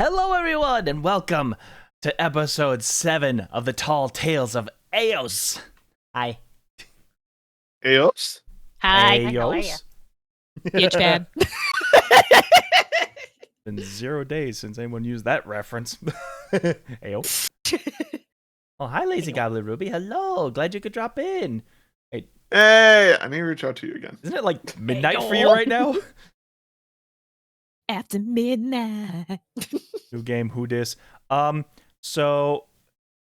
Hello, everyone, and welcome to episode 7 of the Tall Tales of Eos. Hi. Eos? Hi. Eos. Huge fan. Been 0 days since anyone used that reference. Eos. Oh, hi, Lazy Gobbler Ruby. Hello. Glad you could drop in. Hey, I need to reach out to you again. Isn't it like midnight for you right now? After midnight. New game, who dis? So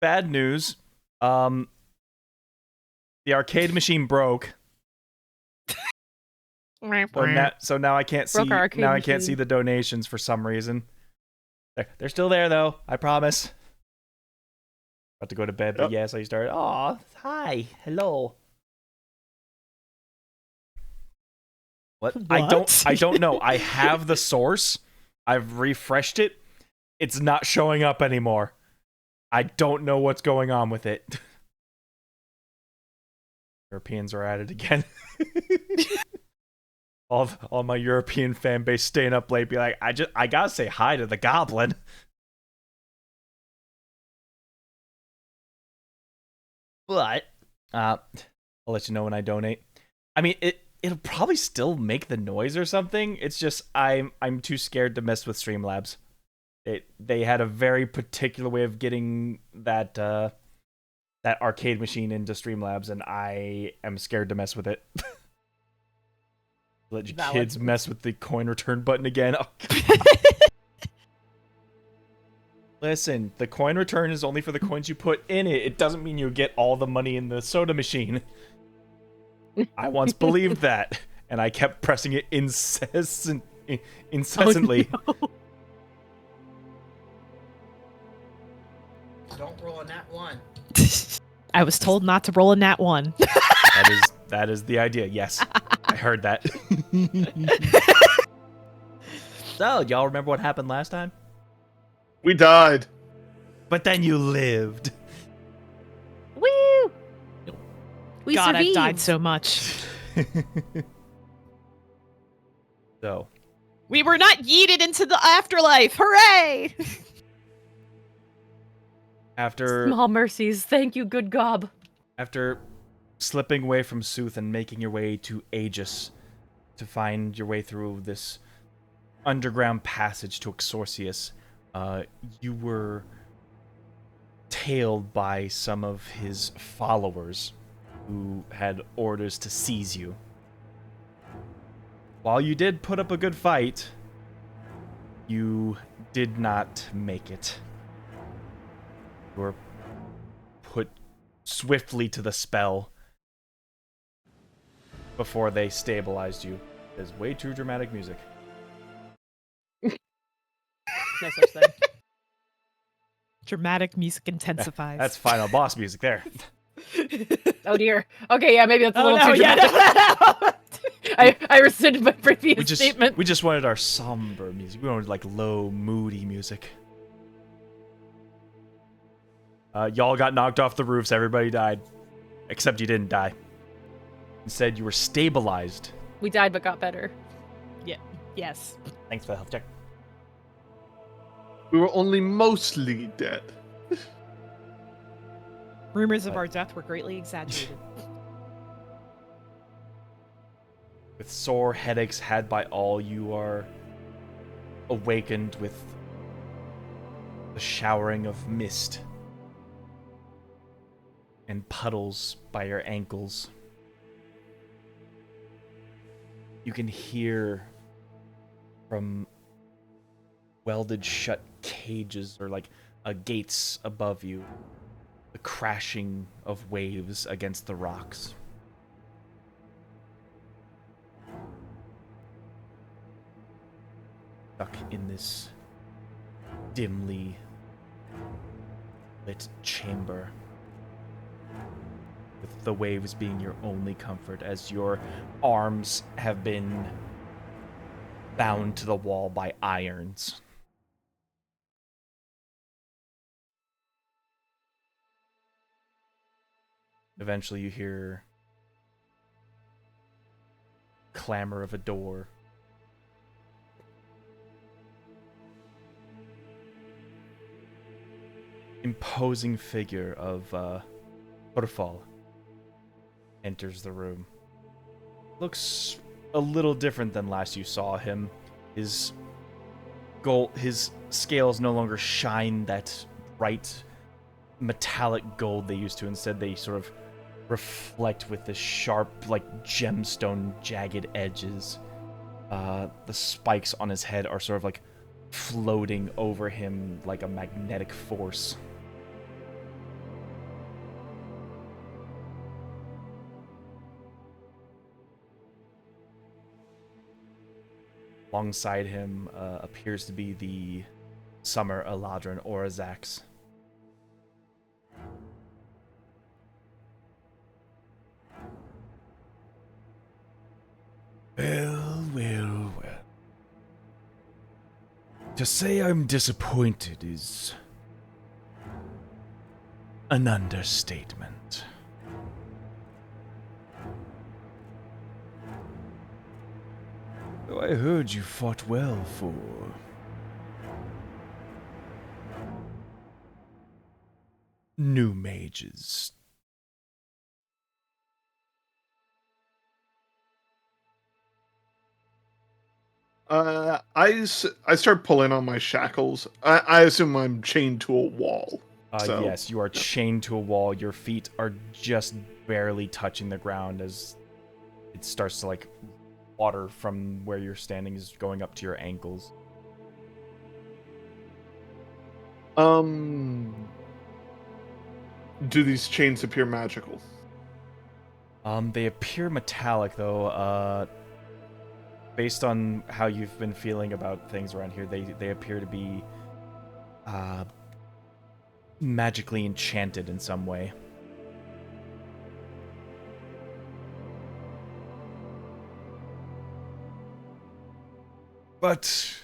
bad news. The arcade machine broke. So now I can't see. Now I can't see the donations for some reason. They're still there though. I promise. About to go to bed, but yes, I started. Aw, hi, hello. What? I don't know. I have the source. I've refreshed it. It's not showing up anymore. I don't know what's going on with it. Europeans are at it again. all my European fan base staying up late, be like, I gotta say hi to the goblin. But I'll let you know when I donate. I mean, it'll probably still make the noise or something. It's just I'm too scared to mess with Streamlabs. They had a very particular way of getting that arcade machine into Streamlabs, and I am scared to mess with it. Let your kids mess with the coin return button again. Oh, listen, the coin return is only for the coins you put in it. It doesn't mean you get all the money in the soda machine. I once believed that, and I kept pressing it incessantly. Oh, no. Don't roll a nat 1. I was told not to roll a nat 1. That is the idea. Yes, I heard that. So, y'all remember what happened last time? We died. But then you lived. Woo! We God, survived. I've died so much. So, We were not yeeted into the afterlife. Hooray! after Small mercies. Thank you, good gob. After slipping away from Sooth and making your way to Aegis to find your way through this underground passage to Exorcius, you were tailed by some of his followers who had orders to seize you. While you did put up a good fight, you did not make it. You were put swiftly to the spell before they stabilized you. There's way too dramatic music. No such thing. Dramatic music intensifies. That's final boss music there. Oh dear. Okay, yeah, maybe that's a little no, too yeah, dramatic. I rescinded my previous statement. We just wanted our somber music. We wanted like low, moody music. Y'all got knocked off the roofs. Everybody died. Except you didn't die. Instead, you were stabilized. We died but got better. Yes. Thanks for the health check. We were only mostly dead. Rumors of our death were greatly exaggerated. With sore headaches had by all, you are awakened with the showering of mist and puddles by your ankles. You can hear from welded shut cages or like gates above you the crashing of waves against the rocks. Stuck in this dimly lit chamber, with the waves being your only comfort as your arms have been bound to the wall by irons. Eventually you hear clamor of a door. imposing figure of Porfal enters the room. Looks a little different than last you saw him. His scales no longer shine that bright metallic gold they used to. Instead, they sort of reflect with the sharp, like gemstone jagged edges. The spikes on his head are sort of like floating over him like a magnetic force. Alongside him appears to be the Summer Eladrin Orazax. Well, well, well. To say I'm disappointed is an understatement. Though I heard you fought well for new mages. I start pulling on my shackles. I assume I'm chained to a wall. So, Yes, you are chained to a wall. Your feet are just barely touching the ground as it starts to, like, water from where you're standing is going up to your ankles. Do these chains appear magical? They appear metallic, though. Based on how you've been feeling about things around here, they appear to be magically enchanted in some way. But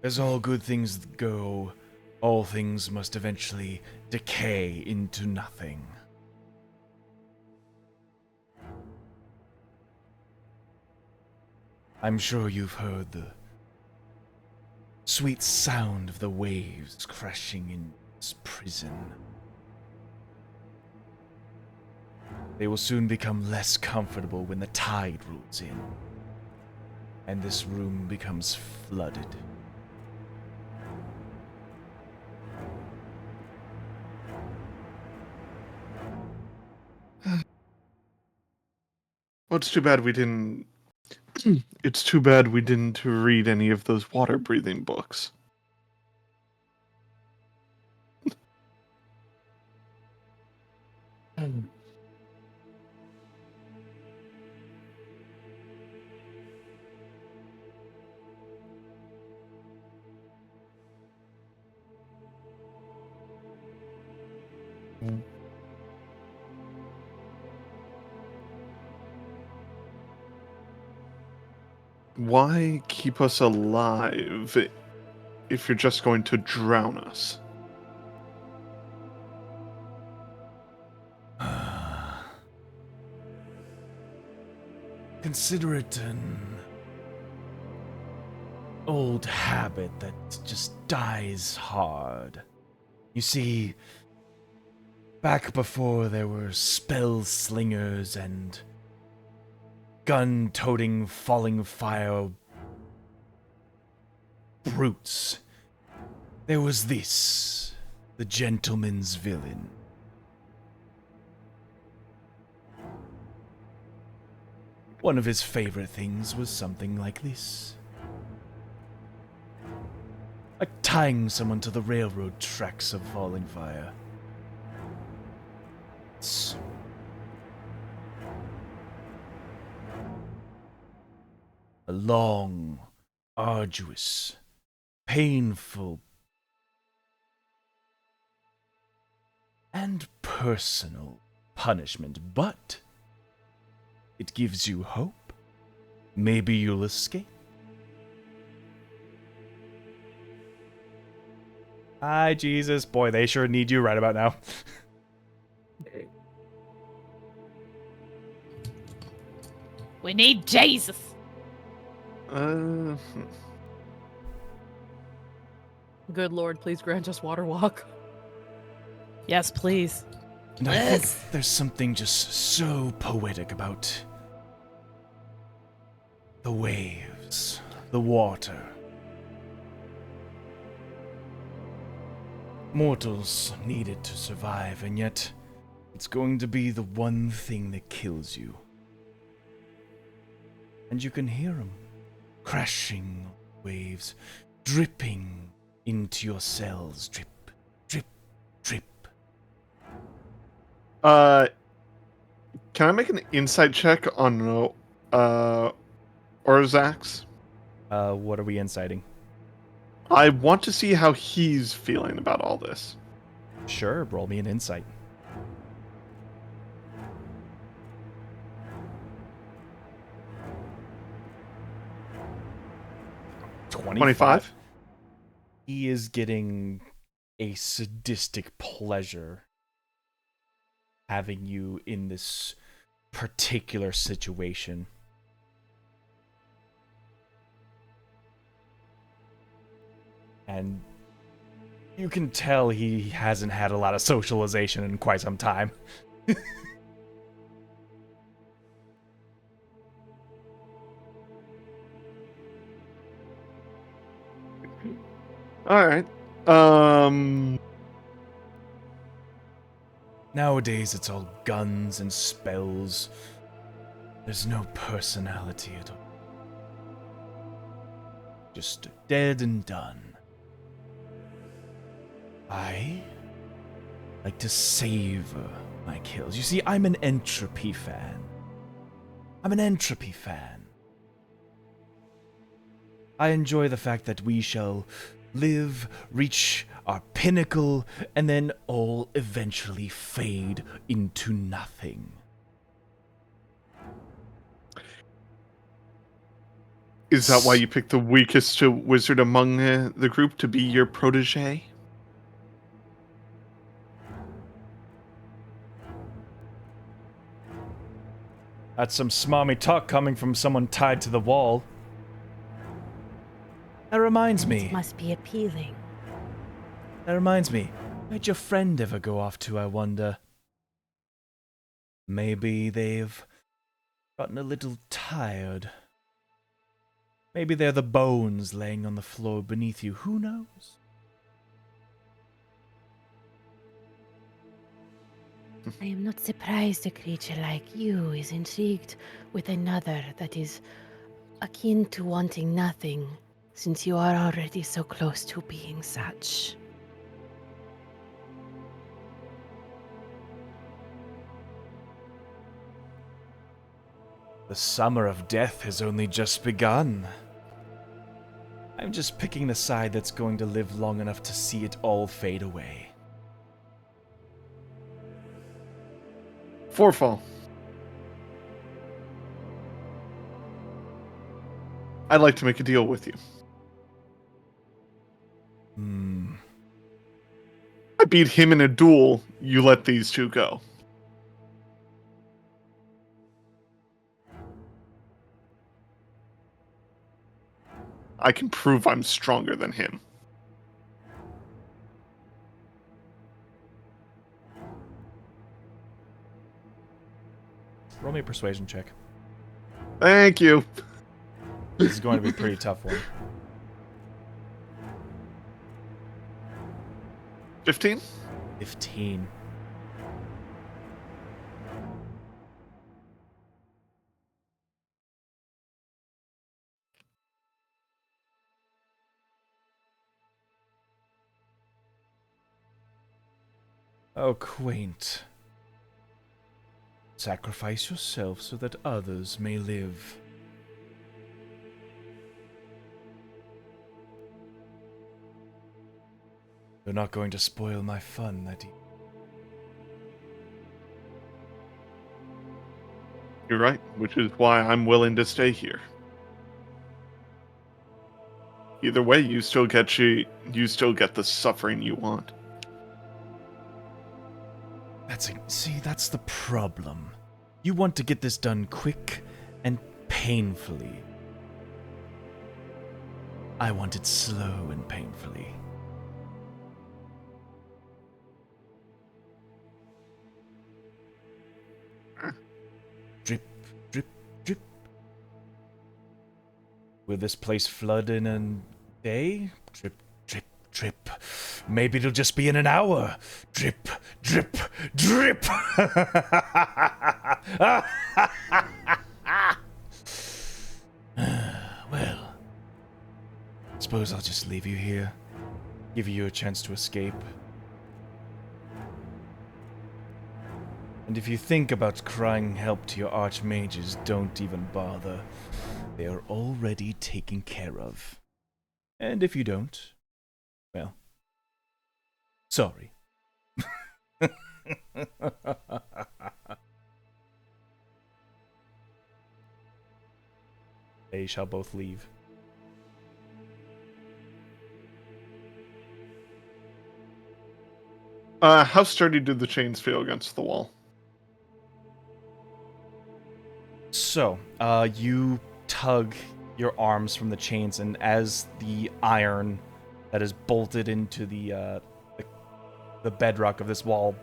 as all good things go, all things must eventually decay into nothing. I'm sure you've heard the sweet sound of the waves crashing in this prison. They will soon become less comfortable when the tide rolls in, and this room becomes flooded. Well, it's too bad we didn't. It's too bad we didn't read any of those water breathing books. Why keep us alive if you're just going to drown us? Consider it an old habit that just dies hard. You see, back before there were spell slingers and gun-toting, falling fire brutes, there was this, the gentleman's villain. One of his favorite things was something like this. Like tying someone to the railroad tracks of falling fire. It's a long, arduous, painful, and personal punishment, but it gives you hope. Maybe you'll escape. Hi, Jesus. Boy, they sure need you right about now. We need Jesus. Uh, Good Lord, please grant us water walk. Yes, please. And I think Yes. there's something just so poetic about the waves, the water. Mortals need it to survive, and yet it's going to be the one thing that kills you. And you can hear them crashing on waves, dripping into your cells. Drip, drip, drip. Can I make an insight check on Orzax? What are we inciting? I want to see how he's feeling about all this. Sure, roll me an insight. $25. He is getting a sadistic pleasure having you in this particular situation. And you can tell he hasn't had a lot of socialization in quite some time. All right. Nowadays, it's all guns and spells. There's no personality at all. Just dead and done. I like to savor my kills. You see, I'm an entropy fan. I enjoy the fact that we shall live, reach our pinnacle, and then all eventually fade into nothing. Is that why you picked the weakest wizard among the group to be your protege? That's some smarmy talk coming from someone tied to the wall. That reminds me. It must be appealing. Where'd your friend ever go off to, I wonder? Maybe they've gotten a little tired. Maybe they're the bones laying on the floor beneath you. Who knows? I am not surprised a creature like you is intrigued with another that is akin to wanting nothing, since you are already so close to being such. The summer of death has only just begun. I'm just picking the side that's going to live long enough to see it all fade away. Forefall. I'd like to make a deal with you. I beat him in a duel, you let these two go. I can prove I'm stronger than him. Roll me a persuasion check. Thank you. This is going to be a pretty tough one. 15? 15. Oh, quaint. Sacrifice yourself so that others may live. You're not going to spoil my fun, that You're right, which is why I'm willing to stay here. Either way, you still get the suffering you want. That's the problem. You want to get this done quick and painfully. I want it slow and painfully. Will this place flood in a day? Drip, drip, drip. Maybe it'll just be in an hour. Drip, drip, drip. Well, suppose I'll just leave you here. Give you a chance to escape. And if you think about crying help to your archmages, don't even bother. They are already taken care of. And if you don't, well, sorry. They shall both leave. How sturdy do the chains feel against the wall? So, you tug your arms from the chains, and as the iron that is bolted into the bedrock of this wall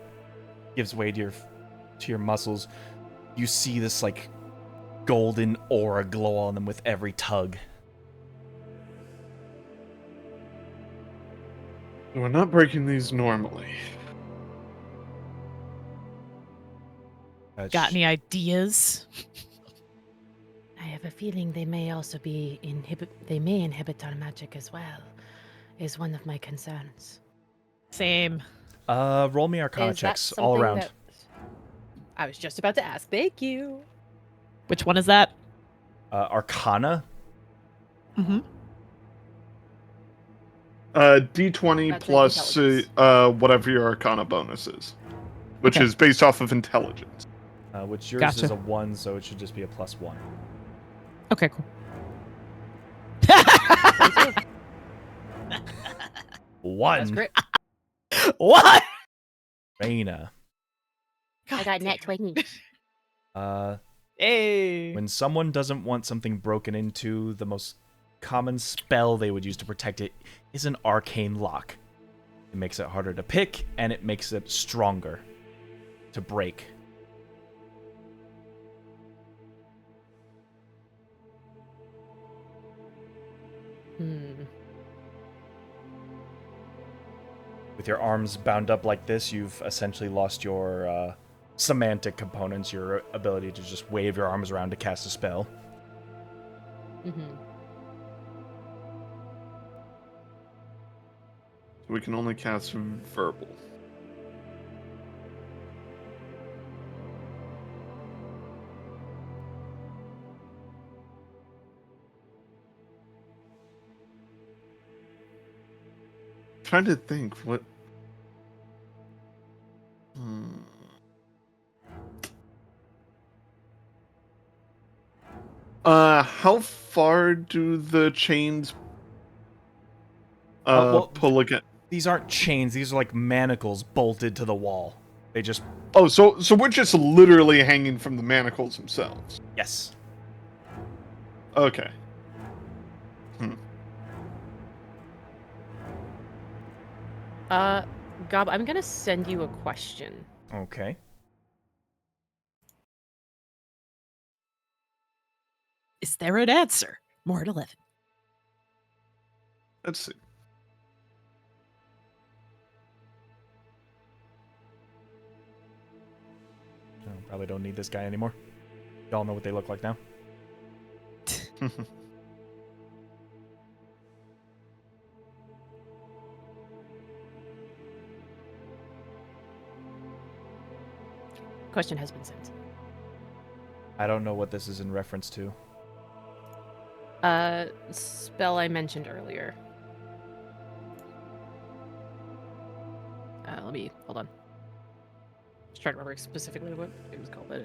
gives way to your muscles, you see this like golden aura glow on them with every tug. We're not breaking these normally. Got any ideas? I have a feeling they may also be they may inhibit our magic as well, is one of my concerns. Same. Roll me Arcana Is that checks all something around. that- I was just about to ask. Thank you. Which one is that? Arcana. Mm-hmm. D20 That's plus intelligence. whatever your Arcana bonus is, which Okay. is based off of intelligence. Which yours Gotcha. is a 1, so it should just be a +1. Okay, cool. 1. That's great. What? Raina. I got net 20. Hey. When someone doesn't want something broken into, the most common spell they would use to protect it is an arcane lock. It makes it harder to pick, and it makes it stronger to break. With your arms bound up like this, you've essentially lost your semantic components, your ability to just wave your arms around to cast a spell. Mm-hmm. We can only cast verbal. Trying to think what. How far do the chains pull again? These aren't chains, these are like manacles bolted to the wall. They just... Oh, so we're just literally hanging from the manacles themselves. Yes. Okay. Gob, I'm gonna send you a question. Okay. Is there an answer? More at 11. Let's see. Probably don't need this guy anymore. Y'all know what they look like now. Question has been sent. I don't know what this is in reference to. Spell I mentioned earlier. Let me hold on. Just trying to remember specifically what it was called, but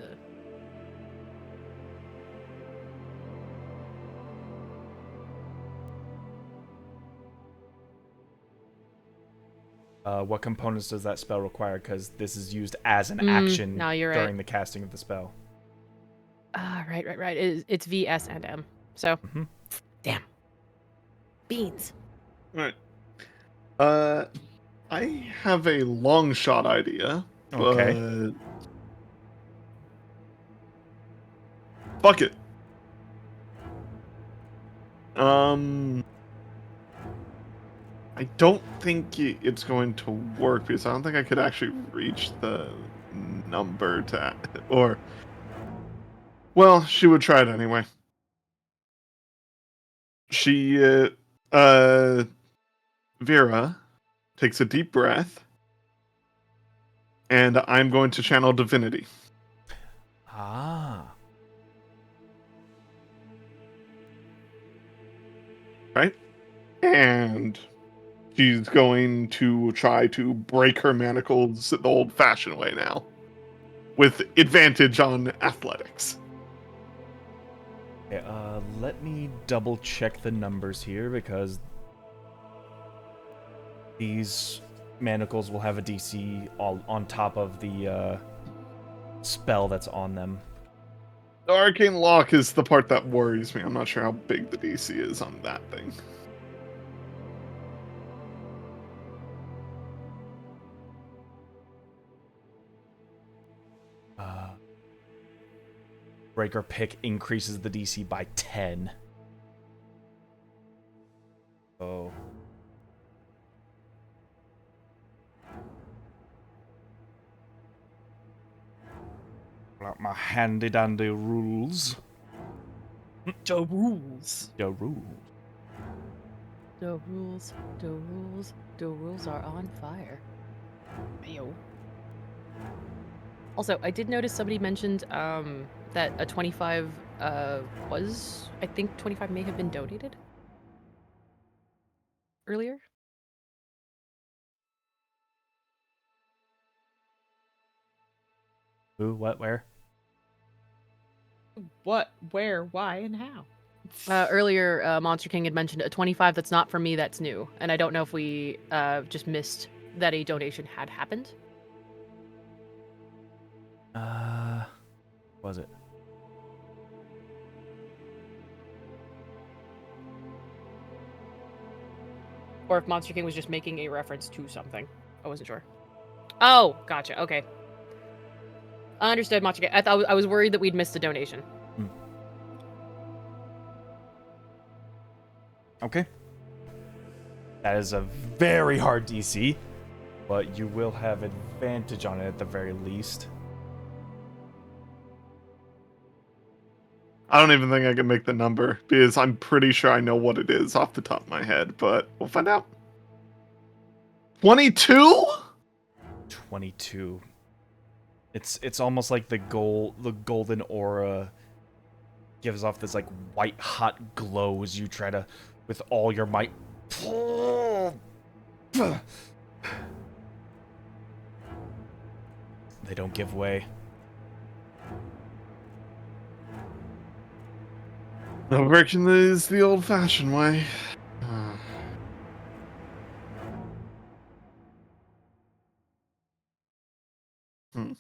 What components does that spell require? Because this is used as an action no, you're during right. the casting of the spell. Right. It's V, S, and M. So, Damn. Beans. Right. I have a long shot idea. Okay. Fuck it. I don't think it's going to work because I don't think I could actually reach the number to, or, well, she would try it anyway. She, Vera takes a deep breath, and I'm going to channel divinity. Ah. Right? And she's going to try to break her manacles the old-fashioned way now, with advantage on athletics. Okay, let me double check the numbers here because these manacles will have a DC all on top of the spell that's on them. The arcane lock is the part that worries me. I'm not sure how big the DC is on that thing. Breaker pick increases the DC by 10. Oh. Like my handy dandy rules. The rules. The rules. The rules are on fire. Ayo. Also, I did notice somebody mentioned that a 25 was, I think 25 may have been donated earlier. Who? What? Where? What, where, why, and how? Earlier, Monster King had mentioned a 25 that's not for me, that's new. And I don't know if we just missed that a donation had happened. Was it? Or if Monster King was just making a reference to something. I wasn't sure. Oh, gotcha. Okay. Understood, Monster King. I was worried that we'd missed a donation. Okay. That is a very hard DC, but you will have advantage on it at the very least. I don't even think I can make the number because I'm pretty sure I know what it is off the top of my head, but we'll find out. 22? 22. It's almost like the golden aura gives off this like white hot glow as you try to with all your might. They don't give way. The version is the old-fashioned way. Hmm.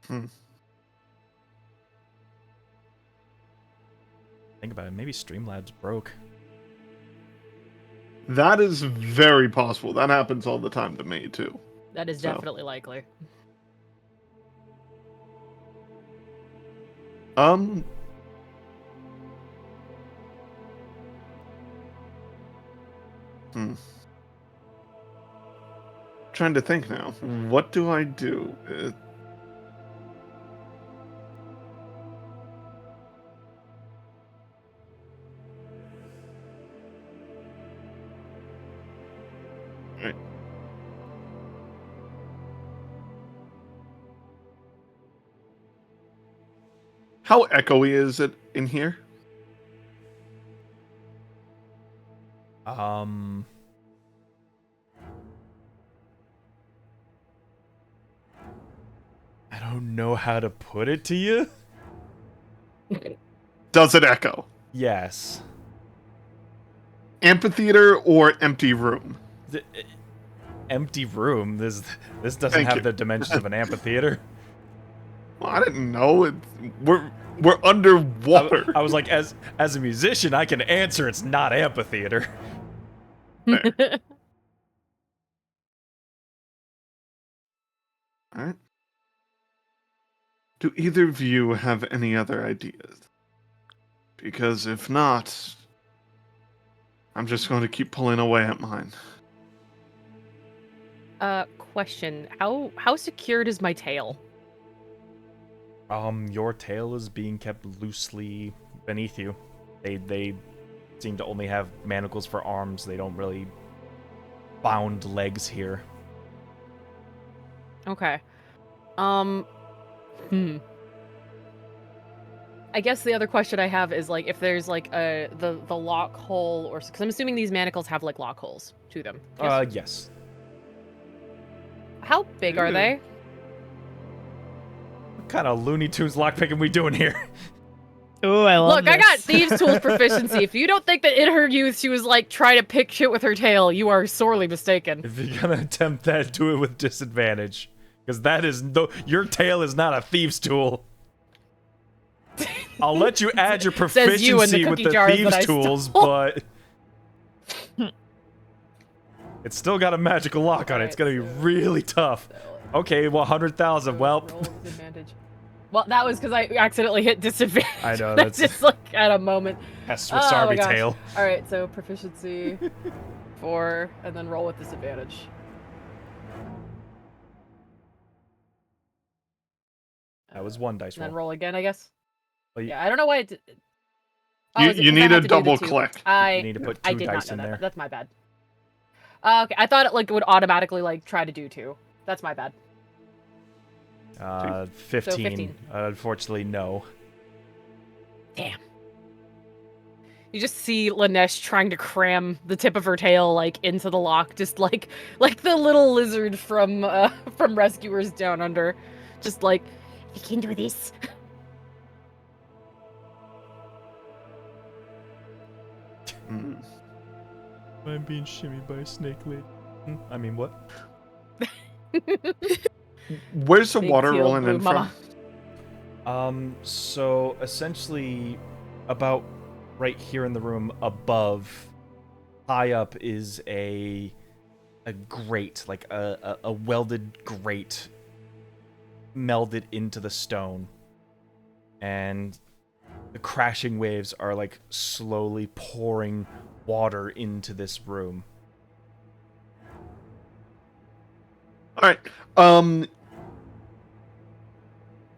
Hmm. Think about it. Maybe Streamlabs broke. That is very possible. That happens all the time to me, too. That is So. definitely likely. Um. Trying to think now. What do I do? Right. How echoey is it in here? I don't know how to put it to you. Does it echo? Yes. Amphitheater or empty room? Empty room. This doesn't Thank have you. the dimensions of an amphitheater. Well, I didn't know. We're underwater. I was like, as a musician, I can answer it's not amphitheater. All right. Do either of you have any other ideas? Because if not, I'm just going to keep pulling away at mine. Question. How secured is my tail? Your tail is being kept loosely beneath you. They seem to only have manacles for arms. They don't really bound legs here. Okay. I guess the other question I have is like if there's like the lock hole or because I'm assuming these manacles have like lock holes to them. Yes? Yes. How big are Ooh. they? What kind of Looney Tunes lockpicking we doing here? Oh, I love Look, I got thieves' tools proficiency. If you don't think that in her youth she was like trying to pick shit with her tail, you are sorely mistaken. If you're gonna attempt that, do it with disadvantage, because that is your tail is not a thieves' tool. I'll let you add your Says you and the proficiency with cookie the jars that thieves' I tools, stole. but it's still got a magical lock on it. It's gonna be really tough. Okay, well, 100,000. Well, Roll with disadvantage. Well, that was because I accidentally hit disadvantage. I know, That's that's- just like at a moment. has Swiss Oh my Army gosh. tail. All right, so proficiency 4, and then roll with disadvantage. That was one dice And then roll. roll again, I guess. Well, Yeah, I don't know why it did. You- is it you 'cause I need had a to do the double two? click. You need to put I two did dice not know in that. there. That's my bad. Okay, I thought it like would automatically like try to do 2. That's my bad. 15. 15. Unfortunately, no. Damn. You just see Lanesh trying to cram the tip of her tail like into the lock, just like the little lizard from Rescuers Down Under, just like you can do this. Mm. I'm being shimmied by a snake lady. I mean, what? Where's the Big water teal rolling blue in mama. from? So essentially, about right here in the room above, high up is a grate, like a welded grate melded into the stone. And the crashing waves are like slowly pouring water into this room. All right.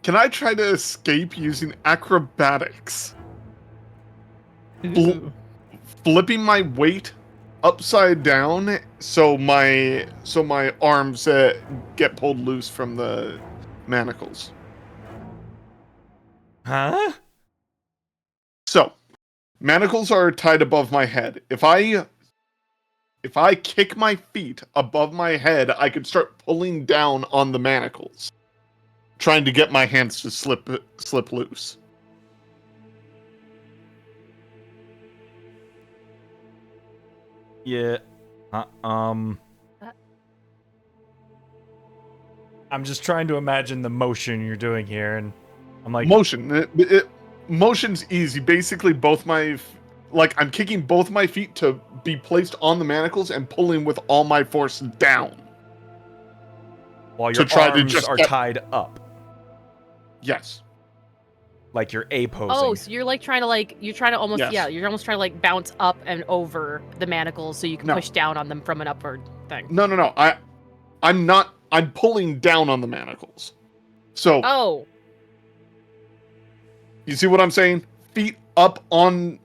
Can I try to escape using acrobatics? Flipping my weight upside down so my arms get pulled loose from the manacles. Huh? So, manacles are tied above my head. If I kick my feet above my head, I could start pulling down on the manacles, trying to get my hands to slip loose. Yeah. I'm just trying to imagine the motion you're doing here, and I'm like, Motion's easy. Basically, I'm kicking both my feet to be placed on the manacles and pulling with all my force down. while your to try to arms just are get- tied up, Yes. like you're A posing. Oh, so you're like trying to almost Yes. you're almost trying to like bounce up and over the manacles so you can No. push down on them from an upward thing. No. I'm not. I'm pulling down on the manacles. So Oh, you see what I'm saying? Feet up on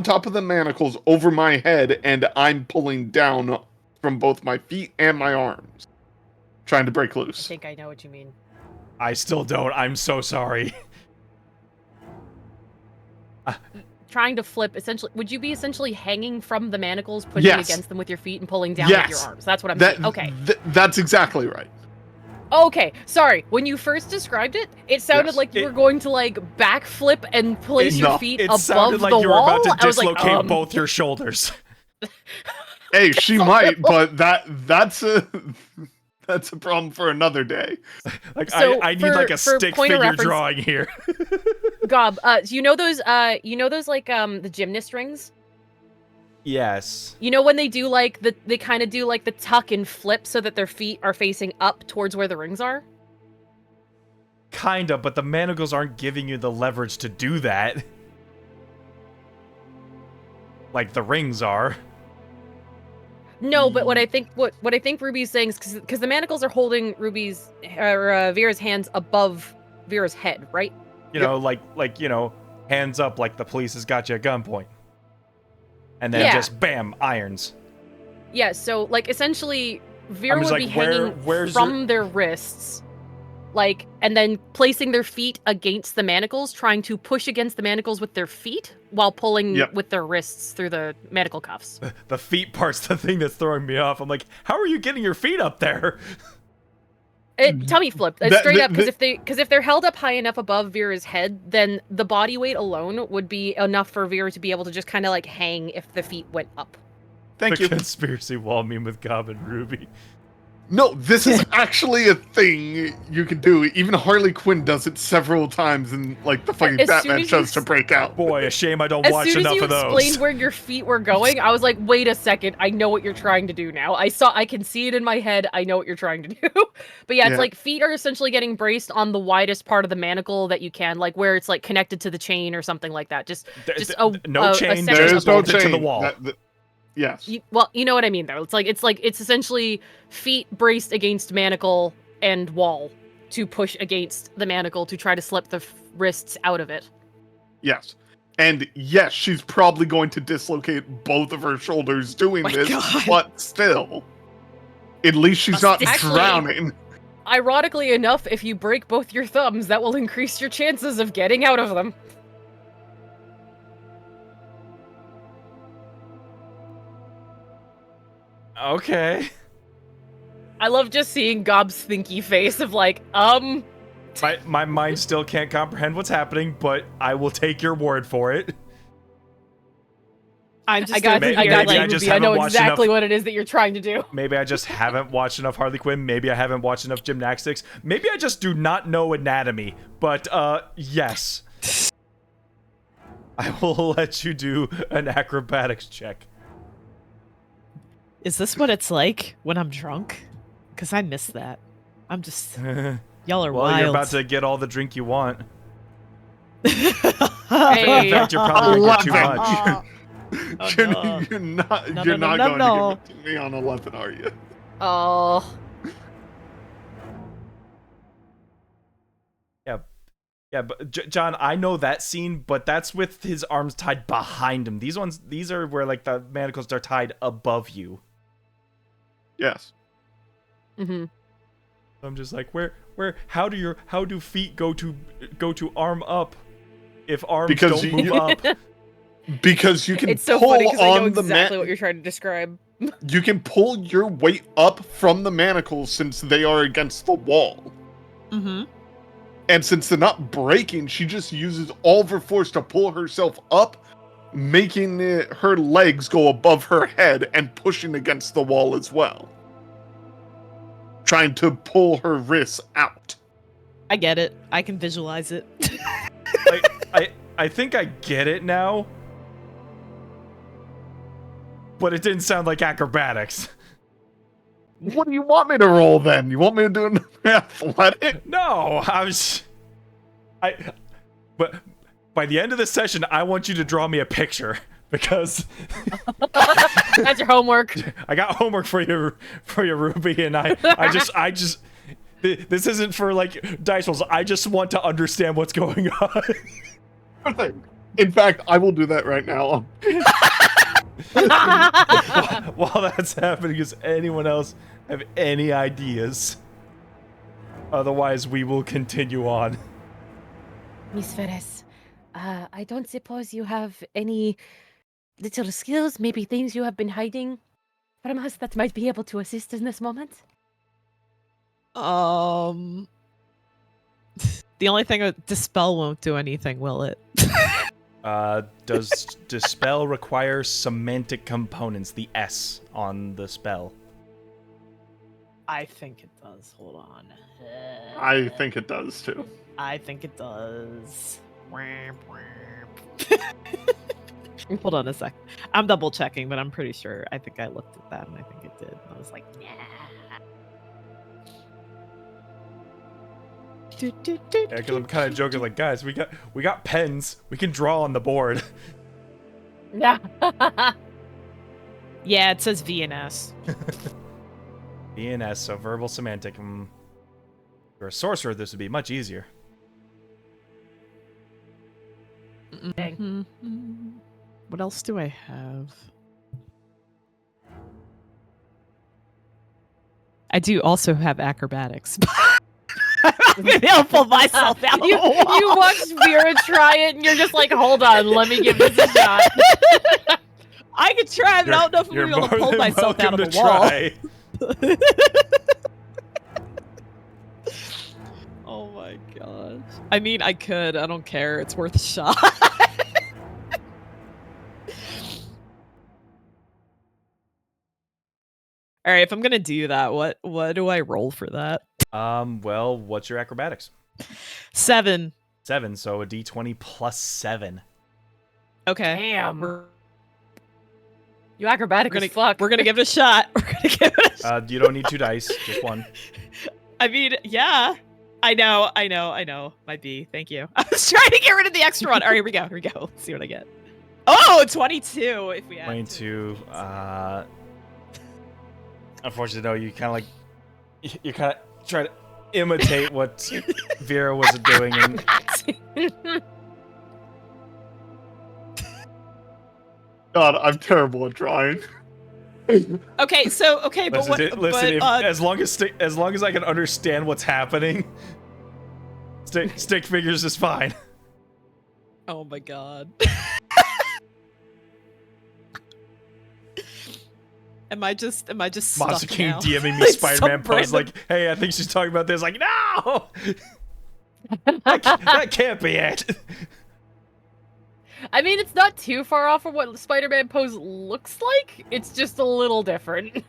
top of the manacles over my head, and I'm pulling down from both my feet and my arms, trying to break I loose. think I know what you mean. I still don't. I'm so sorry. Trying to flip, essentially, would you be essentially hanging from the manacles, pushing Yes. against them with your feet and pulling down with your Yes. arms? That's what I'm That saying. Okay. That's exactly right. Okay, sorry. When you first described it, it sounded Yes. like you were going to like backflip and place your No. feet It above sounded like the you were wall. about to I was like, dislocate both your shoulders. Hey, she might, but that's a problem for another day. Like So, I need for- like a for stick point of figure reference- drawing here. Gob, you know those like the gymnast rings? Yes. You know when they do like they kind of do like the tuck and flip so that their feet are facing up towards where the rings are? Kinda, but the manacles aren't giving you the leverage to do that. Like the rings are. No, but what I think Ruby's saying is because the manacles are holding Vera's hands above Vera's head, right? You know, like hands up, like the police has got you at gunpoint, and then Yeah. just bam, irons. Yeah. So like essentially, Vera just would be like, hanging where's from their wrists, like, and then placing their feet against the manacles, trying to push against the manacles with their feet while pulling with their wrists through the manacle cuffs. The feet part's the thing that's throwing me off. I'm like, how are you getting your feet up there? Tummy flip, straight up, because if they're held up high enough above Vera's head, then the body weight alone would be enough for Vera to be able to just kind of like hang if the feet went up. Thank you. Conspiracy wall meme with Gob and Ruby. No, this is actually a thing you can do. Even Harley Quinn does it several times in like the fucking Batman shows to break out. Boy, a shame I don't watch enough of those. As soon as you explained where your feet were going, I was like, wait a second, I know what you're trying to do now. I can see it in my head, I know what you're trying to do. But yeah, it's like feet are essentially getting braced on the widest part of the manacle that you can, like where it's like connected to the chain or something like that. No chain, there's no chain to the wall. Yes. You know what I mean though. It's essentially feet braced against manacle and wall to push against the manacle to try to slip the wrists out of it. Yes. And yes, she's probably going to dislocate both of her shoulders doing this, but still. At least she's not drowning. Ironically enough, if you break both your thumbs, that will increase your chances of getting out of them. Okay. I love just seeing Gob's thinky face of like, My mind still can't comprehend what's happening, but I will take your word for it. I got you. I know exactly what it is that you're trying to do. Maybe I just haven't watched enough Harley Quinn. Maybe I haven't watched enough gymnastics. Maybe I just do not know anatomy. But, yes. I will let you do an acrobatics check. Is this what it's like when I'm drunk? Because I miss that. I'm just... Y'all are wild. You're about to get all the drink you want. Hey. In fact, you're probably going to get too much. Oh, Jenny, you're not going to give it to me on 11, are you? Oh. Yeah, but John, I know that scene, but that's with his arms tied behind him. These are where like the manacles are tied above you. Yes. Mm-hmm. I'm just like, how do feet go to arm up if arms don't move up? Because you can it's so pull funny because I know on the exactly what you're trying to describe. You can pull your weight up from the manacles since they are against the wall. Mm-hmm. And since they're not breaking, she just uses all of her force to pull herself up, making her legs go above her head and pushing against the wall as well. Trying to pull her wrists out. I get it. I can visualize it. I think I get it now. But it didn't sound like acrobatics. What do you want me to roll then? You want me to do an athletic? No, but by the end of this session, I want you to draw me a picture because that's your homework. I got homework for you, Ruby, and I just this isn't for like dice rolls. I just want to understand what's going on. In fact, I will do that right now. While that's happening, does anyone else have any ideas? Otherwise, we will continue on. Miss Ferris, I don't suppose you have any little skills, maybe things you have been hiding from us that might be able to assist in this moment? The only thing, dispel won't do anything, will it? Does dispel require semantic components, the S on the spell? I think it does. Hold on. I think it does too. I think it does. Hold on a sec. I'm double checking, but I'm pretty sure. I think I looked at that and I think it did. I was like, nah. Yeah, because I'm kind of joking, like, guys, we got pens. We can draw on the board. Yeah. Yeah, it says VNS. VNS, so verbal semantic. If you're a sorcerer, this would be much easier. Dang. What else do I have? I do also have acrobatics. Maybe I'll pull myself out of the wall. You watch Vera try it, and you're just like, hold on, let me give this a shot. I could try, but I don't know if I'm You're going to be able to more pull than myself out of welcome the to wall. try. Oh my gosh. I mean, I could. I don't care. It's worth a shot. All right, if I'm gonna do that, what do I roll for that? Well, what's your acrobatics? 7. 7, so a d20 plus 7. Okay. Damn. You acrobatic We're as fuck. gonna give it a shot. We're gonna give it a shot. You don't need 2 dice, just 1. I mean, yeah. I know. Might be. Thank you. I was trying to get rid of the extra one. All right, here we go. Let's see what I get. Oh, 22 if we add 22. Unfortunately, no, you kind of try to imitate what Vera was doing. And God, I'm terrible at drawing. Okay, but listen, what? as long as I can understand what's happening, stick figures is fine. Oh my god. Am I just Monster stuck King now? DMing me Like Spider-Man some post random- like, hey, I think she's talking about this. Like, no, that can't be it. I mean, it's not too far off from what Spider-Man pose looks like. It's just a little different.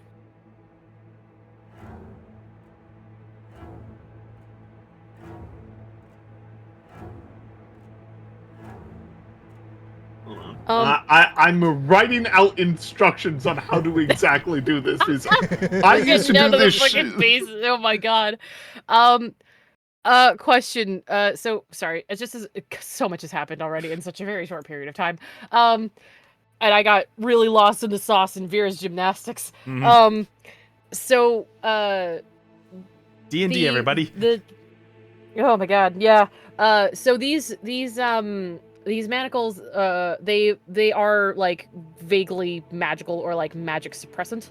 I'm writing out instructions on how to exactly do this. Because I used to Down do to the this freaking shit. bases. Oh my god. Question. So sorry. It's just so much has happened already in such a very short period of time. And I got really lost in the sauce in Vera's gymnastics. Mhm. So D&D, everybody. Oh my god, yeah. So these manacles, they are like vaguely magical or like magic suppressant.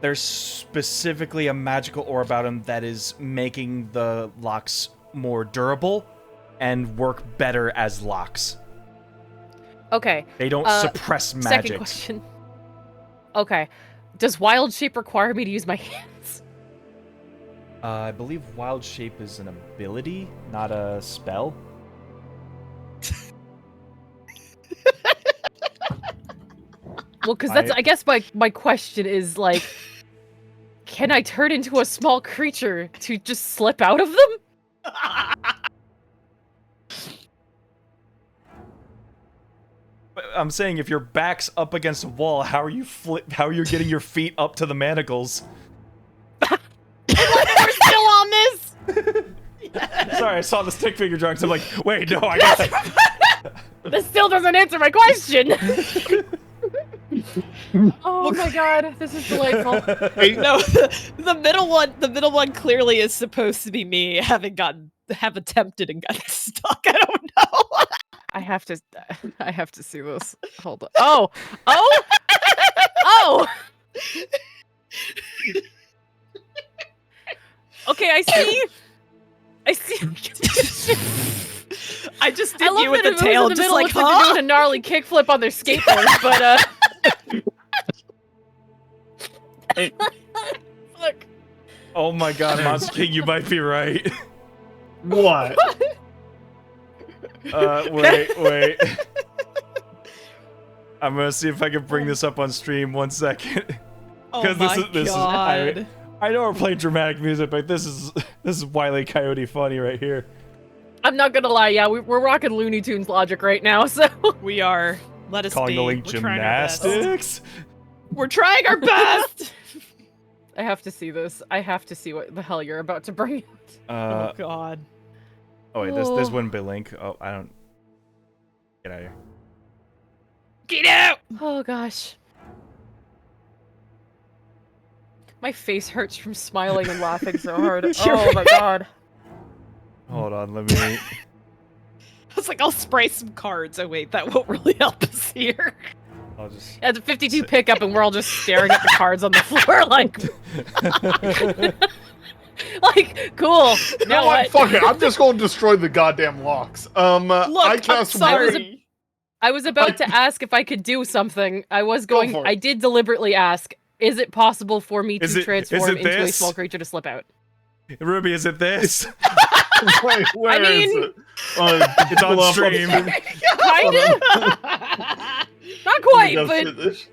There's specifically a magical ore about them that is making the locks more durable and work better as locks. Okay. They don't suppress Second magic. question. Okay. Does wild shape require me to use my hands? I believe Wild Shape is an ability, not a spell. Well, because that's, I guess my question is like, can I turn into a small creature to just slip out of them? I'm saying if your back's up against a wall, how are you getting your feet up to the manacles? We're still on this. Sorry, I saw the stick figure drawings. I'm like, wait, no, I got This still doesn't answer my question. Oh my god, this is delightful. No, the middle one clearly is supposed to be me have attempted and gotten stuck. I don't know. I have to see this. Hold on. Oh. Okay, I see. I just I did love you with that the it moves tail, in the just middle, like, looks like they're doing a gnarly kickflip on their skateboard, but Look. Oh my god, Monster King, you might be right. What? Wait. I'm gonna see if I can bring this up on stream. 1 second. oh Because my this is god. I know we're playing dramatic music, but this is Wile E. Coyote funny right here. I'm not gonna lie, yeah, we're rocking Looney Tunes logic right now, so We are. Let us Calling be. the link We're trying our best. gymnastics. We're trying our best. I have to see this. I have to see what the hell you're about to bring Oh God. Oh wait, this wouldn't be Link. Oh, I don't. Get out of here. Get out! Oh gosh. My face hurts from smiling and laughing so hard. Oh my god. Hold on, let me. I was like, I'll spray some cards. Oh wait, that won't really help us here. I'll just. Yeah, it's a 52 pickup and we're all just staring at the cards on the floor like like, cool. Now what? Fuck it. I'm just going to destroy the goddamn locks. Look, I cast I'm sorry. I was about to ask if I could do something. I was Go going for it. I did deliberately ask, is it possible for me Is to it transform into a this? small creature to slip out? Ruby, is it this? Wait, where is mean- it? It's on pull up stream. Kinda? Not quite, Go but sit this.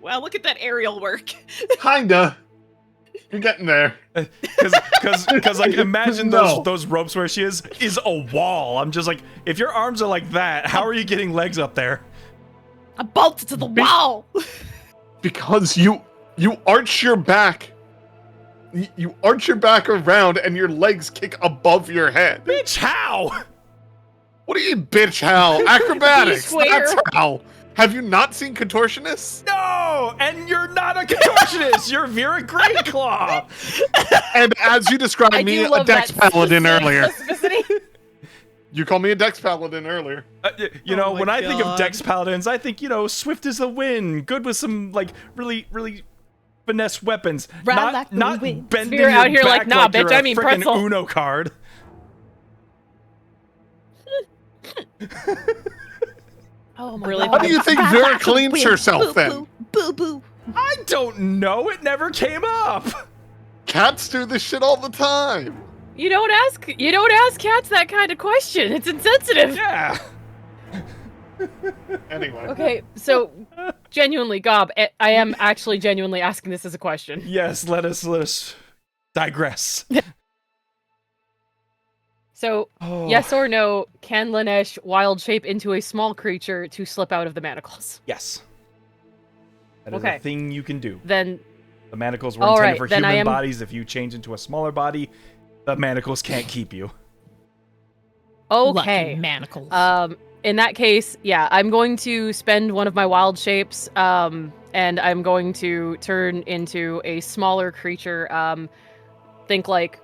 Wow, look at that aerial work. Kinda. You're getting there. Because like imagine No. those ropes where she is a wall. I'm just like, if your arms are like that, how are you getting legs up there? I bolted to the wall. Because you arch your back. You arch your back around and your legs kick above your head. Bitch, how? What do you mean, bitch, how? Acrobatics. square. That's how. Have you not seen contortionists? No, and you're not a contortionist. You're Vera Greyclaw. And as you described I me, do a love dex that paladin earlier. specificity. You called me a dex paladin earlier. You know, Oh my when I think of God. Dex Paladins, I think, swift as the wind, good with some, like, really, really finesse weapons. Ride not like the not wind. bending Spear out your here like, back nah, you're bitch, a I mean frickin' pretzel. Uno card. Oh my Really? How god. do you think Vera cleans herself then? Boo boo. I don't know. It never came up. Cats do this shit all the time. You don't ask cats that kind of question. It's insensitive. Yeah. Anyway. Okay, so genuinely, Gob, I am actually genuinely asking this as a question. Yes. Let us digress. So, Oh. yes or no, can Lanesh wild shape into a small creature to slip out of the manacles? Yes. That is Okay. a thing you can do. Then, The manacles were All intended right, for then I human am- bodies. If you change into a smaller body, the manacles can't keep you. okay. Lucky manacles. In that case, yeah, I'm going to spend one of my wild shapes, and I'm going to turn into a smaller creature. Think like,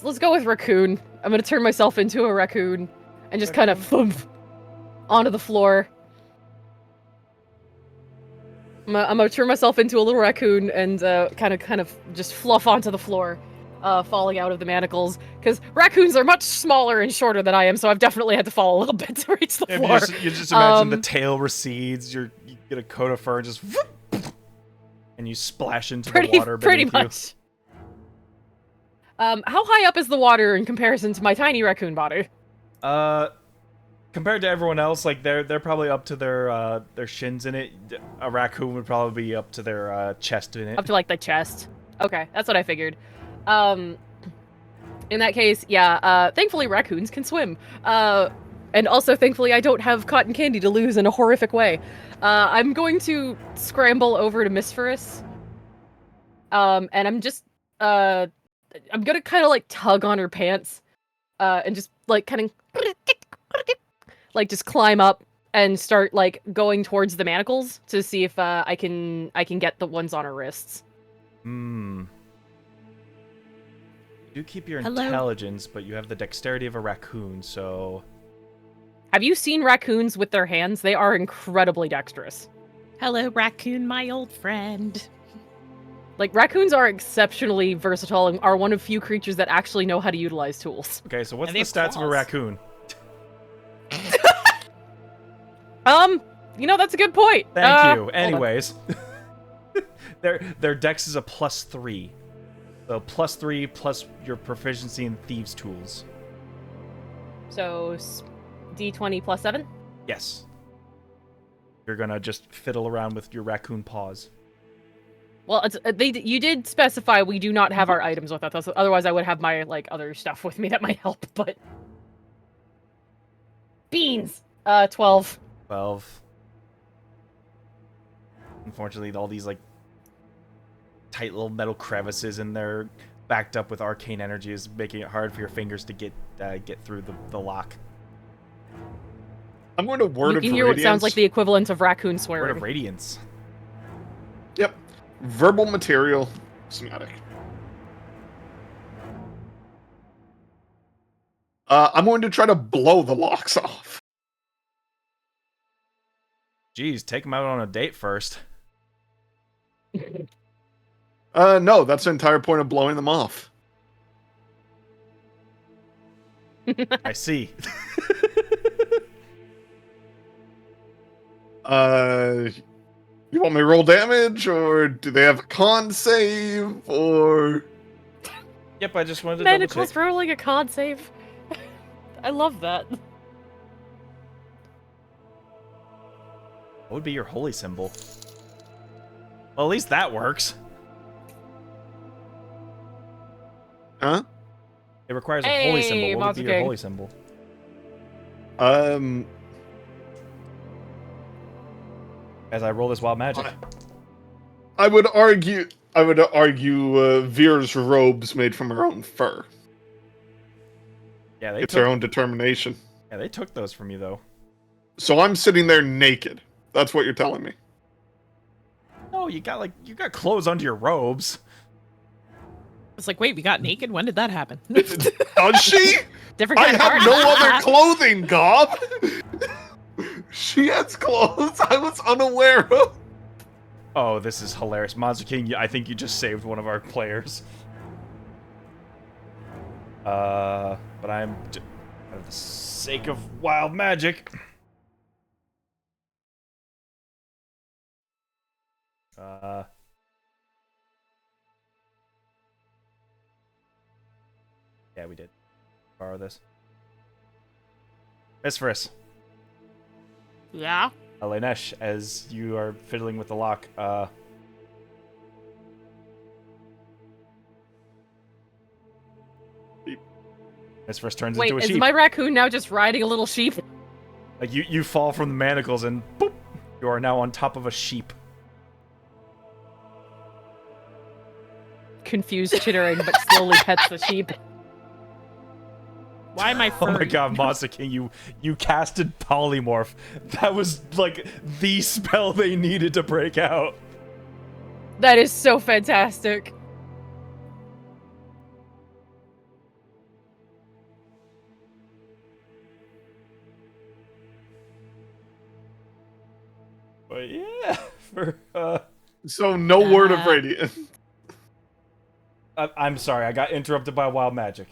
let's go with raccoon. I'm gonna turn myself into a raccoon, and just kind of thump onto the floor. I'm gonna turn myself into a little raccoon and kind of just fluff onto the floor, falling out of the manacles. Because raccoons are much smaller and shorter than I am, so I've definitely had to fall a little bit to reach the If floor. you just imagine the tail recedes, you get a coat of fur and just and you splash into the water pretty beneath you. much. How high up is the water in comparison to my tiny raccoon body? Compared to everyone else, like they're probably up to their shins in it. A raccoon would probably be up to their chest in it. Up to like the chest. Okay, that's what I figured. In that case, yeah. Thankfully, raccoons can swim. And also, thankfully, I don't have cotton candy to lose in a horrific way. I'm going to scramble over to Misferus. And I'm just I'm gonna kind of like tug on her pants, and just like kind of like just climb up and start like going towards the manacles to see if I can get the ones on her wrists. Hmm. You do keep your Hello? intelligence, but you have the dexterity of a raccoon, so Have you seen raccoons with their hands? They are incredibly dexterous. Hello, raccoon, my old friend. Like, raccoons are exceptionally versatile and are one of few creatures that actually know how to utilize tools. okay. So what's And the they have stats of a claws. raccoon? That's a good point. Thank you. hold on. Anyways, their dex is a +3, so +3 plus your proficiency in thieves' tools. So, D20 plus 7? Yes. You're gonna just fiddle around with your raccoon paws. Well, you did specify we do not have our items with us. Otherwise, I would have my, like, other stuff with me that might help, but... Beans! 12. 12. Unfortunately, all these, like, tight little metal crevices, and they're backed up with arcane energies, making it hard for your fingers to get through the lock. I'm going to Word You of can hear what Radiance. sounds like the equivalent of raccoon Word swearing. of Radiance. Yep. Verbal material. Somatic. I'm going to try to blow the locks off. Jeez, take them out on a date first. No, that's the entire point of blowing them off. I see. You want me to roll damage, or do they have a con save, or... Yep, I just wanted to double Manacle's check. rolling a con save. I love that. What would be your holy symbol? Well, at least that works. Huh? It requires a holy symbol. Hey, What would Monster be your King. holy symbol? As I roll this wild magic. I would argue Veer's robes made from her own fur. Yeah, they It's took, her own determination. yeah, they took those from you though. So I'm sitting there naked. That's what you're telling me. No, you got clothes under your robes. It's like, wait, we got naked? When did that happen? Does she? Different I kind of have party. no other clothing, Gob. She has clothes I was unaware of. Oh, this is hilarious. Monster King, I think you just saved one of our players. But I'm for the sake of wild magic. Yeah, we did. Borrow this. Miss Yeah. Lainesh, as you are fiddling with the lock, Miss Friss turns Wait, into a is sheep. my raccoon now just riding a little sheep? Like you fall from the manacles and boop, you are now on top of a sheep. Confused, chittering, but slowly pets the sheep. Why am I Oh my furry? god, Monster King, you casted polymorph. That was like the spell they needed to break out. That is so fantastic. But yeah, for So no word of radiance. I'm sorry, I got interrupted by wild magic.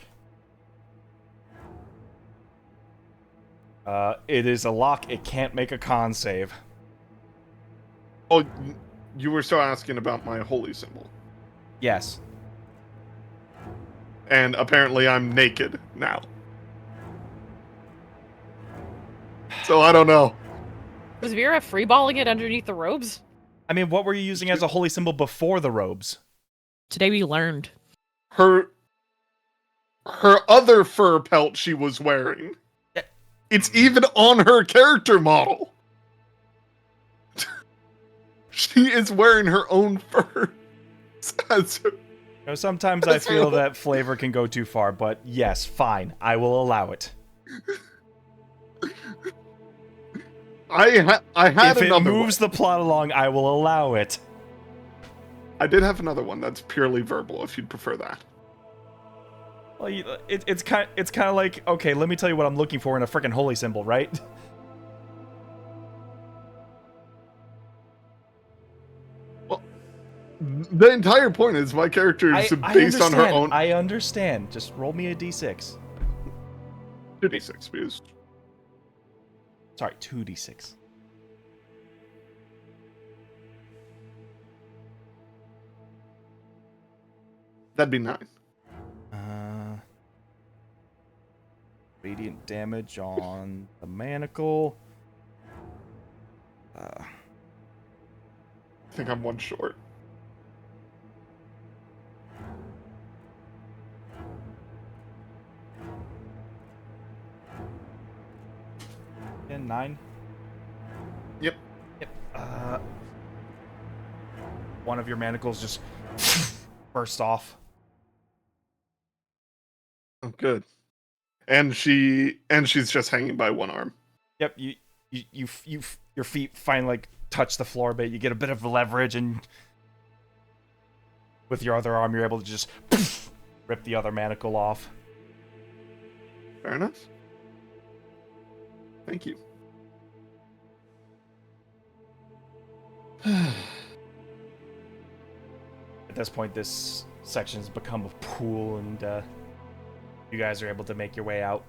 It is a lock. It can't make a con save. Oh, you were still asking about my holy symbol. Yes. And apparently I'm naked now. So I don't know. Was Vera freeballing it underneath the robes? I mean, what were you using as a holy symbol before the robes? Today we learned. Her other fur pelt she was wearing. Yeah. It's even on her character model. She is wearing her own fur. You know, sometimes I feel that flavor can go too far, but yes, fine. I will allow it. I had If it another moves one. the plot along, I will allow it. I did have another one that's purely verbal, if you'd prefer that. Well, it's kind of like, okay, let me tell you what I'm looking for in a freaking holy symbol, right? Well, the entire point is my character is based on her own. I understand. Just roll me a d6. 2d6, because Sorry, 2d6. that'd be 9. Radiant damage on the manacle. I think I'm one short. And 9. Yep. Yep. One of your manacles just burst off. Oh, good. And she's just hanging by one arm. Yep, your feet finally like touch the floor a bit. You get a bit of leverage, and with your other arm, you're able to just rip the other manacle off. Fair enough. Thank you. At this point, this section's become a pool, and you guys are able to make your way out.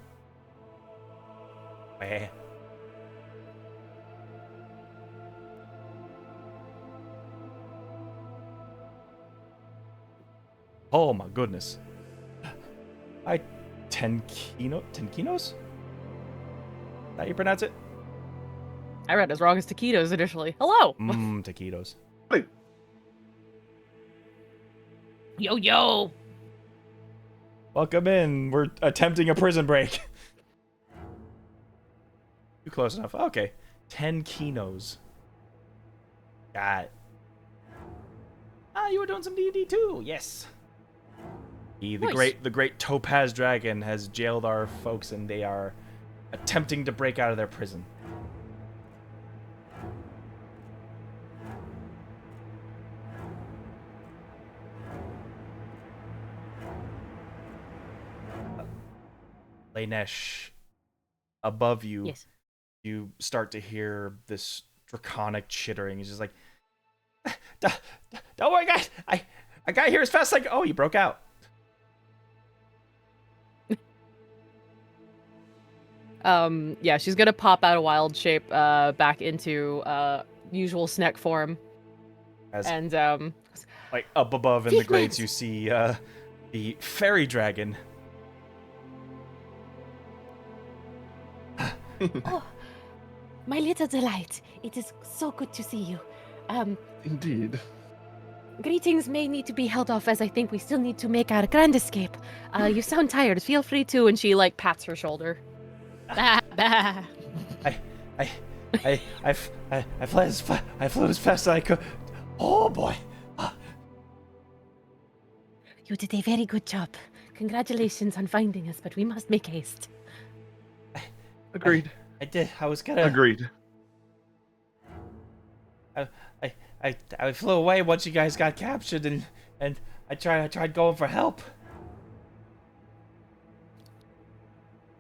Eh. Oh my goodness. 10 kinos? Is that how you pronounce it? I read as wrong as taquitos initially. Hello. Taquitos. Wait, Yo yo. Welcome in. We're attempting a prison break. Too close enough. Okay. 10 kinos. Got it. You were doing some D&D too. Yes. The Nice. great Topaz Dragon has jailed our folks, and they are attempting to break out of their prison. Lainesh, above you, Yes. you start to hear this draconic chittering. It's just like, don't worry, guys. I got here as fast as I could. Oh, you broke out. Yeah, she's gonna pop out of wild shape back into usual snack form. As And like up above in the grates, Figment! you see the fairy dragon. Oh, my little delight. It is so good to see you. indeed. Greetings may need to be held off as I think we still need to make our grand escape. You sound tired. Feel free to. and she like pats her shoulder. Bah, bah. I flew as fast as I could. Oh boy. You did a very good job. Congratulations on finding us, but we must make haste. Agreed. I did. I was gonna. Agreed. I flew away once you guys got captured, and I tried going for help.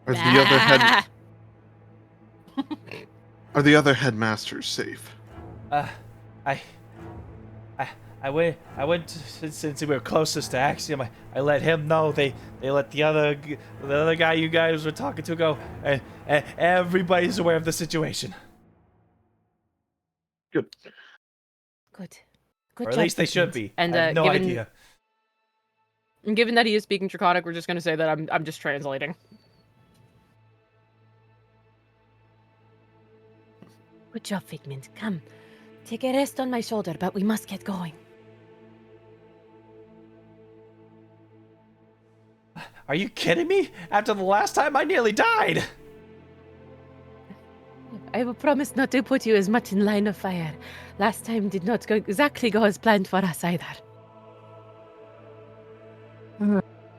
Are the other head Bah. are the other headmasters safe? I went since we were closest to Axiom. I let him know. They let the other guy you guys were talking to go, and everybody's aware of the situation. Good. Good. Good Or at job, least they should Figment. be. And, I have no given- idea. And given that he is speaking Draconic, we're just gonna say that I'm just translating. Good job, Figment. Come. Take a rest on my shoulder, but we must get going. Are you kidding me? After the last time, I nearly died. I will promise not to put you as much in line of fire. Last time did not exactly go as planned for us either.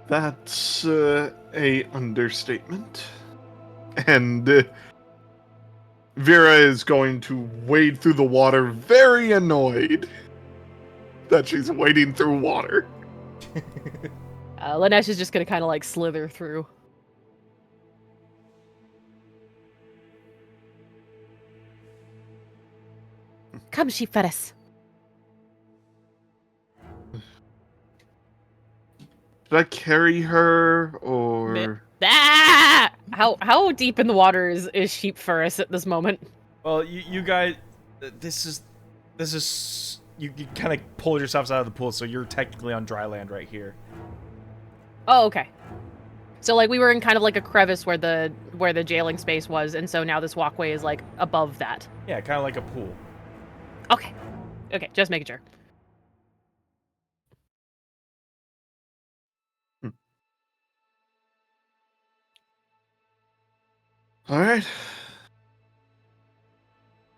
That's a understatement. And Vera is going to wade through the water, very annoyed that she's wading through water. Lanesh is just gonna kind of like slither through. Come, Sheepferris. Should I carry her or Ah! How deep in the water is Sheep Furris at this moment? Well, you guys, this is you kind of pulled yourselves out of the pool, so you're technically on dry land right here. Oh, okay. So like we were in kind of like a crevice where the jailing space was, and so now this walkway is like above that. Yeah, kind of like a pool. Okay. Okay, just making sure. all right?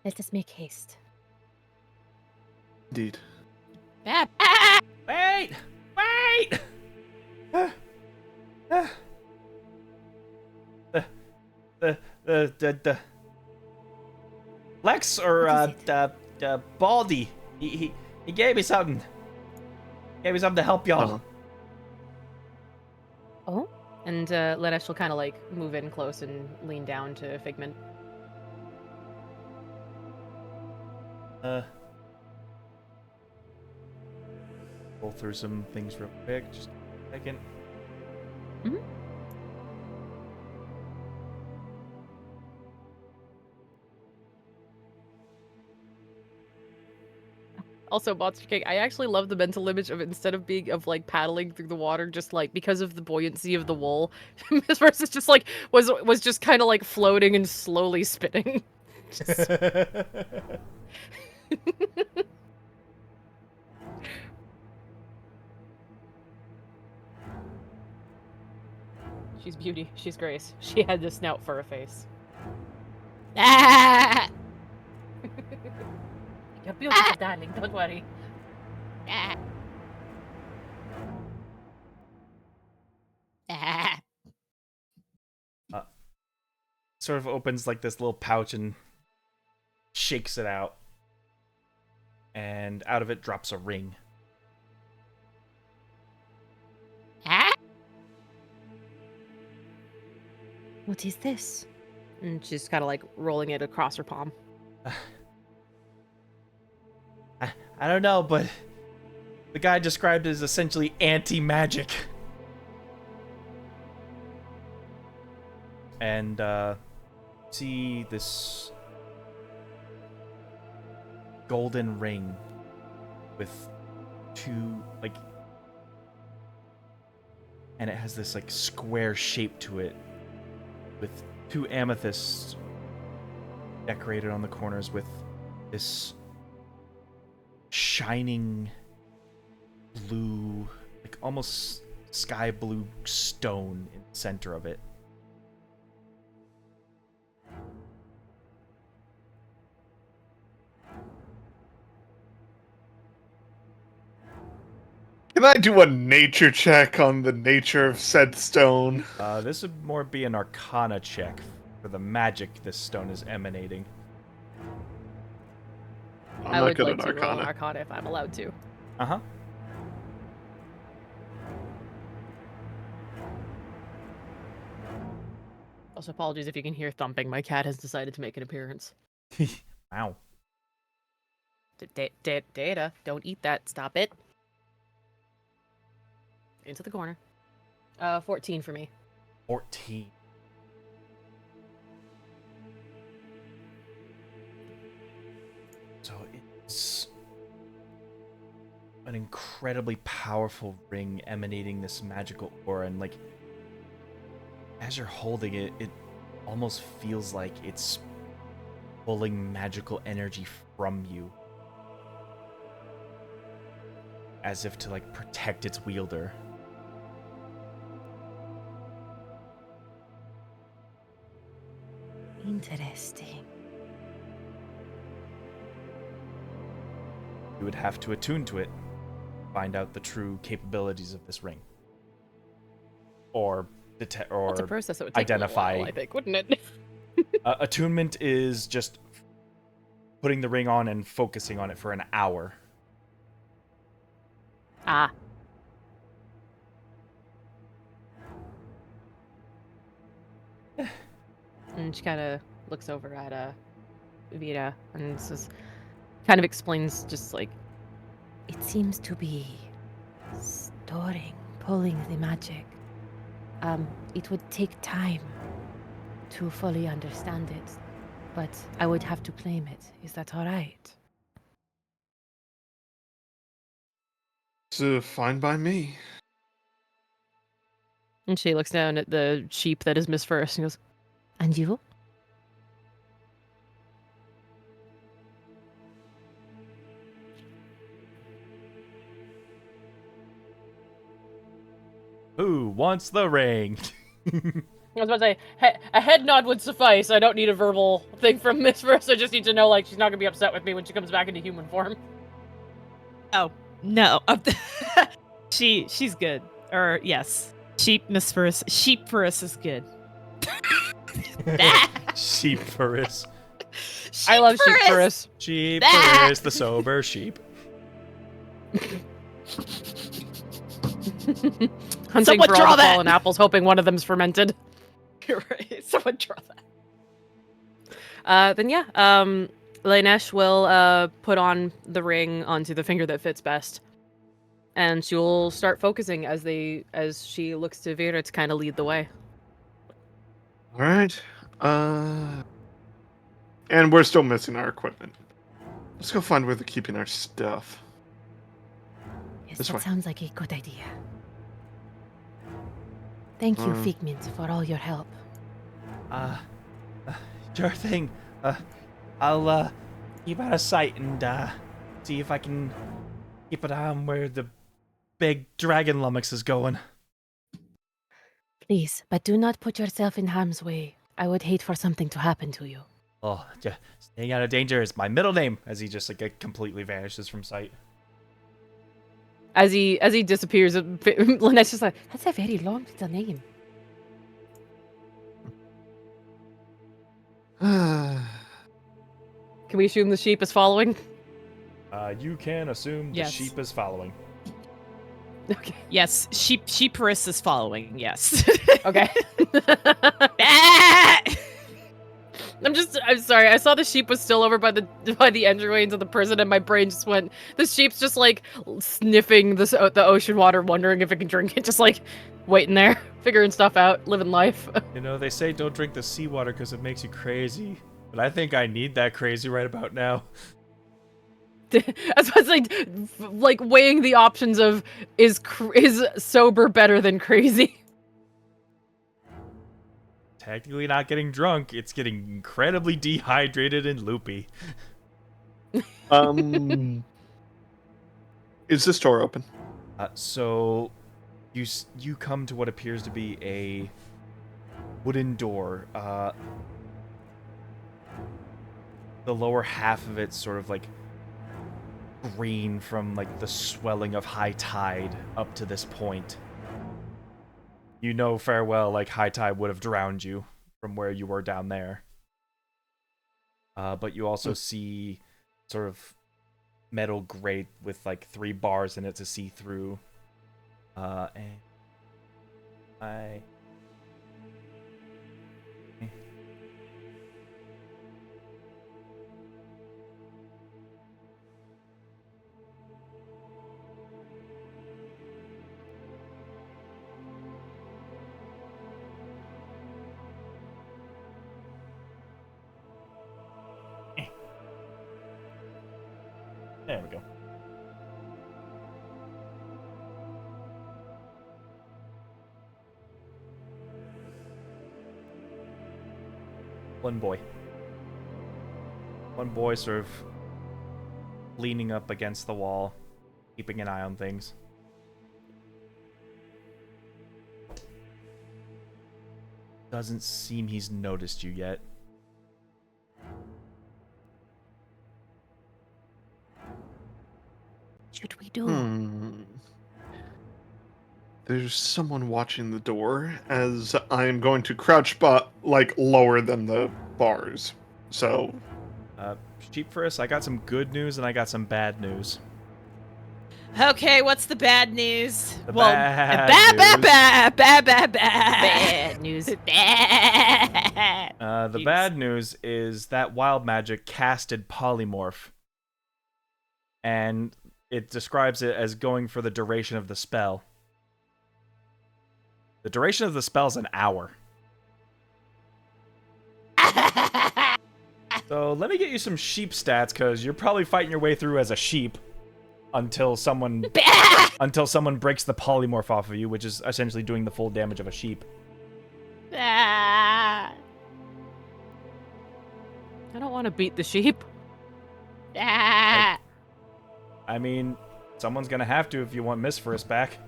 Let us make haste. Indeed. Ah! Wait! Wait! The Lex or What is Baldy. He gave me something. Gave me something to help y'all. Oh. And Lanesh will kind of like move in close and lean down to Figment. Roll through some things real quick. Just a second. Mhm. Also, Monster King, I actually love the mental image of instead of being of like paddling through the water, just like because of the buoyancy of the wool, Miss Versus just like was just kind of like floating and slowly spinning. Just- She's beauty. She's grace. She had the snout for a face. Ah! You're beautiful, darling. Don't worry. Ah. Ah. Sort of opens like this little pouch and shakes it out. And out of it drops a ring. Ah. What is this? And she's kind of like rolling it across her palm. I don't know, but the guy described it as essentially anti-magic. And see this golden ring with two like, and it has this like square shape to it with two amethysts decorated on the corners with this shining blue, like almost sky blue stone in the center of it. Can I do a nature check on the nature of said stone? This would more be an arcana check for the magic this stone is emanating. I'm I not would good like at to roll an arcana. Arcana if I'm allowed to. Uh-huh. Also, apologies if you can hear thumping. My cat has decided to make an appearance. Wow. Data, don't eat that. Stop it. Into the corner. 14 for me. 14. So it's an incredibly powerful ring emanating this magical aura, and like as you're holding it, it almost feels like it's pulling magical energy from you, as if to like protect its wielder. Interesting. You would have to attune to it, find out the true capabilities of this ring, or detect, or That's a process that would take identify. a while, I think, wouldn't it? Attunement is just putting the ring on and focusing on it for an hour. Ah. And she kind of looks over at Vita and says, kind of explains just like, It seems to be storing, pulling the magic. It would take time to fully understand it, but I would have to claim it. Is that all right? It's fine by me. and she looks down at the sheep that is Miss First and goes, And you? Who wants the ring? I was about to say, a head nod would suffice. I don't need a verbal thing from Miss First. I just need to know, like, she's not going to be upset with me when she comes back into human form. Oh, no. She's good. Or yes. Sheepferus is good. Sheepferus. I love Sheepferus! Sheepferus. Sheepferus, the sober sheep. Hunting Someone for all draw the that! fallen apples, hoping one of them's fermented. You're right. Someone draw that. Then yeah, Lainesh will put on the ring onto the finger that fits best, and she'll start focusing as she looks to Vera to kind of lead the way. All right. And we're still missing our equipment. Let's go find where they're keeping our stuff. Yes, This that way. sounds like a good idea. Thank you, Mm. Figment, for all your help. Sure thing. I'll keep out of sight and see if I can keep an eye on where the big dragon lummox is going. Please, but do not put yourself in harm's way. I would hate for something to happen to you. Oh, yeah, staying out of danger is my middle name. As he just like completely vanishes from sight. As he disappears, Lynette's just like, That's a very long little name. can we assume the sheep is following? You can assume Yes. the sheep is following. Okay. Yes, Sheepferus is following, yes. Okay. Ah! I'm sorry. I saw the sheep was still over by the entryway into the prison, and my brain just went. The sheep's just like sniffing the ocean water, wondering if it can drink it, just like waiting there, figuring stuff out, living life. You know, they say don't drink the seawater because it makes you crazy. But I think I need that crazy right about now. I was like weighing the options of is sober better than crazy? Technically not getting drunk, it's getting incredibly dehydrated and loopy. Is this door open? So you come to what appears to be a wooden door. The lower half of it's sort of like green from like the swelling of high tide up to this point. You know fair well like high tide would have drowned you from where you were down there. But you also see sort of metal grate with like 3 bars in it to see through. And there we go. One boy sort of leaning up against the wall, keeping an eye on things. Doesn't seem he's noticed you yet. Should we do? There's someone watching the door as I'm going to crouch but like lower than the bars. So Sheepferus, I got some good news and I got some bad news. Okay, what's the bad news? The bad news. The bad news is that wild magic casted polymorph. And it describes it as going for the duration of the spell. The duration of the spell is an hour. So let me get you some sheep stats, because you're probably fighting your way through as a sheep until someone breaks the polymorph off of you, which is essentially doing the full damage of a sheep. I don't want to beat the sheep. I mean, someone's gonna have to if you want Misferus back.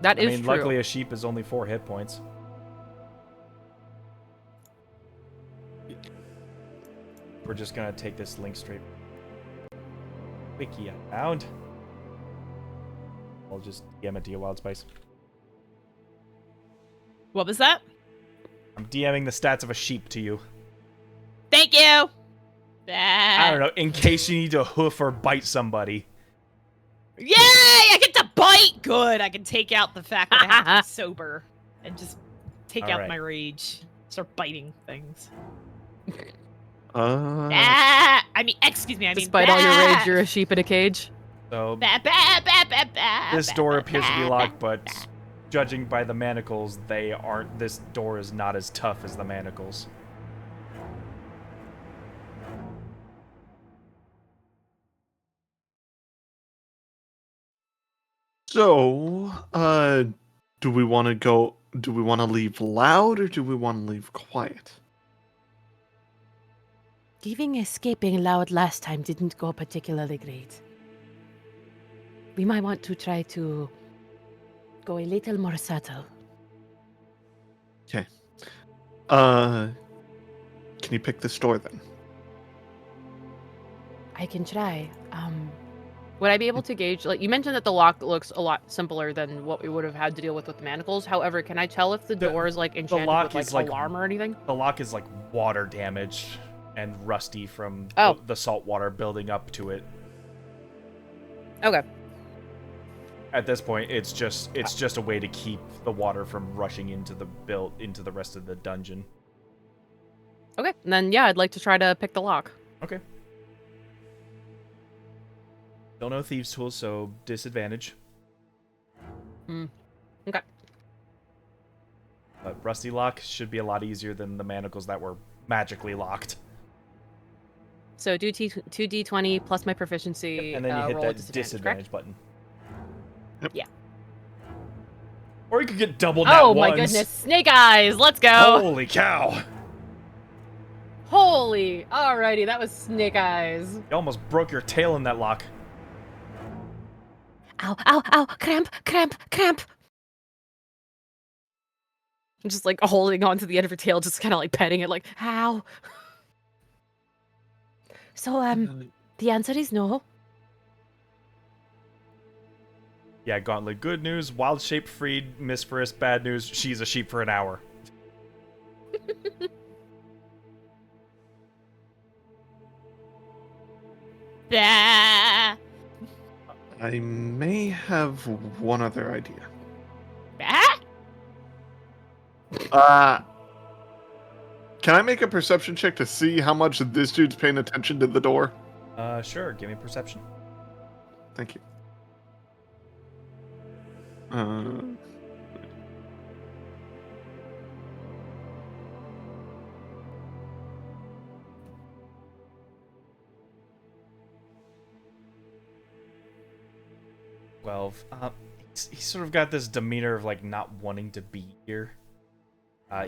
That I is mean, true. luckily a sheep is only 4 hit points. We're just gonna take this link straight. Wiki I found. I'll just DM it to you, Wild Spice. What was that? I'm DMing the stats of a sheep to you. Thank you. I don't know, in case you need to hoof or bite somebody. Yay! I get to bite. Good. I can take out the fact that I have to be sober and just take All out right. my rage. Start biting things. Uh, I mean, excuse me. I mean, Despite all your rage, you're a sheep in a cage. So this this door appears to be locked, but judging by the manacles, they aren't. This door is not as tough as the manacles. so, do we want to go? Do we want to leave loud or do we want to leave quiet? Leaving escaping loud last time didn't go particularly great. We might want to try to go a little more subtle. Okay. Can you pick this door then? I can try. Would I be able to gauge, like, you mentioned that the lock looks a lot simpler than what we would have had to deal with manacles. However, can I tell if the door is, like, enchanted lock with, is, like, like, alarm or anything? The lock is like water damaged and rusty from Oh. the salt water building up to it. Okay. At this point, it's just a way to keep the water from rushing into the rest of the dungeon. Okay. And then, yeah, I'd like to try to pick the lock. Okay. Don't know thieves' tools, so disadvantage. Okay. But rusty lock should be a lot easier than the manacles that were magically locked. So do 2d20 plus my proficiency. And then you hit roll a that disadvantage button. Yep. Yeah. Or you could get double nat Oh ones. my goodness. Snake eyes. Let's go. Holy cow! Holy. Alrighty. That was snake eyes. You almost broke your tail in that lock. Ow, ow, ow, cramp, cramp, cramp. I'm just like holding onto the end of her tail, just kind of like petting it, like, Ow. So, the answer is no. Yeah, Gauntlet, good news. Wild shape freed. Miss Frisk, bad news. She's a sheep for an hour. Bah. I may have one other idea. Bah. Can I make a perception check to see how much this dude's paying attention to the door? Sure. Give me perception. Thank you. 12. He's sort of got this demeanor of like not wanting to be here.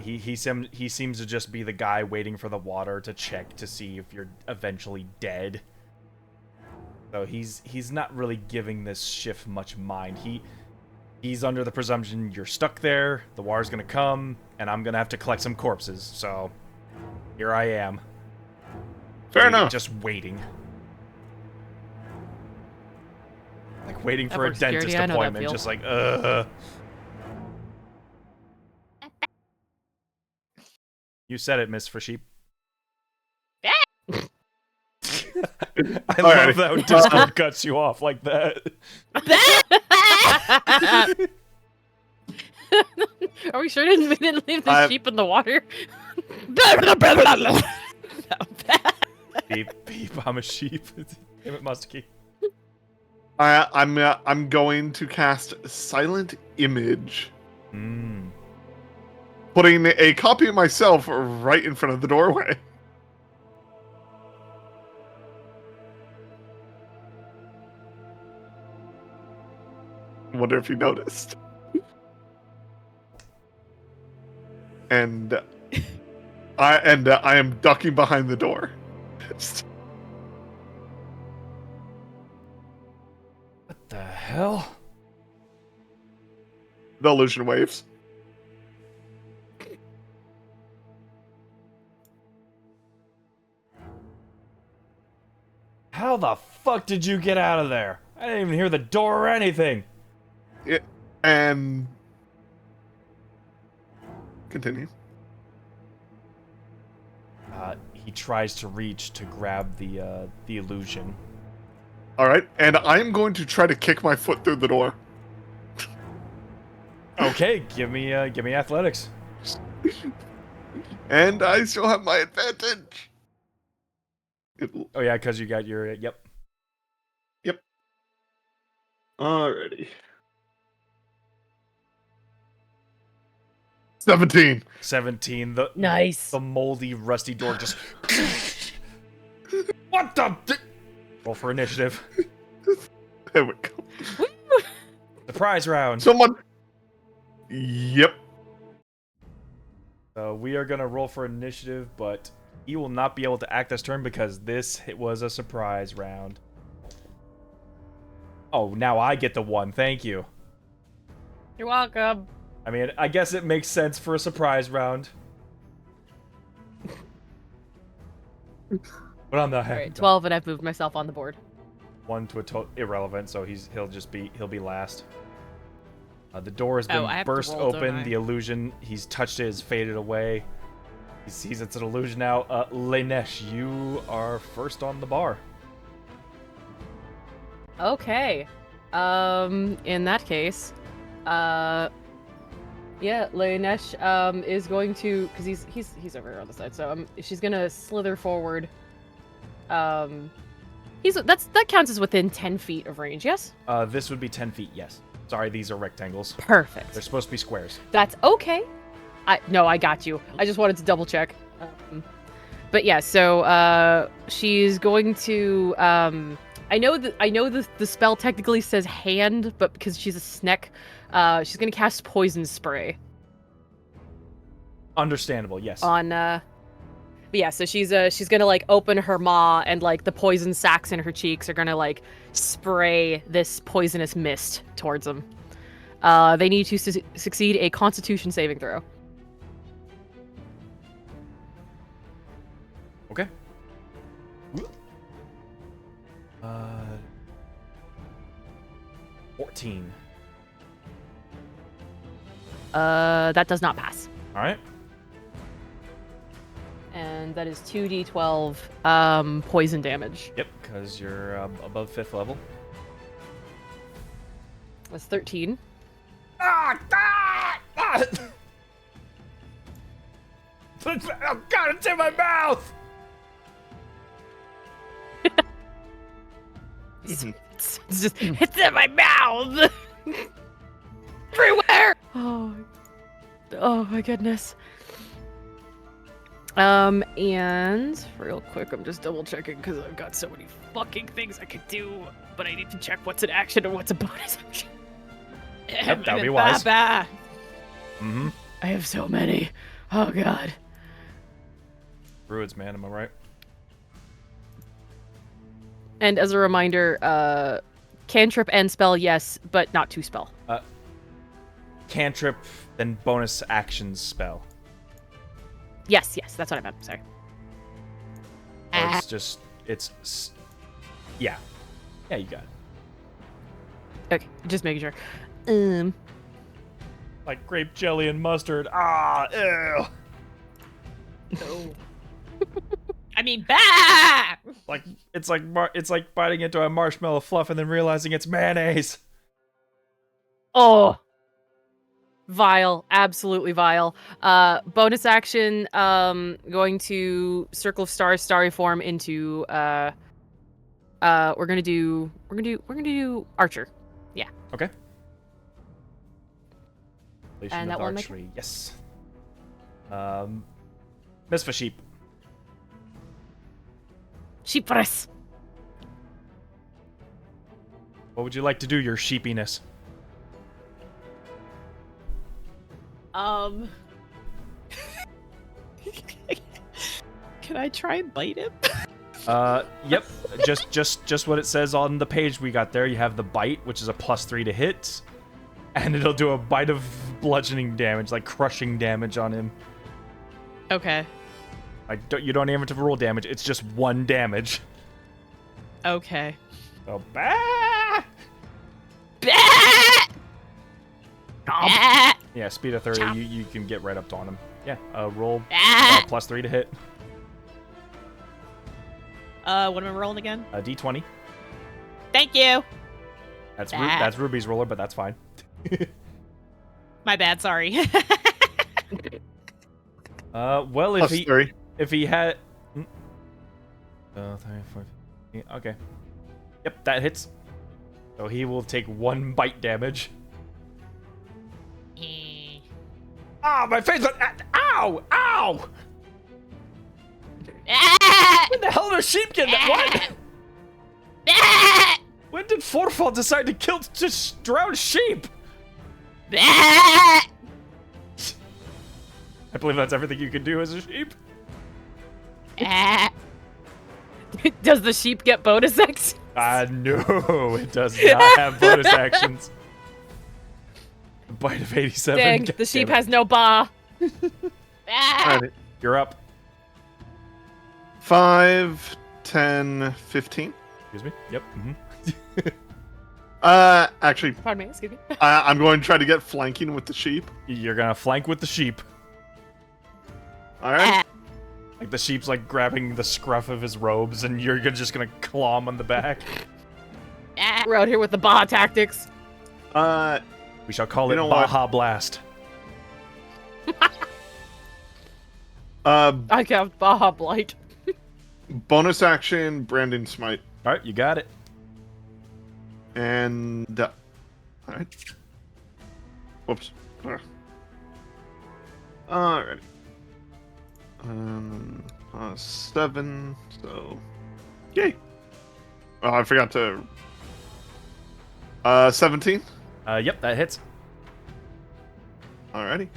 He seems to just be the guy waiting for the water to check to see if you're eventually dead. So he's not really giving this shift much mind. He's under the presumption you're stuck there, the water's gonna come, and I'm gonna have to collect some corpses. So here I am. Fair enough. Just waiting. Like waiting for a Network security, dentist I know that appointment, feel. just like You said it, Miss for Sheep. I love Alrighty. how Discord cuts you off like that. Are we sure we didn't leave the I- sheep in the water? Beep, beep, I'm a sheep. Damn it, Muskie. I'm going to cast Silent Image, putting a copy of myself right in front of the doorway. Wonder if you noticed. And I am ducking behind the door. What the hell? The illusion waves. How the fuck did you get out of there? I didn't even hear the door or anything. And continue. He tries to reach to grab the illusion. All right, and I'm going to try to kick my foot through the door. Okay, give me athletics. And I still have my advantage. Oh yeah, because you got your yep. Alrighty. 17. 17. Nice. The moldy, rusty door just. What the? Roll for initiative. There we go. Surprise round. Someone. Yep. So we are gonna roll for initiative, but he will not be able to act this turn because it was a surprise round. Oh, now I get the 1. Thank you. You're welcome. I mean, I guess it makes sense for a surprise round. But I'm not All right, 12, and I've moved myself on the board. 1 to a total irrelevant, so he'll be last. The door has been I have to burst roll, don't open. I? The illusion he's touched it has faded away. He sees it's an illusion now. Lanesh, you are first on the bar. Okay. In that case, yeah, Lanesh is going to, because he's over here on the side, so she's gonna slither forward. That counts as within 10 feet of range, yes? This would be 10 feet, yes. Sorry, these are rectangles. Perfect. They're supposed to be squares. That's okay. I got you. I just wanted to double check. But yeah, so she's going to I know the spell technically says hand, but because she's a sneck, she's gonna cast poison spray Understandable, yes. on but yeah, so she's gonna like open her maw, and like the poison sacs in her cheeks are gonna like spray this poisonous mist towards them. They need to succeed a Constitution saving throw. Okay. 14. That does not pass. All right. And that is 2d12 poison damage. Yep, because you're above 5th level. That's 13. Ah! Oh, God, it's in my mouth! It's just, it's in my mouth! Everywhere! Oh my goodness. And real quick, I'm just double checking because I've got so many fucking things I could do, but I need to check what's an action and what's a bonus action. Yep, that would be wise. Mm-hmm. I have so many. Oh god. Druids, man, am I right? And as a reminder, cantrip and spell, yes, but not to spell. Cantrip, then bonus actions spell. Yes, that's what I meant. Sorry. Or yeah. Yeah, you got it. Okay, just making sure. Like grape jelly and mustard. Ah, ew. No. I mean, bah! Like it's like biting into a marshmallow fluff and then realizing it's mayonnaise. Oh, vile, absolutely vile. Bonus action. Going to Circle of Stars, starry form into. We're gonna do Archer. Yeah. Okay. And that one, archery, yes. Miss for sheep. Sheep press. What would you like to do, your sheepiness? Can I try and bite him? Yep. just what it says on the page we got there. You have the bite, which is a +3 to hit, and it'll do a bite of bludgeoning damage, like crushing damage on him. Okay. You don't even have to roll damage. It's just 1 damage. Okay. So, bah! Bah! Yeah, speed of 30, Chomp. you can get right up on him. Yeah, roll Ah. +3 to hit. What am I rolling again? D20. Thank you. That's Ruby's roller, but that's fine. My bad. Sorry. Well, if +3. he had... 3, 4, 15, okay. Yep, that hits. So he will take 1 bite damage. Ah, my face! Ow! Ow! When the hell did a sheep get that? What? When did Forfall decide to kill just drown sheep? I believe that's everything you can do as a sheep. Does the sheep get bonus actions? No, it does not have bonus actions. A bite of 87. Dang, the sheep has no ba. Alright. You're up. 5, 10, 15. Excuse me. Yep. Actually, Pardon me, excuse me. I'm going to try to get flanking with the sheep. You're gonna flank with the sheep. All right. Like the sheep's like grabbing the scruff of his robes, and you're just gonna claw him on the back. We're out here with the Baja tactics. We shall call You it know what? Baja Blast. I got Baja Blight. Bonus action, Branding Smite, All right, you got it. and all right. Whoops. Alrighty. 7. So, yay. Oh, I forgot to. 17. Yep, that hits. Alrighty.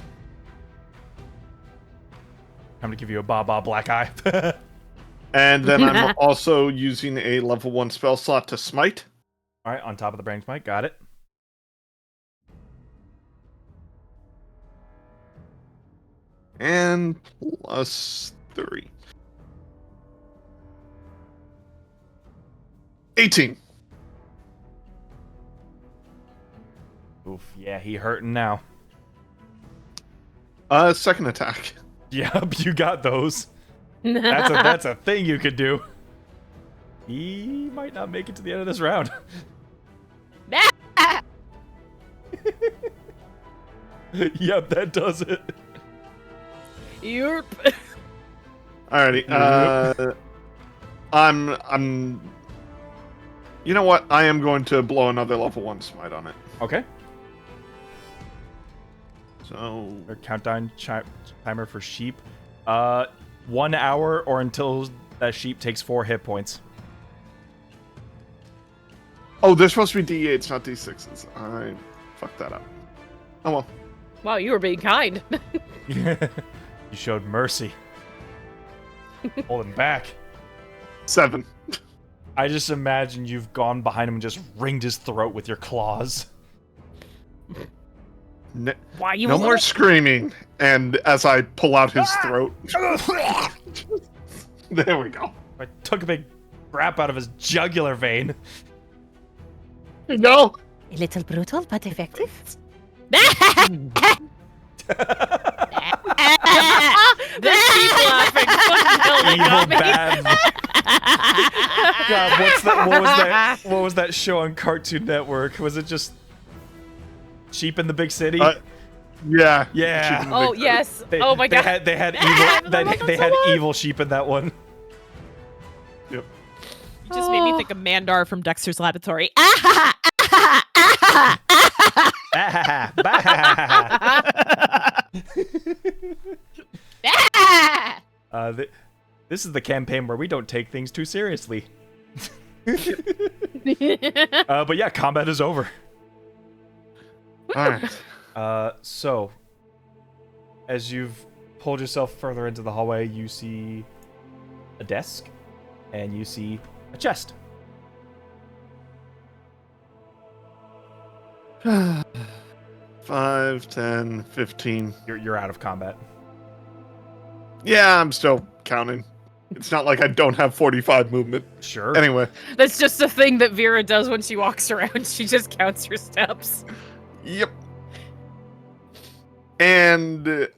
I'm gonna give you a Ba black eye. And then I'm also using a level 1 spell slot to smite. All right, on top of the brain smite, got it. And +3. 18. Oof, yeah, he hurting now. Second attack. Yep, you got those. That's a thing you could do. He might not make it to the end of this round. Yep, that does it. Yerp. Alrighty. I'm. You know what? I am going to blow another level 1 smite on it. Okay. So Or countdown timer for sheep. 1 hour or until that sheep takes 4 hit points. oh, they're supposed to be D8s, not D6s. I fucked that up. Oh well. Wow, you were being kind. You showed mercy. Hold him back. 7. I just imagine you've gone behind him and just wringed his throat with your claws. Why you? No more screaming. And as I pull out his throat, there we go. I took a big crap out of his jugular vein. There you go. A little brutal, but effective. The sheep laughing. Fucking Evil got me. bad. God, what's that? What was that show on Cartoon Network? Was it just Sheep in the Big City? Yeah. Yeah. Sheep in the Oh big- yes. They- Oh my god. They had I evil. love that They so had much. evil sheep in that one. Yep. You just made me think of Mandar from Dexter's Laboratory. This is the campaign where we don't take things too seriously. But yeah, combat is over. All right. So, as you've pulled yourself further into the hallway, you see a desk, and you see a chest. 5, 10, 15. You're out of combat. Yeah, I'm still counting. It's not like I don't have 45 movement. Sure. Anyway, That's just a thing that Vera does when she walks around. She just counts her steps. yep. and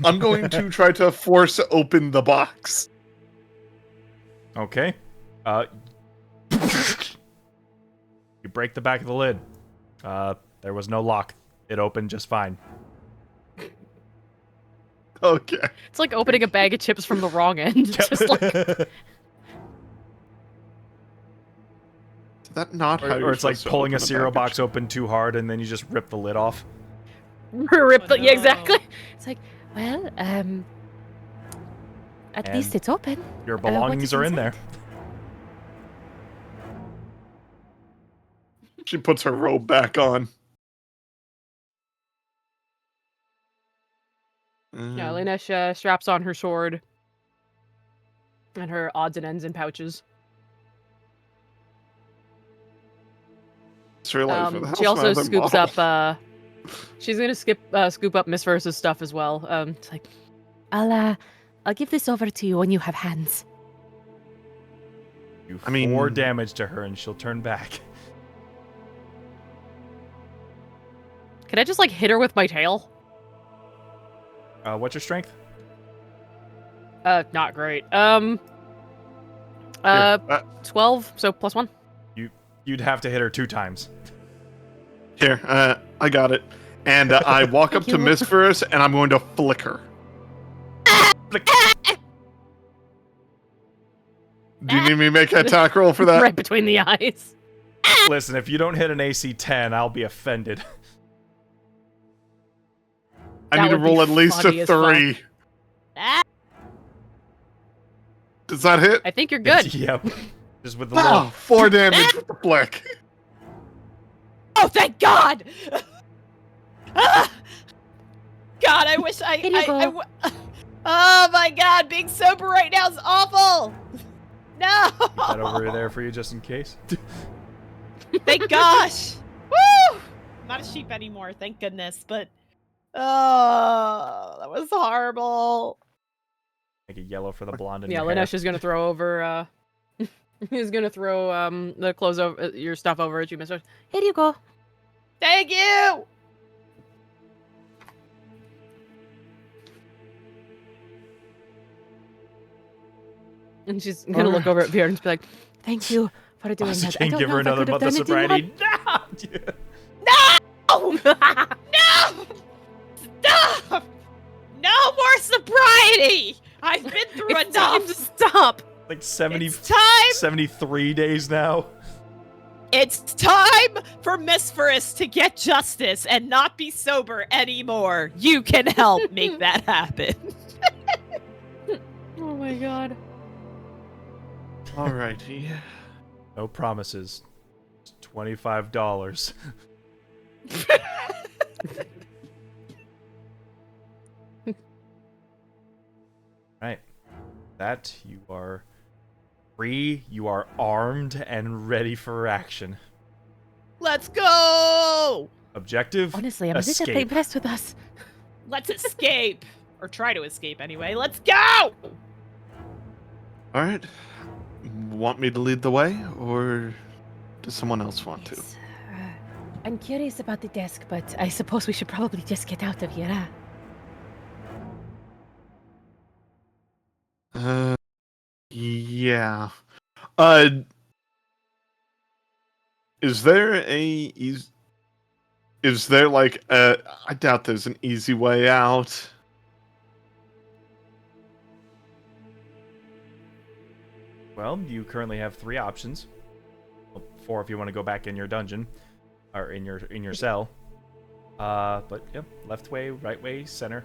I'm going to try to force open the box. Okay. You break the back of the lid. There was no lock. It opened just fine. Okay. It's like opening a bag of chips from the wrong end. Just like Is that not how you're or it's like supposed to pulling a open cereal bag of box chips? open too hard and then you just rip the lid off. rip the, Oh, yeah, exactly. no. It's like, well, at And least it's open. Your What belongings is are in there. inside? She puts her robe back on. Yeah, Linesh straps on her sword and her odds and ends and pouches. Just realized where the She hell's my also other scoops model? up. She's gonna scoop up Miss Versa's stuff as well. It's like, I'll give this over to you when you have hands. Do I mean- 4 damage to her and she'll turn back. can I just like hit her with my tail? What's your strength? Not great. Here, 12, so +1. You'd have to hit her 2 times. here, I got it. And I walk up Thank to you. Miss Ferris, and I'm going to flick her. Flick. Do you need me to make an attack roll for that? Right between the eyes. Listen, if you don't hit an AC 10, I'll be offended. I That need to would be roll at least funny a as fuck. 3. Ah, Does that hit? I think you're good. Yep. Just with the Oh, little... 4 damage with the flick. oh, thank God! Ah! God, I wish I. Here you go. Oh my God, being sober right now is awful. No. Keep that over there for you just in case. Thank gosh. Woo! I'm not a sheep anymore, thank goodness. But oh, that was horrible. Make it yellow for the blonde in Yeah, your hair. Linesh is gonna throw over. He's gonna throw the clothes over your stuff over at you, Mister. Here you go. Thank you. And she's gonna look over at Bjorn and be like, Thank you for doing Also, that. I can't don't give know her if I another could have month of done it in sobriety. Oh no! Stop! No more sobriety. I've been through "It's time enough. to stop." Like 70, It's time. 73 days now. It's time for Miss Ferris to get justice and not be sober anymore. You can help make that happen. Oh my god. Alrighty. No promises. It's $25. Right. That you are free, you are armed and ready for action. Let's go. Objective? Honestly, I'm a little Escape. bit impressed with us. Let's escape. Or try to escape anyway. Let's go. Alright. Want me to lead the way, or does someone else want to? Yes, I'm curious about the desk, but I suppose we should probably just get out of here, huh? Yeah. Is there is there like I doubt there's an easy way out. Well, you currently have 3 options. Well, 4 if you want to go back in your dungeon. Or in your cell. But yeah, left way, right way, center.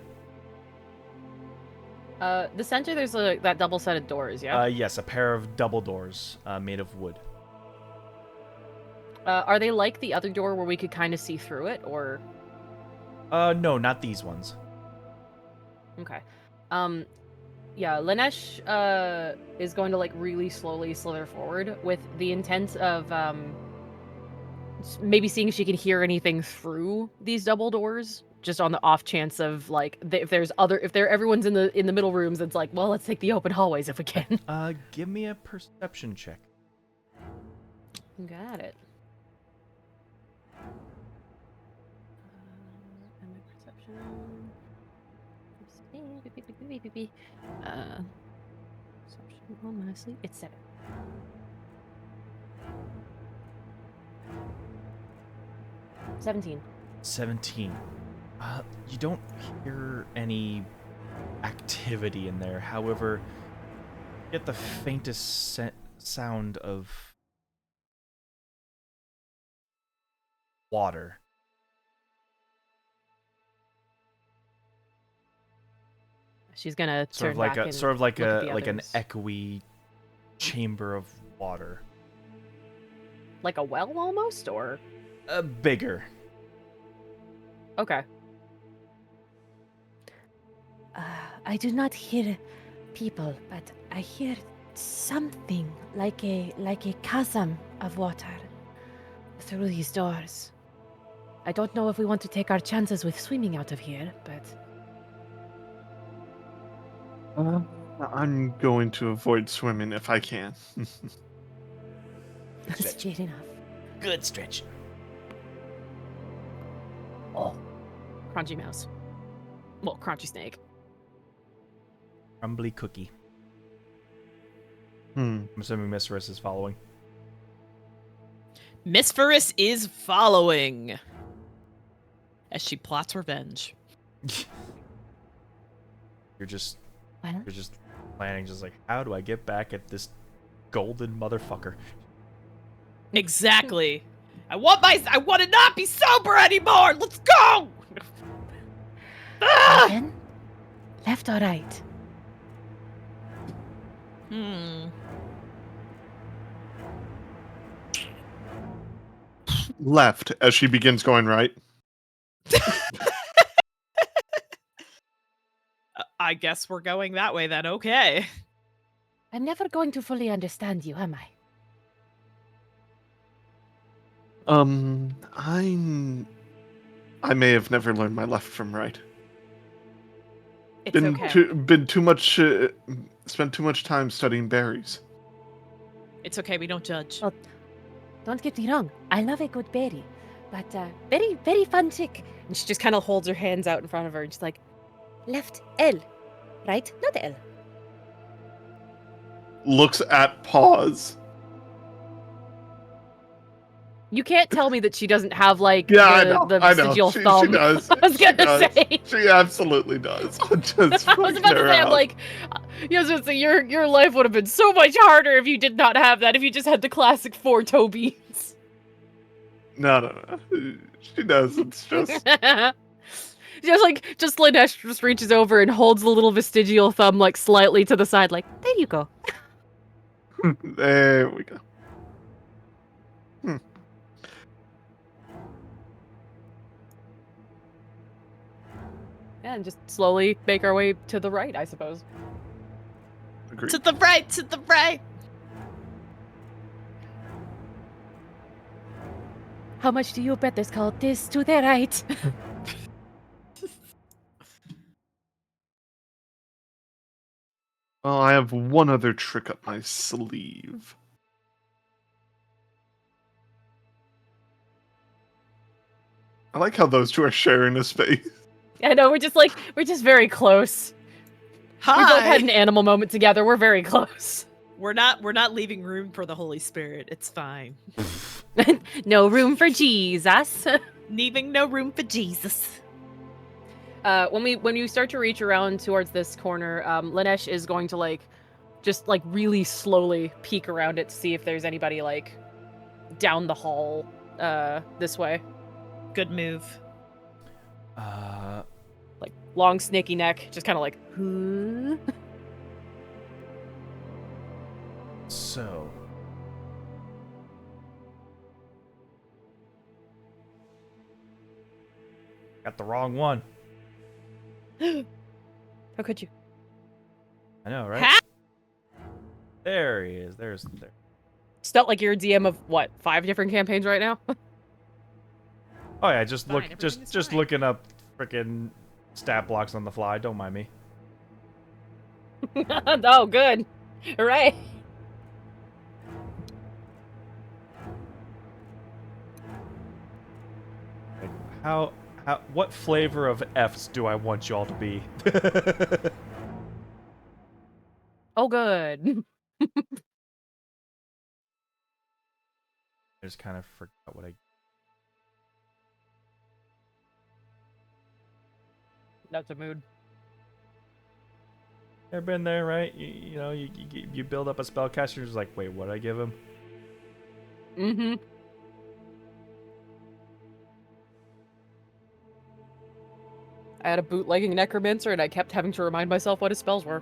The center, there's that double set of doors, yeah? Yes, a pair of double doors made of wood. Are they like the other door where we could kind of see through it, or? No, not these ones. Okay. Yeah, Linesh, is going to, like, really slowly slither forward with the intent of, maybe seeing if she can hear anything through these double doors, just on the off chance of, like, if everyone's in the middle rooms, it's like, well, let's take the open hallways if we can. Give me a perception check. Got it. And my perception. Assumption roll minus sleep. It's 7. 17. 17. You don't hear any activity in there. However, you get the faintest sound of water. She's gonna Sort turn of like back a and sort of like look at a the like an others. echoey chamber of water. Like a well almost, or Bigger. okay. I do not hear people, but I hear something like a chasm of water through these doors. I don't know if we want to take our chances with swimming out of here, but I'm going to avoid swimming if I can. straight enough. Good stretch. Oh, crunchy mouse. Well, crunchy snake. Crumbly cookie. Hmm. I'm assuming Miss Riss is following. Miss Ferris is following as she plots revenge. You're just Well, planning, just like, how do I get back at this golden motherfucker? Exactly. I want to not be sober anymore. Let's go. Ah! then, left or right? Left as she begins going right. I guess we're going that way then. Okay. I'm never going to fully understand you, am I? I may have never learned my left from right. It's Been okay. too much spent too much time studying berries. It's okay. We don't judge. Well, don't get me wrong. I love a good berry, but very, very fun chick. And she just kind of holds her hands out in front of her and she's like, Left L, right? Not L. Looks at pause. you can't tell me that she doesn't have like Yeah, the I know. vestigial She thumb. does. I was She gonna does. say. She absolutely does. I'm just I was freaking about to her say, I'm out. like, you know, so your life would have been so much harder if you did not have that. If you just had the classic 4 toe beans. No. She does. It's just just Linesh just reaches over and holds the little vestigial thumb like slightly to the side, like, There you go. there we go. and just slowly make our way to the right, I suppose. Agreed. To the right. To the right. How much do you bet this called this to the right? Well, I have one other trick up my sleeve. I like how those two are sharing a space. I know, we're just very close. Hi. We both had an animal moment together. We're very close. We're not leaving room for the Holy Spirit. It's fine. No room for Jesus. Leaving no room for Jesus. When you start to reach around towards this corner, Linesh is going to just really slowly peek around it to see if there's anybody down the hall this way. Good move. Long snaky neck, just kind of So got the wrong one. How could you? I know, right? Ha! There he is. There. It's not like you're a DM of what, 5 different campaigns right now? Oh yeah, just Fine, everything is just fine. looking up freaking stat blocks on the fly. Don't mind me. Oh, good. All right. Like, what flavor of Fs do I want y'all to be? Oh, good. I just kind of forgot what I. That's a mood. Ever been there, right? You build up a spellcaster, you're just like, wait, what did I give him? Mm-hmm. I had a bootlegging necromancer, and I kept having to remind myself what his spells were.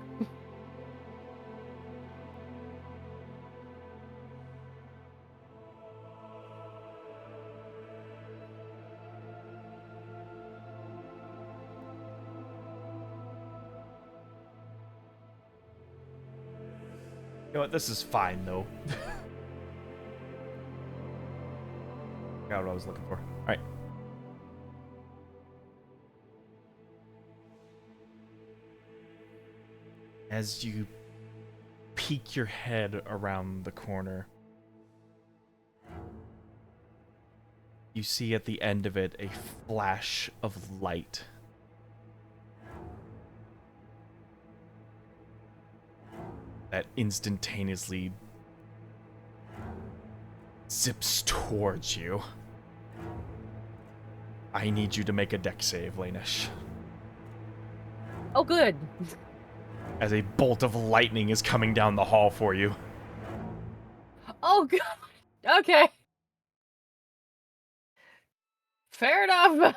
You know what? This is fine, though. Got what I was looking for. All right. As you peek your head around the corner, you see at the end of it a flash of light. That instantaneously zips towards you. I need you to make a dex save, Lanish. Oh, good. As a bolt of lightning is coming down the hall for you. Oh, god. Okay. Fair enough.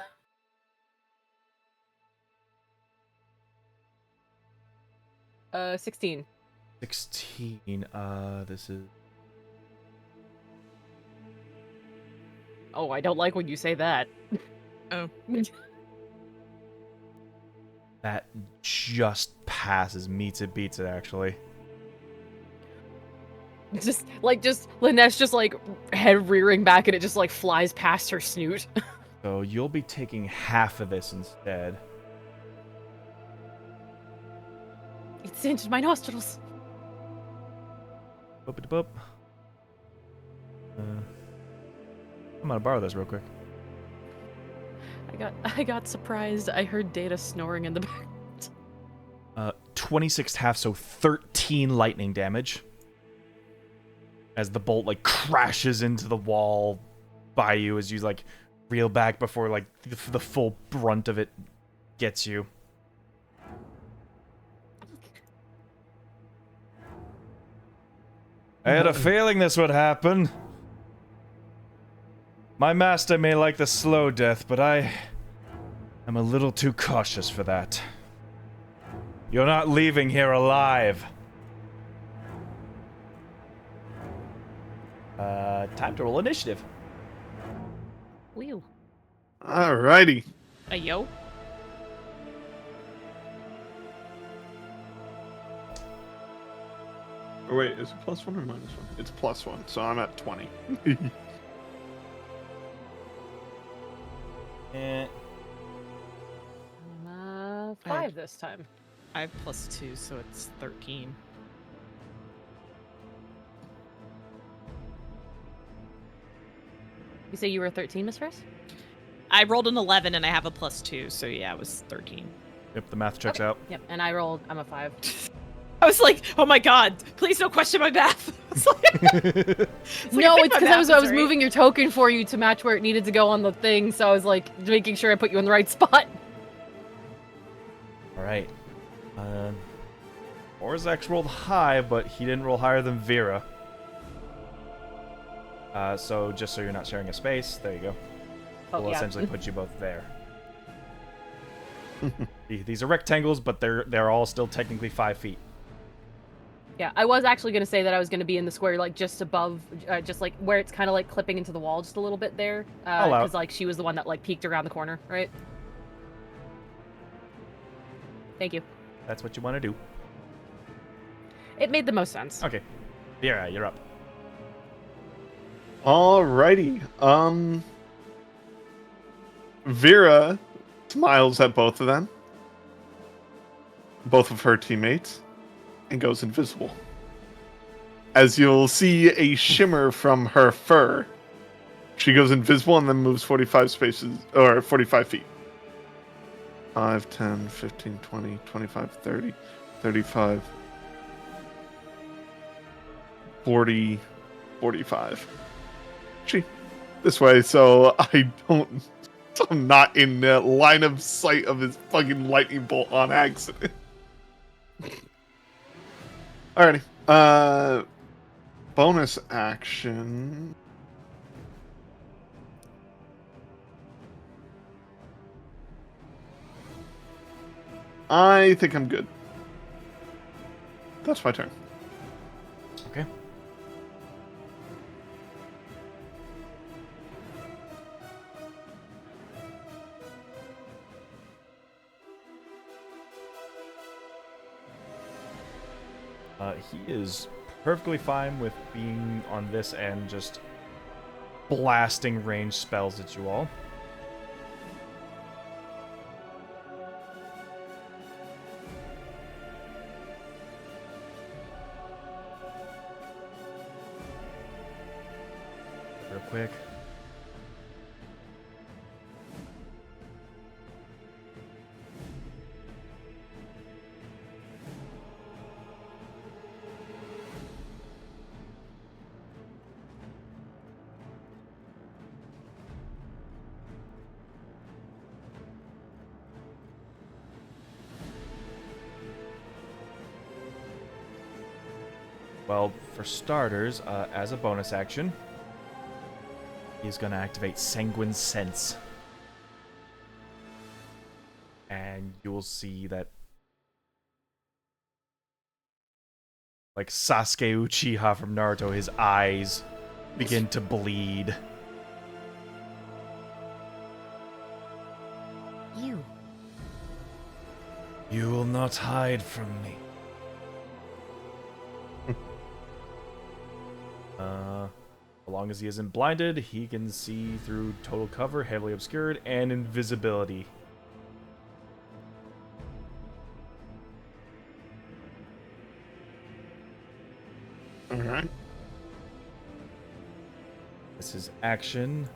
16. 16. This is. Oh, I don't like when you say that. Oh. That just passes, meets it, beats it, actually. Just Lynette just like head rearing back and it just like flies past her snoot. So you'll be taking half of this instead. It singed my nostrils. Boop-a-da-boop. I'm gonna borrow this real quick. I got surprised. I heard Data snoring in the back. 26 half, so 13 lightning damage. As the bolt like crashes into the wall by you as you like reel back before like the full brunt of it gets you. I had a feeling this would happen. My master may like the slow death, but I am a little too cautious for that. You're not leaving here alive. Time to roll initiative. Whew. Alrighty. Yo. Or wait, is it +1 or -1? It's +1, so I'm at 20. Eh. 5 this time. I have +2, so it's 13. You say you were 13, Miss Rice? I rolled an 11 and I have a +2, so yeah, it was 13. Yep, the math checks Okay. out. Yep, and I'm a 5. I was like, oh my god, please don't question my math. It's like, No, I think it's my because math I is was right. moving your token for you to match where it needed to go on the thing, so I was like making sure I put you in the right spot. Alright. Orzak's rolled high, but he didn't roll higher than Vera. So just so you're not sharing a space, there you go. Oh, We'll yeah. essentially put you both there. These are rectangles, but they're all still technically 5 feet. Yeah, I was actually going to say that I was going to be in the square, like, just above, just, like, where it's kind of, like, clipping into the wall just a little bit there. Allow it. Because, like, she was the one that, like, peeked around the corner, right? Thank you. That's what you want to do. It made the most sense. Okay. Vera, you're up. Alrighty. Vera smiles at both of them, both of her teammates, and goes invisible. As you'll see a shimmer from her fur. She goes invisible and then moves 45 feet. 5, 10, 15, 20, 25, 30, 35, 40, 45. Actually, this way, so so I'm not in the line of sight of his fucking lightning bolt on accident. Alrighty. Bonus action. I think I'm good. That's my turn. Okay. He is perfectly fine with being on this end, just blasting range spells at you all. Real quick. Well, for starters, as a bonus action, he's going to activate Sanguine Sense. And you will see that, like Sasuke Uchiha from Naruto, his eyes begin to bleed. You. You will not hide from me. As long as he isn't blinded, he can see through total cover, heavily obscured, and invisibility. Alright. This is action.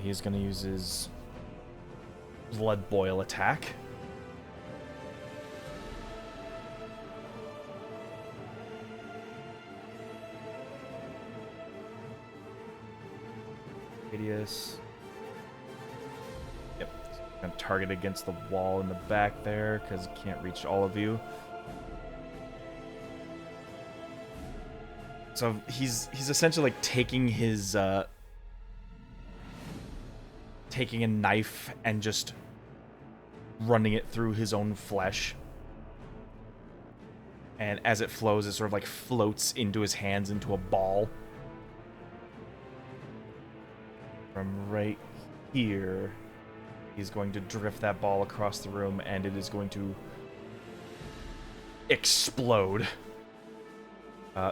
He's going to use his Blood Boil attack. Radius. Yep. Going to target against the wall in the back there because he can't reach all of you. So he's essentially like taking his taking a knife and just running it through his own flesh. And as it flows, it sort of like floats into his hands into a ball. From right here, he's going to drift that ball across the room, and it is going to explode.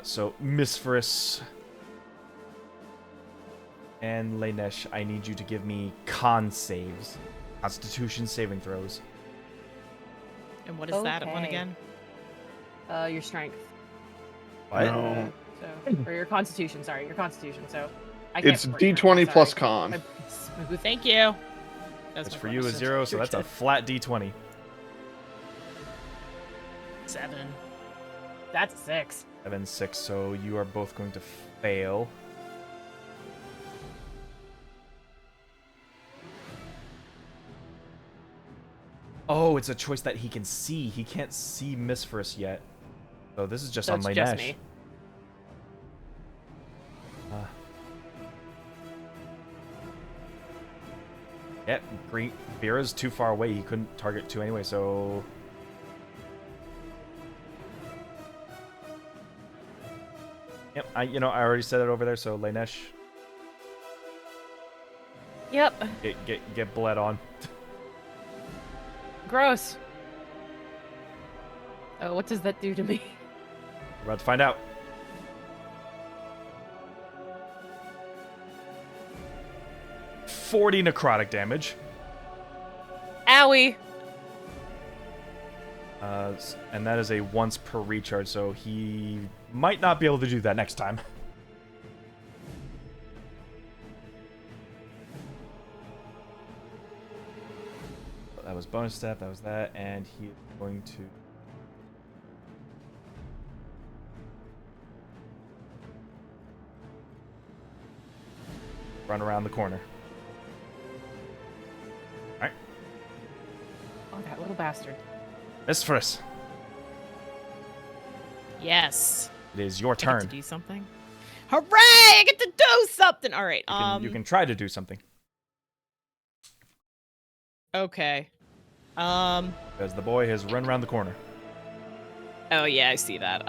So, Misferus and Lainesh, I need you to give me con saves. Constitution saving throws. And what is that one Okay. again? Your strength. What? No. Or your constitution, sorry, your constitution. So I can't It's remember your D20 strength, plus sorry. con. Smooth. Thank you. That's Which my for you is bonus. 0, so You're that's a good. flat d20. 7. That's a 6. 7, 6, so you are both going to fail. Oh, it's a choice that he can see. He can't see Misferus yet. So this is just So on it's Lainesh. just me. Yeah, Green Vera's too far away. He couldn't target 2 anyway, so... Yep, I already said it over there, so Lainesh, Yep. get bled on. Gross. Oh, what does that do to me? We're about to find out. $40 necrotic damage. Owie. And that is a once per recharge, so he might not be able to do that next time. That was bonus step, that was that, and he is going to... run around the corner. Alright. Oh, that little bastard. Mistress, Yes. it is your I get turn. to do something. Hooray! I get to do something. All right. You can try to do something. Okay. Because the boy has run around the corner. Oh yeah, I see that.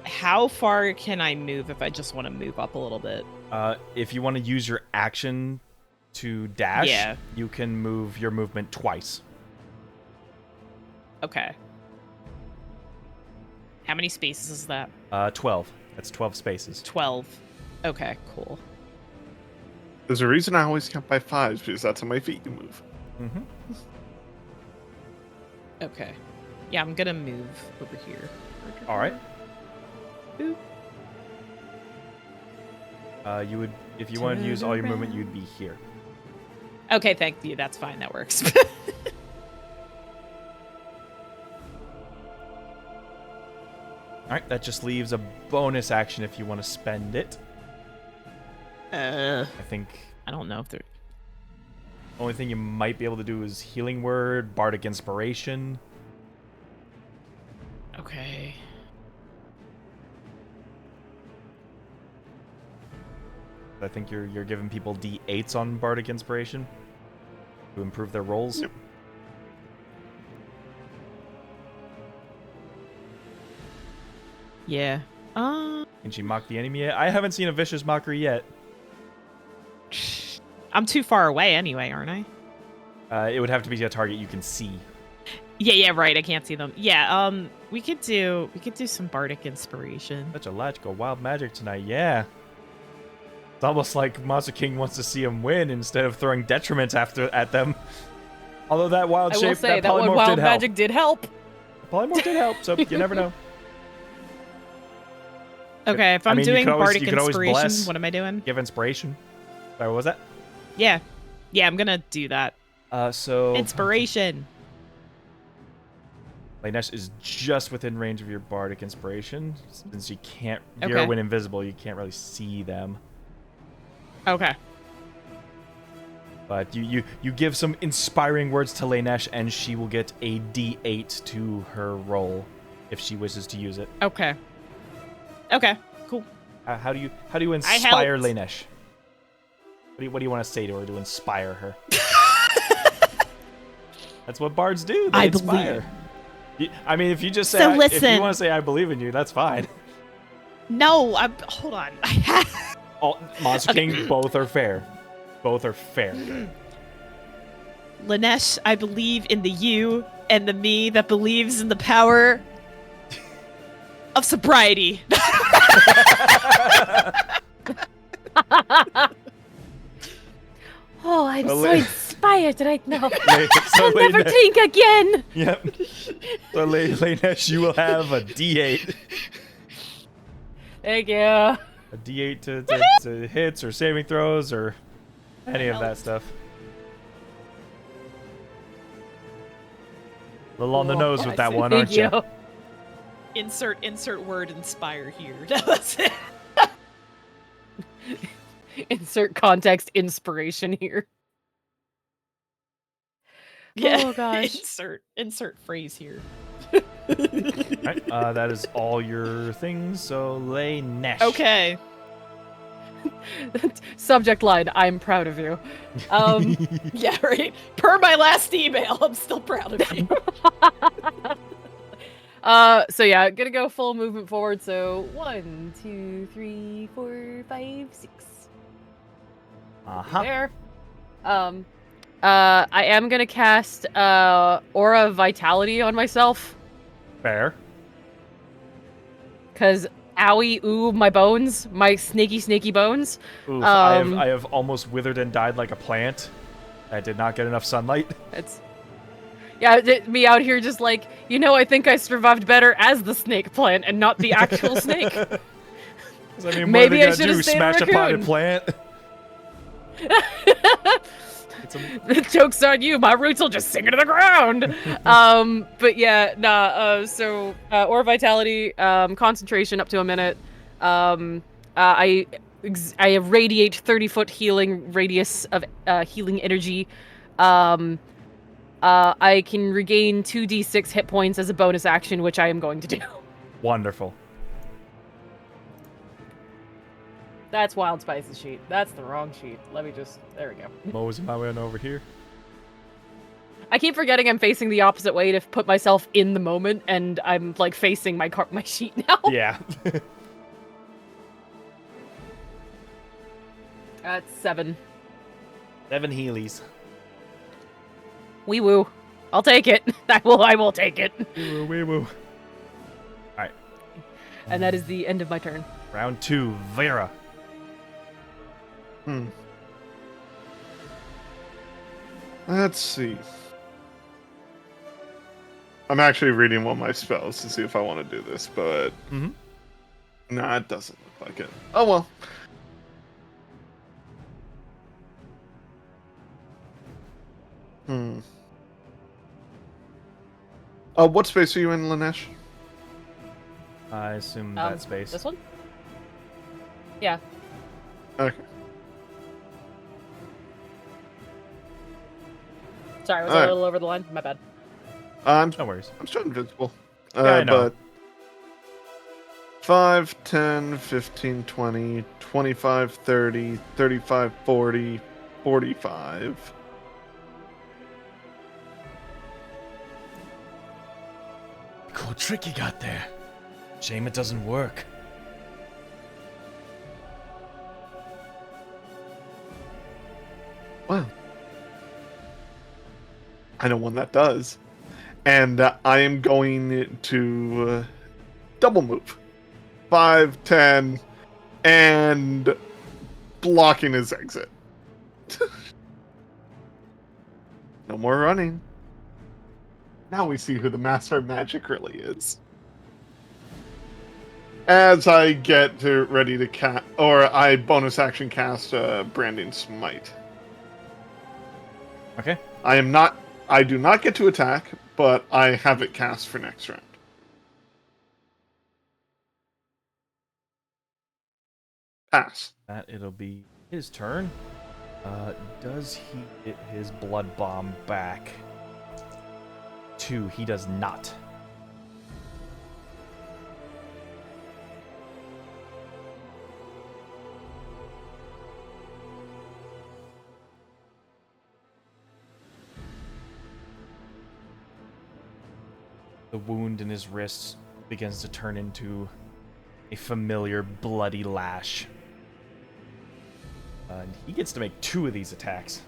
How far can I move if I just want to move up a little bit? If you want to use your action to dash, Yeah. you can move your movement twice. Okay. How many spaces is that? 12. That's 12 spaces. 12. Okay, cool. There's a reason I always count by 5s, because that's how my feet can move. Mm-hmm. Okay. Yeah, I'm gonna move over here. All right. Boop. You would, if you wanted to use all your movement, you'd be here. Okay, thank you. That's fine. That works. All right, that just leaves a bonus action if you want to spend it. I think I don't know if they're... only thing you might be able to do is Healing Word, Bardic Inspiration. Okay. I think you're giving people D8s on Bardic Inspiration to improve their rolls. Yep. Yeah. Can she mock the enemy yet? I haven't seen a vicious mockery yet. I'm too far away anyway, aren't I? It would have to be a target you can see. Yeah, right. I can't see them. Yeah, we could do some bardic inspiration. Such a logical wild magic tonight, yeah. It's almost like Monster King wants to see him win instead of throwing detriment at them. Although that wild I shape, will say that polymorph one wild did help. magic did help. Polymorph did help, so you never know. Okay, if I I'm mean, you doing could always- bardic you could always inspiration, bless. what am I doing? Give inspiration. Sorry, what was that? Yeah. Yeah, I'm gonna do that. So Inspiration. Lainesh is just within range of your bardic inspiration. Since you can't, Okay. you're when invisible, you can't really see them. Okay. But you give some inspiring words to Lainesh, and she will get a D8 to her roll if she wishes to use it. Okay. Okay. Cool. How do you inspire helped. Lainesh? What do you want to say to her to inspire her? That's what bards do. They I inspire. I mean, if you just say, So if listen. you want to say I believe in you, that's fine. No, hold on. All, Monster King, both are fair. Both are fair. Lanesh, I believe in the you and the me that believes in the power of sobriety. Oh, I'm Well, so la- inspired right now. So I'll never Lainesh- drink again. Yep. So Lainesh, you will have a D8. Thank you. A D8 to hits or saving throws or any of that helped. stuff. A little on the Cool. nose with that one, Thank aren't you? Insert word inspire here. That's it. Insert context inspiration here. Yeah. Oh, gosh. Insert phrase here. Right, that is all your things. So Lainesh. Okay. Subject line, I'm proud of you. Yeah, right. Per my last email, I'm still proud of you. So yeah, gonna go full movement forward. So 1, 2, 3, 4, 5, 6. Uh-huh. There. I am gonna cast Aura of Vitality on myself. Fair. Cause owie ooh my bones, my snaky bones. Oof, Um, I have almost withered and died like a plant. I did not get enough sunlight. It's me out here just like, I think I survived better as the snake plant and not the actual snake. 'Cause, I mean, Maybe what I are they should've gonna do? stayed a Smash a potted raccoon. plant? The joke's on you. My roots will just sink into the ground. But yeah, nah. So Aura Vitality, concentration up to a minute. I irradiate 30-foot healing radius of healing energy. I can regain 2d6 hit points as a bonus action, which I am going to do. Wonderful. That's Wild Spice's sheet. That's the wrong sheet. Let me just... There we go. Mosey my way on over here. I keep forgetting I'm facing the opposite way to put myself in the moment, and I'm, like, facing my sheet now. Yeah. That's 7. 7 Heelys. Wee woo. I'll take it. I will take it. Wee woo. Alright. And that is the end of my turn. Round 2, Vera. Let's see. I'm actually reading one of my spells to see if I want to do this, but nah, it doesn't look like it. Oh well. What space are you in, Lanesh? I assume that space. This one? Yeah. Okay. Sorry, was All I right. a little over the line? My bad. No worries. I'm still invincible. Yeah, I know. But 5, 10, 15, 20, 25, 30, 35, 40, 45. Cool trick you got there. Shame it doesn't work. Wow. I know one that does. And I am going to double move. 5, 10, and blocking his exit. No more running. Now we see who the master of magic really is. As I get ready to cast, or I bonus action cast Branding Smite. Okay. I do not get to attack, but I have it cast for next round. Pass. That it'll be his turn. Does he get his blood bomb back? 2, he does not. The wound in his wrist begins to turn into a familiar bloody lash. And he gets to make 2 of these attacks.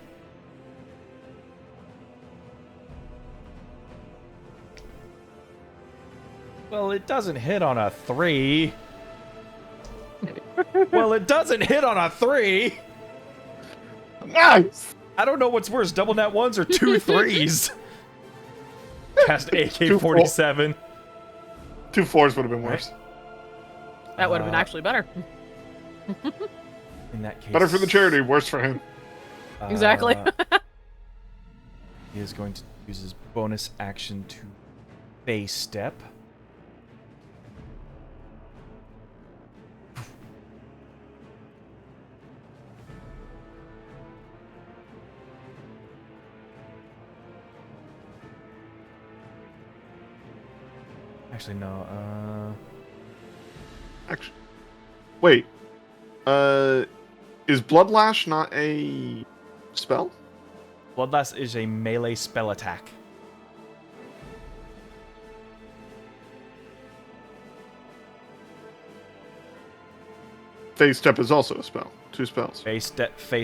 Well, it doesn't hit on a 3. Well, it doesn't hit on a 3. Nice! I don't know what's worse, double net 1s or 2 3s. Cast AK-47. 2 4s would have been worse. That would have been actually better. In that case, Better for the charity, worse for him. Exactly. He is going to use his bonus action to base step. Actually, no. Actually, wait. Is Bloodlash not a spell? Bloodlust is a melee spell attack. Phase Step is also a spell. 2 spells. Phase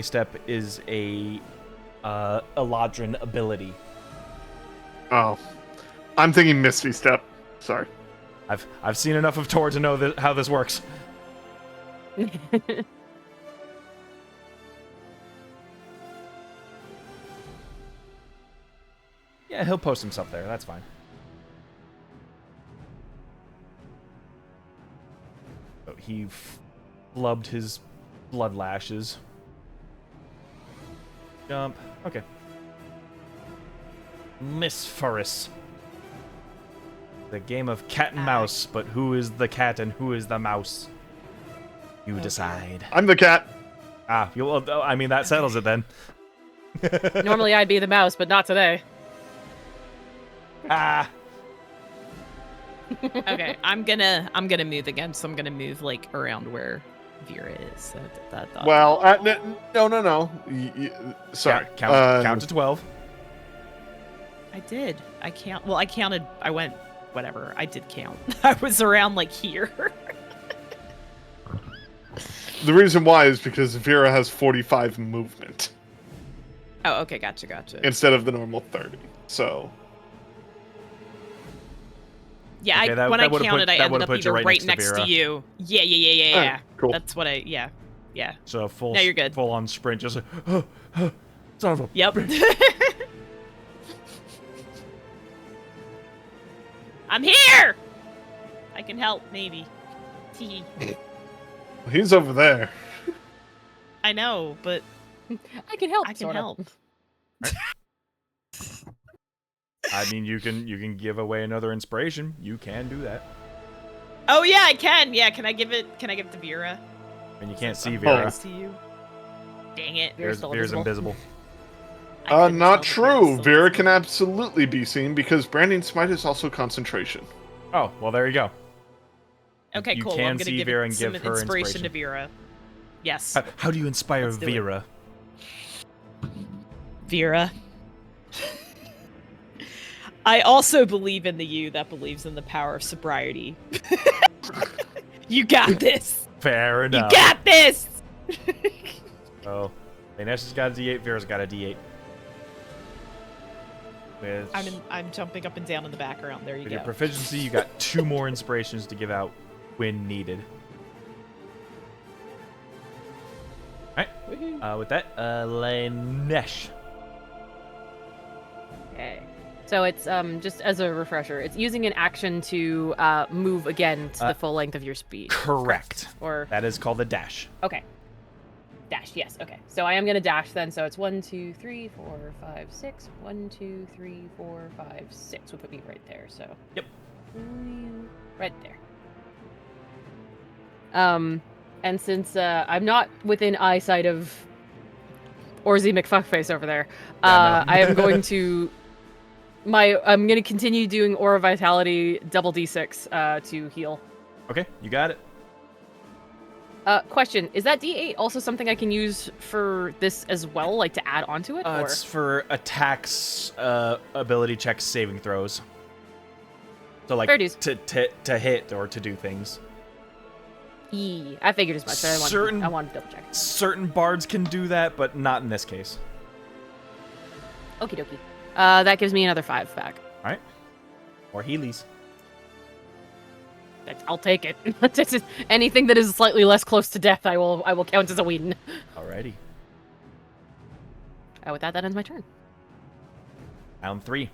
step is a Eladrin ability. Oh. I'm thinking Misty Step. Sorry. I've seen enough of Tor to know how this works. Yeah, he'll post himself there. That's fine. So he flubbed his blood lashes. Jump. Okay. Miss Furris. The game of cat and mouse, but who is the cat and who is the mouse? You decide. I'm the cat. Well, I mean, that settles it then. Normally I'd be the mouse, but not today. Okay, I'm gonna move again, so I'm gonna move like around where Vera is. So Well, no. Sorry. Count to 12. I did. I count. Well, I counted. I went. Whatever. I did count. I was around like here. The reason why is because Vera has 45 movement Oh, okay. Gotcha. instead of the normal 30. So Yeah, Okay, when I would've counted, I that ended would've up put you either right right next to next to Vera. you. Yeah. cool. That's what I. Yeah. So full. No, you're good. Full on sprint, just like, son of a. Yep. I'm here. I can help, maybe. Tee. he's over there. I know, but I can help. I can sorta. help. I mean, you can give away another inspiration. You can do that. Oh yeah, I can. Yeah, can I give it? Can I give it to Vera? And you can't Since see I'm Vera. next to you. Dang it. Vera's still Vera's invisible. invisible. I couldn't Not tell that true. still Vera wasn't. can absolutely be seen because Branding Smite is also concentration. Oh, well, there you go. Okay, You cool. can I'm gonna see give Vera it and some give her inspiration to inspiration. Vera. Yes, How do you inspire Let's do it. Vera? Vera. I also believe in the you that believes in the power of sobriety. You got this. Fair You enough. got this. Oh, Vanessa's got a D8. Vera's got a D8. With, I'm jumping up and down in the background. There you with go. your proficiency, you got 2 more inspirations to give out when needed. Alright. With that, Lanesh. Okay. So it's just as a refresher, it's using an action to move again to the full length of your speed. Correct. Or That is called a dash. okay. Dash, yes, okay. So I am gonna dash then, so it's 1, 2, 3, 4, 5, 6. 1, 2, 3, 4, 5, 6 would put me right there, so. Yep. Right there. And since I'm not within eyesight of Orzy McFuckface over there, Yeah, no. I am going to I'm gonna continue doing Aura Vitality double D6 to heal. Okay, you got it. Question: is that D8 also something I can use for this as well, like to add onto it? Or It's for attacks, ability checks, saving throws. So like Fair dues. to hit or to do things. I figured as much. Certain- I wanted to double check. Certain bards can do that, but not in this case. Okie dokie. That gives me another 5 back. All right. Or Heelys. I'll take it. Anything that is slightly less close to death, I will count as a win. Alrighty. With that ends my turn. Round 3.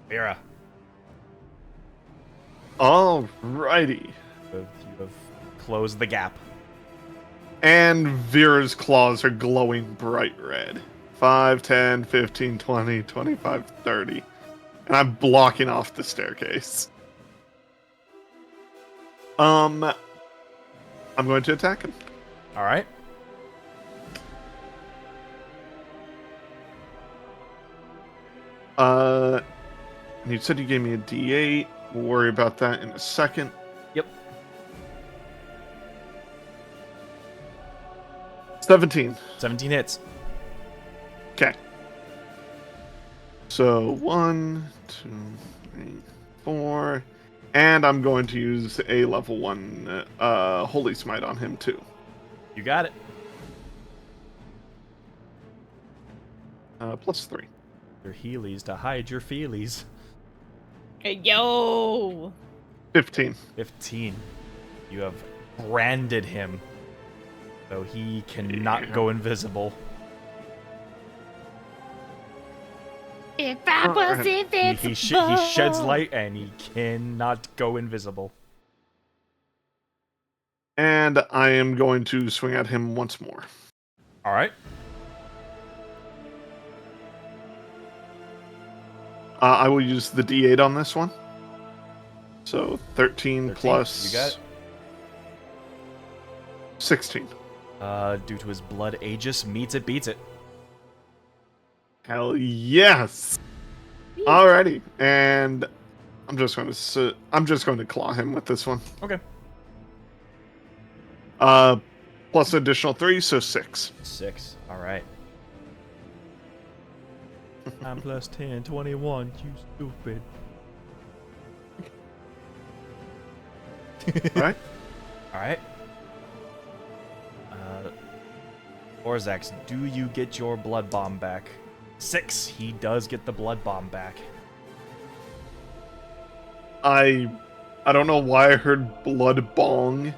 Vera. Alrighty. You have closed the gap. And Vera's claws are glowing bright red. 5, 10, 15, 20, 25, 30. And I'm blocking off the staircase. I'm going to attack him. All right. You said you gave me a D8. We'll worry about that in a second. Yep. 17. 17 hits. Okay. So 1, 2, 3, 4. And I'm going to use a level 1 Holy Smite on him too. You got it. Plus 3. Your Heelys to hide your feelies. Hey, yo. 15. 15. You have branded him, so he cannot go invisible. If I was He invincible. he sheds light and he cannot go invisible. And I am going to swing at him once more. All right. I will use the D8 on this one. So 13 plus You got it. 16. Due to his blood Aegis, meets it, beats it. Hell yes! Alrighty, and I'm just going to claw him with this one. Okay. Plus an additional 3, so 6. 6. All right. 9 plus 10, 21. You stupid. Alright? All right. Orzax, do you get your blood bomb back? 6. He does get the blood bomb back. I don't know why I heard blood bong.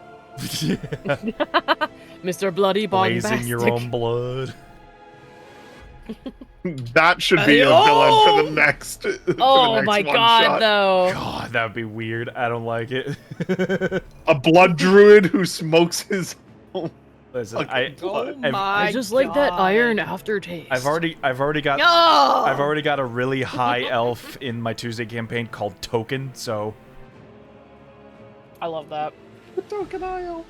Mr. Bloody Blazing Bombastic. your own blood. That should be a villain for the next. For Oh the next my one god, shot. though. God, that would be weird. I don't like it. A blood druid who smokes his own Listen, fucking blood. I just like that iron aftertaste. I've already got Oh! I've already got a really high elf in my Tuesday campaign called Token, so I love that. Token Isle.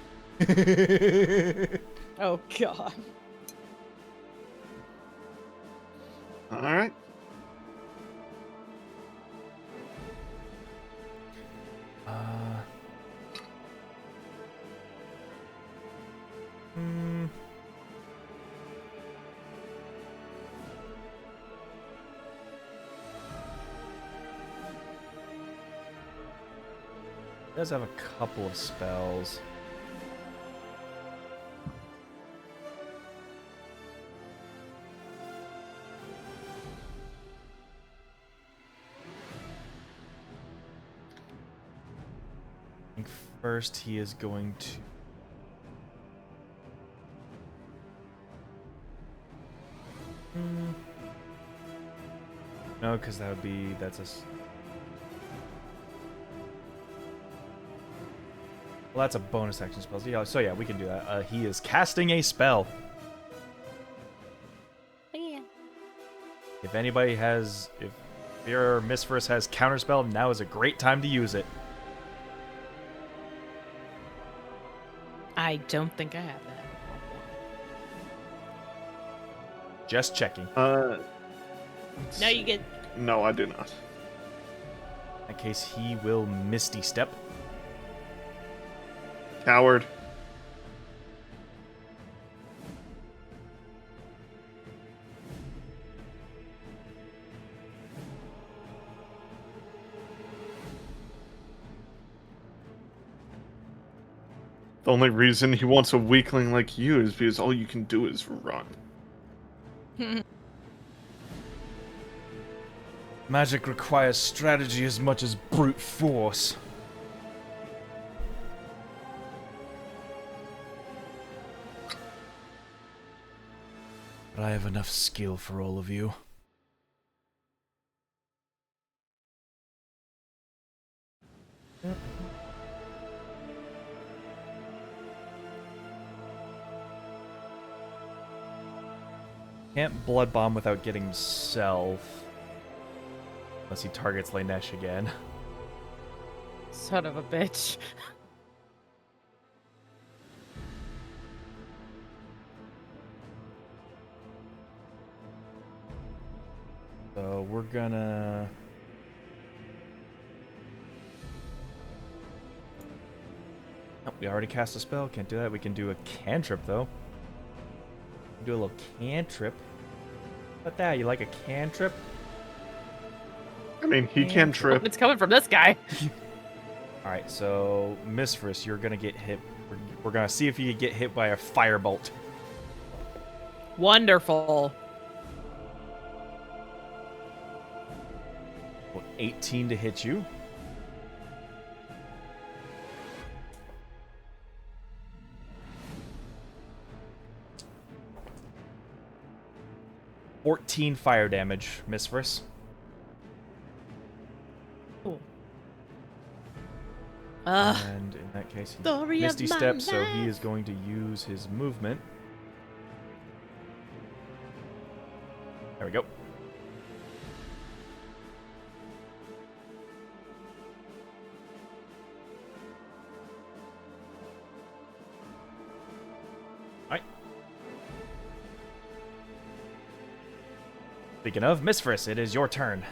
Oh god. All right. He does have a couple of spells. I think first he is going to... No, because that would be... That's a... Well, that's a bonus action spell. So yeah, we can do that. He is casting a spell. Yeah. If anybody has... If your Misverse has counterspell, now is a great time to use it. I don't think I have that. Just checking. No, you get. No, I do not. In that case, he will Misty Step. Coward. The only reason he wants a weakling like you is because all you can do is run. Magic requires strategy as much as brute force. But I have enough skill for all of you. Can't blood bomb without getting self. Unless he targets Lanesh again. Son of a bitch. So we're gonna... Oh, we already cast a spell. Can't do that. We can do a cantrip, though. Do a little cantrip. What that? You like a cantrip? I mean, he can trip. It's coming from this guy. Alright, so Misfrus, you're gonna get hit. We're gonna see if you can get hit by a firebolt. Wonderful. 18 to hit you. $14 fire damage, Misfrus. Cool. And in that case, he Story of Misty my Step, so he life. is going to use his movement. There we go. Speaking of, Miss Friss, it is your turn.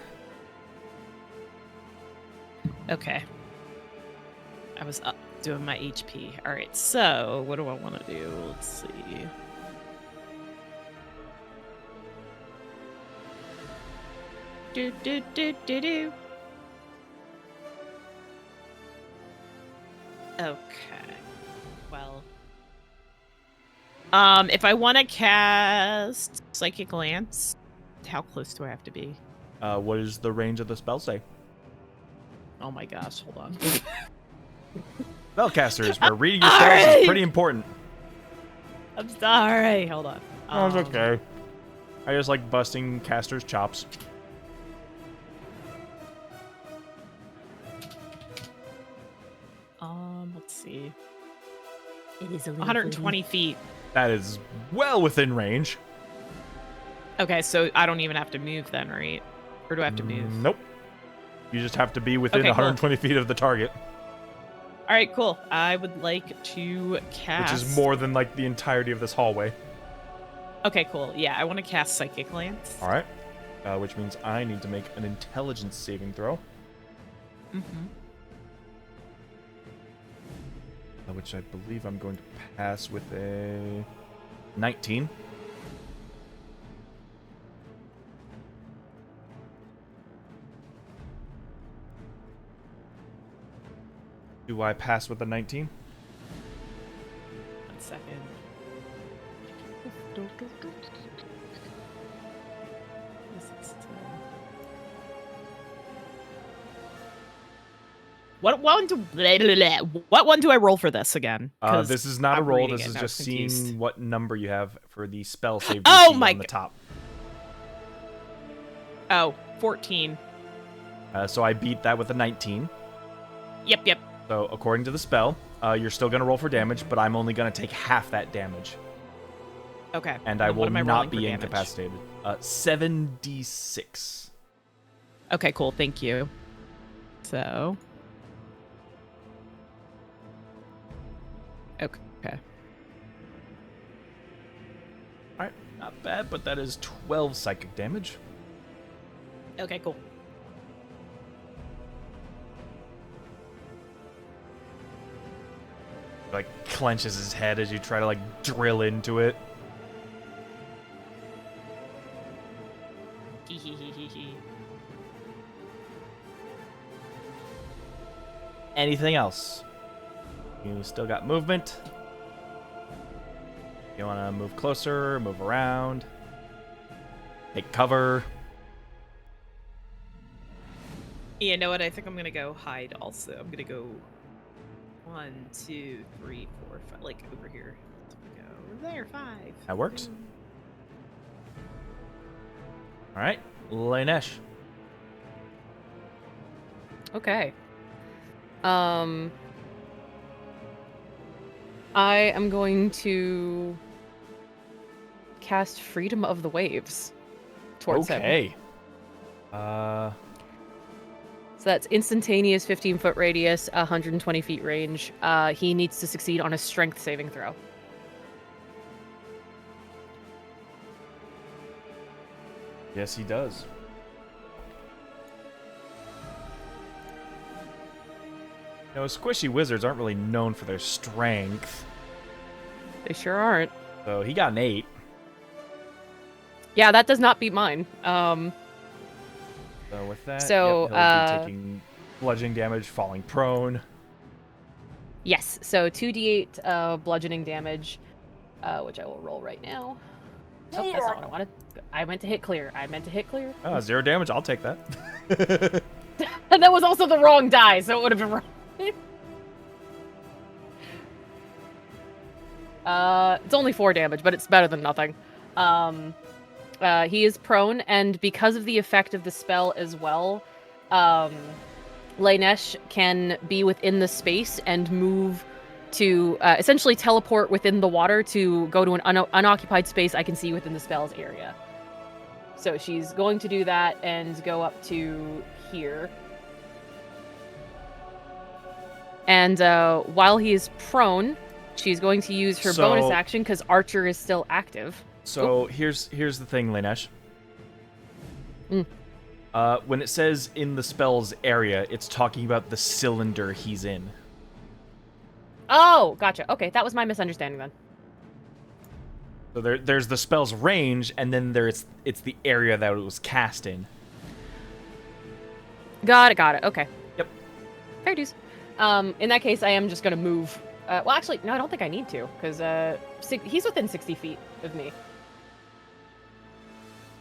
Okay. I was up doing my HP. All right, so what do I want to do? Let's see. Do. Okay. Well. If I want to cast Psychic Lance, how close do I have to be? What does the range of the spell say? Oh my gosh, hold on. Spellcasters, where reading your spells is pretty important. I'm sorry. Hold on. Oh, it's okay. I just like busting casters' chops. Let's see. It is a little 120 feet. That is well within range. Okay, so I don't even have to move then, right? Or do I have to move? Nope. You just have to be within Okay, cool. 120 feet of the target. All right, cool. I would like to cast. Which is more than like the entirety of this hallway. Okay, cool. Yeah, I want to cast Psychic Lance. All right. Which means I need to make an intelligence saving throw. Mm-hmm. Which I believe I'm going to pass with a 19. Do I pass with a 19? 1 second. What one do I roll for this again? This is not a I'm roll. reading This it is and I was just confused. seeing what number you have for the spell save Oh DC my on the top. Oh, 14. So I beat that with a 19. Yep. So according to the spell, you're still going to roll for damage, but I'm only going to take half that damage. Okay. And I Then what will am I not rolling for be damage? incapacitated. 7d6. Okay, cool. Thank you. So. Okay. Alright, not bad, but that is 12 psychic damage. Okay, cool. Like, clenches his head as you try to, like, drill into it. Anything else? You still got movement. You want to move closer, move around, take cover. You know what? I think I'm gonna go hide also. I'm gonna go 1, 2, 3, 4, 5, like over here. Go there, 5. That works. All right, Lainesh. Okay. I am going to cast Freedom of the Waves towards him. Okay. So that's instantaneous 15-foot radius, 120 feet range. He needs to succeed on a strength saving throw. Yes, he does. You know, squishy wizards aren't really known for their strength. They sure aren't. So he got an 8. Yeah, that does not beat mine. So with that, So, yep, he'll be taking bludgeoning damage, falling prone. Yes, so 2d8 bludgeoning damage, which I will roll right now. Oh, that's not what I wanted. I meant to hit clear. Oh, 0 damage. I'll take that. And that was also the wrong die, so it would have been wrong. It's only 4 damage, but it's better than nothing. He is prone, and because of the effect of the spell as well, Lainesh can be within the space and move to essentially teleport within the water to go to an unoccupied space I can see within the spell's area. So she's going to do that and go up to here. And while he is prone, she's going to use her bonus action because Archer is still active. So here's the thing, Lainesh. When it says in the spell's area, it's talking about the cylinder he's in. Oh, gotcha. Okay, that was my misunderstanding then. So there's the spell's range, and then it's the area that it was cast in. Got it. Okay. Yep. Fair dues. In that case, I am just gonna move. Well, actually, no, I don't think I need to, because he's within 60 feet of me.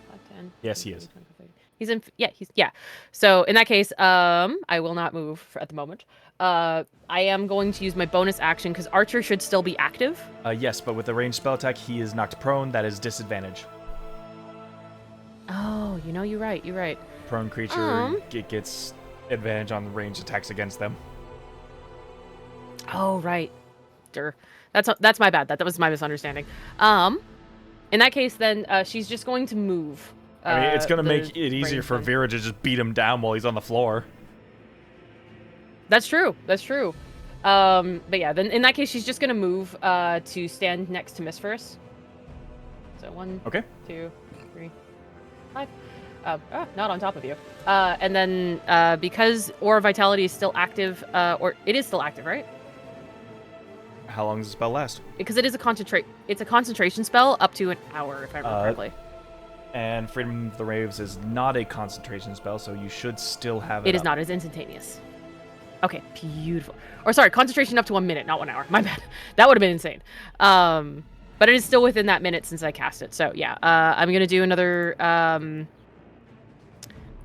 5, 10, Yes, he is. 20, 30. He's in. Yeah. So in that case, I will not move at the moment. I am going to use my bonus action because Archer should still be active. Yes, but with the ranged spell attack, he is knocked prone. That is disadvantage. Oh, you're right. Prone creature gets advantage on ranged attacks against them. Oh, right. That's my bad. That was my misunderstanding. In that case, then she's just going to move. I mean, it's gonna make it easier range for then. Vera to just beat him down while he's on the floor. That's true. But yeah, then in that case, she's just gonna move to stand next to Miss First. So 1, Okay. 2, 3, 5. Not on top of you. And then because Aura of Vitality is still active, or it is still active, right? How long does the spell last? Because it is it's a concentration spell up to an hour, if I remember correctly. And Freedom of the Waves is not a concentration spell, so you should still have it. It is not. It's instantaneous. Okay, beautiful. Or sorry, concentration up to 1 minute, not 1 hour. My bad. That would have been insane. But it is still within that minute since I cast it. So yeah, I'm gonna do another. I'm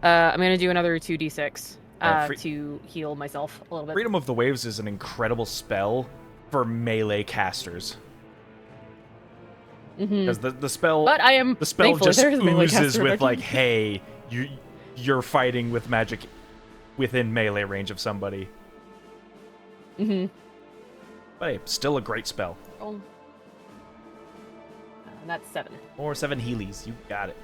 gonna do another 2d6 to heal myself a little bit. Freedom of the Waves is an incredible spell for melee casters. Because the spell, But I am the spell thankfully just there is a melee oozes caster, with but- like, hey, you're fighting with magic within melee range of somebody. But hey, still a great spell. Oh. And that's 7. Or 7 Healies, you got it.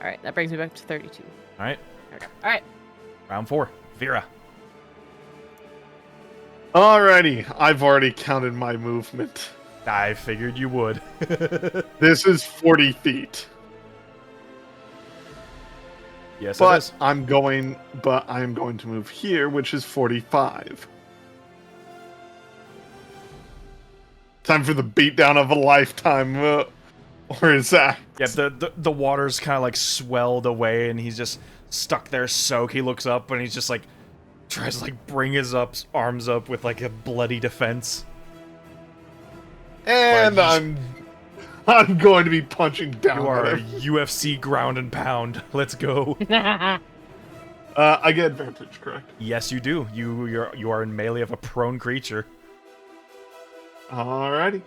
All right, that brings me back to 32. All right, There we go. All right. round 4, Vera. Alrighty, I've already counted my movement. I figured you would. This is 40 feet. Yes, it But is. I'm going to move here, which is 45. Time for the beatdown of a lifetime. Or is that? Yeah, the water's kind of like swelled away, and he's just stuck there soaked. He looks up, and he's just like tries to like bring his arms up with like a bloody defense. And Like, I'm going to be punching down. You are at a him. UFC ground and pound. Let's go. I get advantage, correct? Yes, you do. You are in melee of a prone creature. Alrighty.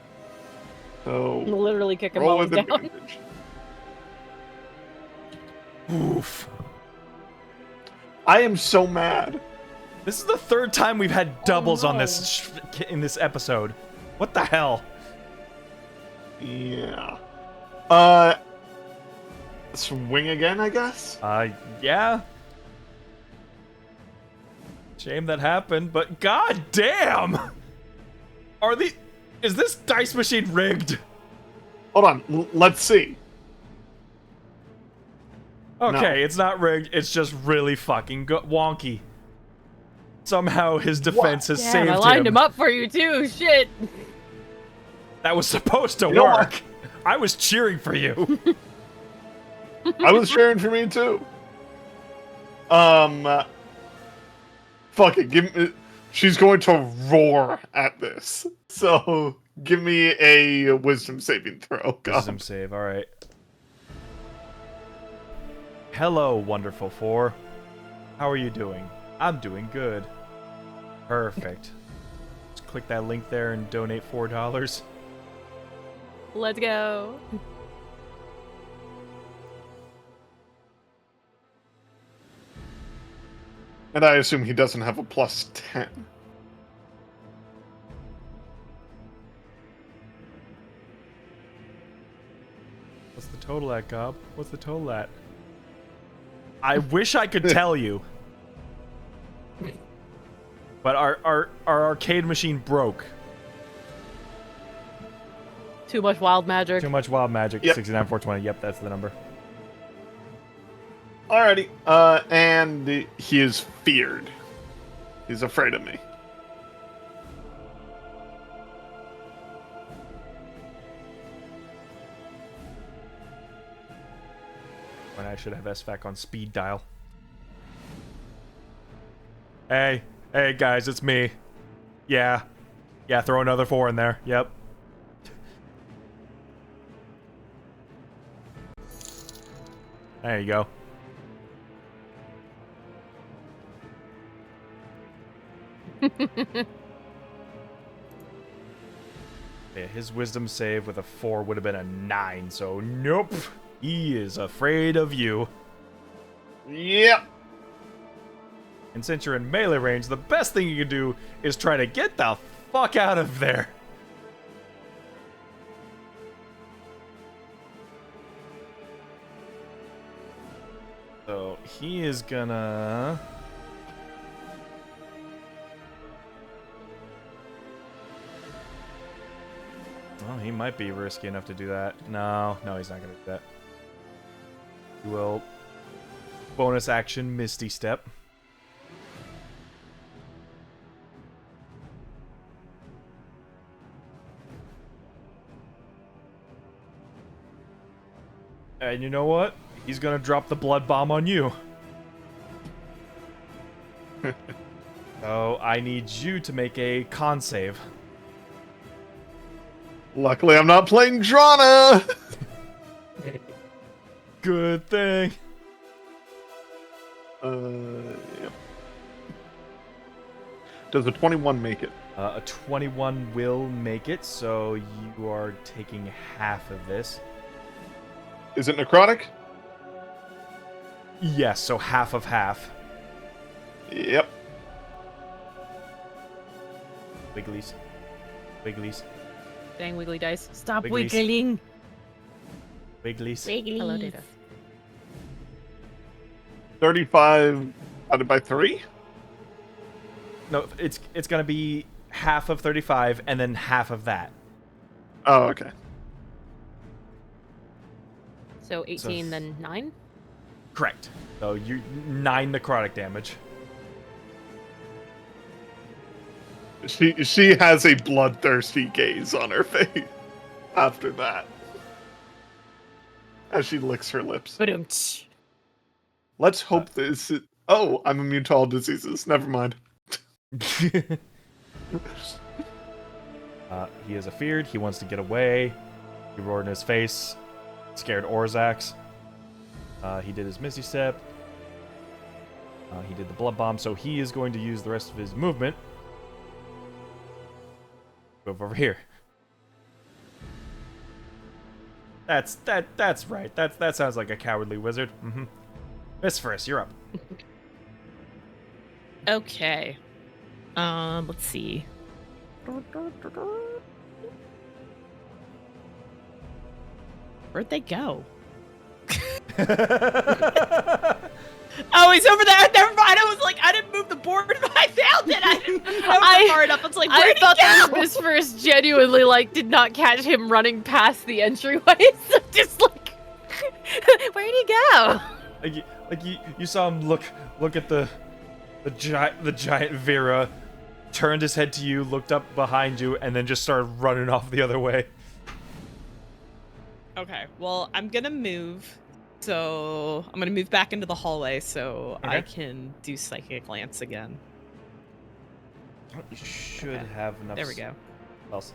So Literally kick him roll while he's with down. advantage. Oof. I am so mad. This is the third time we've had doubles on this in this episode. What the hell? Yeah. Swing again, I guess. Yeah. Shame that happened, but god damn! Is this dice machine rigged? Hold on, let's see. Okay, No. it's not rigged, it's just really fucking wonky. Somehow his defense has Damn, saved I lined him up for you too. Shit. That was supposed to know what? work. I was cheering for you. I was cheering for me too. Fuck it. Give me. She's going to roar at this. So give me a wisdom saving throw. God. Wisdom save, alright. Hello, wonderful 4. How are you doing? I'm doing good. Perfect. Just click that link there and donate $4. Let's go. And I assume he doesn't have a plus 10. What's the total at, Gob? What's the total at? I wish I could tell you. But our arcade machine broke. Too much wild magic. Too much wild magic. Yep. 69,420. Yep, that's the number. Alrighty. And he is feared. He's afraid of me. When I should have SVAC on speed dial. Hey, guys, it's me. Yeah, throw another 4 in there. Yep. There you go. Yeah, his wisdom save with a 4 would have been a 9, so nope. He is afraid of you. Yep. And since you're in melee range, the best thing you can do is try to get the fuck out of there. So he is gonna... Well, he might be risky enough to do that. No, he's not gonna do that. He will bonus action Misty Step. And you know what? He's gonna drop the blood bomb on you. So I need you to make a con save. Luckily, I'm not playing Drana. Good thing. Yep. Does a 21 make it? A 21 will make it, so you are taking half of this. Is it necrotic? Yes, so half of half. Yep. Wigglies. Wigglies. Dang wiggly dice. Stop Wigglies. wiggling. Wigglies. Hello, Data. 35 divided by 3? No, it's gonna be half of 35 and then half of that. Oh, okay. So 18, then 9? Correct. So you 9 necrotic damage. She has a bloodthirsty gaze on her face after that. As she licks her lips. Ba-dum-tsh. Let's hope this is... Oh, I'm immune to all diseases. Never mind. He is afeared. He wants to get away. He roared in his face. Scared Orzax. He did his Misty Step. He did the Blood Bomb, so he is going to use the rest of his movement. Go over here. That's right. That sounds like a cowardly wizard. Mm-hmm. Miss First, you're up. Okay. Let's see. Where'd they go? Oh, he's over there. Never mind. I was like, I didn't move the board, but I found it. I didn't move it far enough. It's like, I where'd he thought go? that Miss First genuinely did not catch him running past the entryway. So just like, where'd he go? Like you saw him look at the giant Vera, turned his head to you, looked up behind you, and then just started running off the other way. Okay, well, I'm gonna move. So I'm gonna move back into the hallway so I Okay. can do Psychic Lance again. You should Okay. have enough. There we go.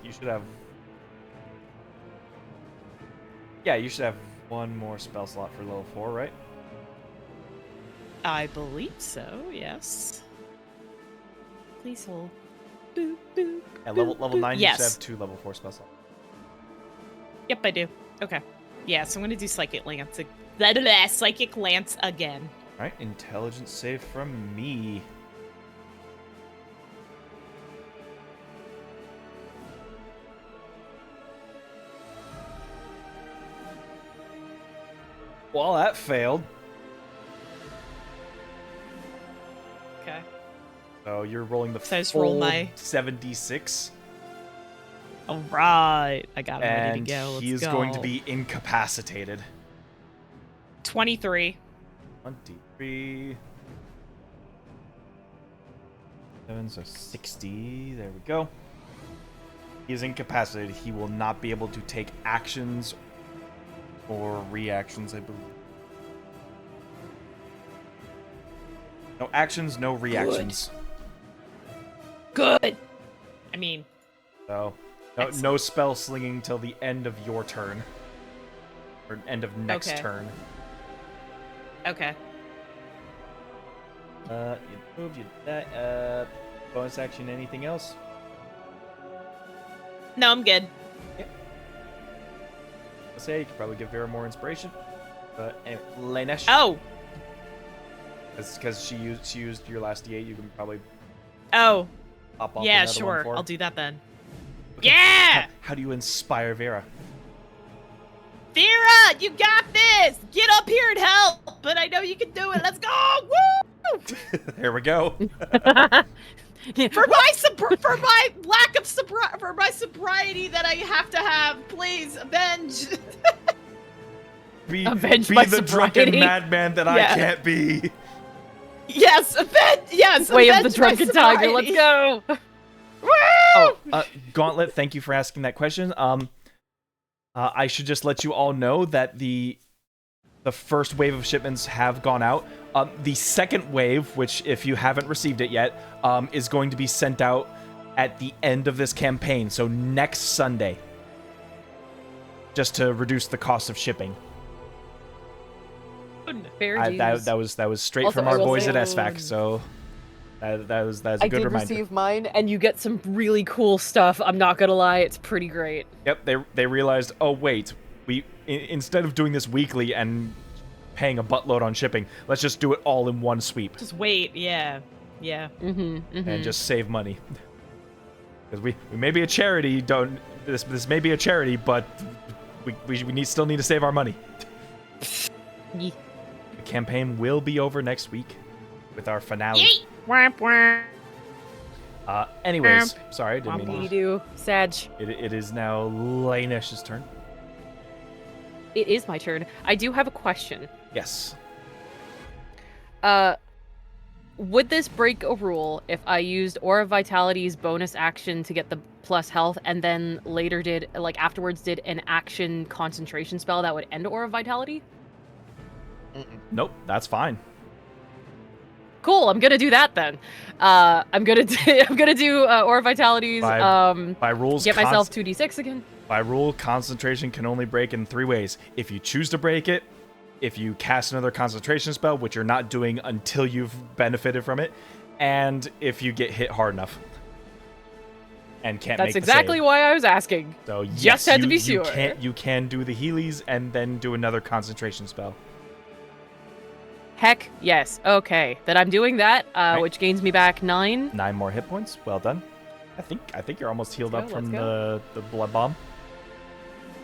You should have. Yeah, you should have one more spell slot for level 4, right? I believe so, yes. Please hold. Boop, boop, At level boop, boop. 9, Yes. you should have 2 level 4 spell slots. Yep, I do. Okay. Yeah, so I'm gonna do Psychic Lance. Psychic Lance again. All right, intelligence save from me. Well, that failed. Okay. So you're rolling the So I just full roll my- 76. All right. I got him ready And to go. Let's he is go. going to be incapacitated. 23. 23. 7, so 60. There we go. He is incapacitated. He will not be able to take actions or reactions, I believe. No actions, no reactions. Good. I mean, So, Excellent. no spell slinging till the end of your turn. Or end of next Okay. turn. okay. You moved, you did that. Bonus action, anything else? No, I'm good. I'll say you could probably give Vera more inspiration. But anyway, Lanesh. Oh. Because she used your last D8, you can probably Oh. pop off Yeah, another one sure. for her. I'll do that then. Okay. Yeah! How do you inspire Vera? Vera, you got this! Get up here and help! But I know you can do it. Let's go! Woo! There we go. For my lack of for my sobriety that I have to have, please avenge. Be Avenge my the drunken sobriety. madman that I Yeah. can't be. Yes, avenge. Yes, Way of the avenge my drunken tiger. Let's sobriety. go. Woo! Oh, Gauntlet, thank you for asking that question. I should just let you all know that the first wave of shipments have gone out. The second wave, which if you haven't received it yet, is going to be sent out at the end of this campaign, so next Sunday. Just to reduce the cost of shipping. Fair That was straight Also, from I our will boys say- at SFAC, so that's a I good did reminder. receive mine, and you get some really cool stuff. I'm not gonna lie, it's pretty great. Yep, they realized, oh wait, instead of doing this weekly and paying a buttload on shipping, let's just do it all in one sweep Just wait. Yeah. Yeah. and just save money. Because we may be a charity, this may be a charity, but we still need to save our money. Yee. The campaign will be over next week with our finale. Yeet. Anyways, sorry, I didn't mean You to. do, Sag. It is now Lanesh's turn. It is my turn. I do have a question. Yes. Would this break a rule if I used Aura Vitality's bonus action to get the plus health, and then later afterwards did an action concentration spell that would end Aura Vitality? Nope, that's fine. Cool, I'm gonna do that then. I'm gonna do Aura Vitality's By rules, get myself 2d6 again. By rule, concentration can only break in 3 ways. If you choose to break it, if you cast another concentration spell, which you're not doing until you've benefited from it, and if you get hit hard enough and can't make That's the exactly save. why I was asking. So just yes, had to be you sure. You can do the Heelys and then do another concentration spell. Heck yes. Okay, then I'm doing that, Right. which gains me back 9. 9 more hit points. Well done. I think you're almost healed Let's up go, from let's the blood bomb.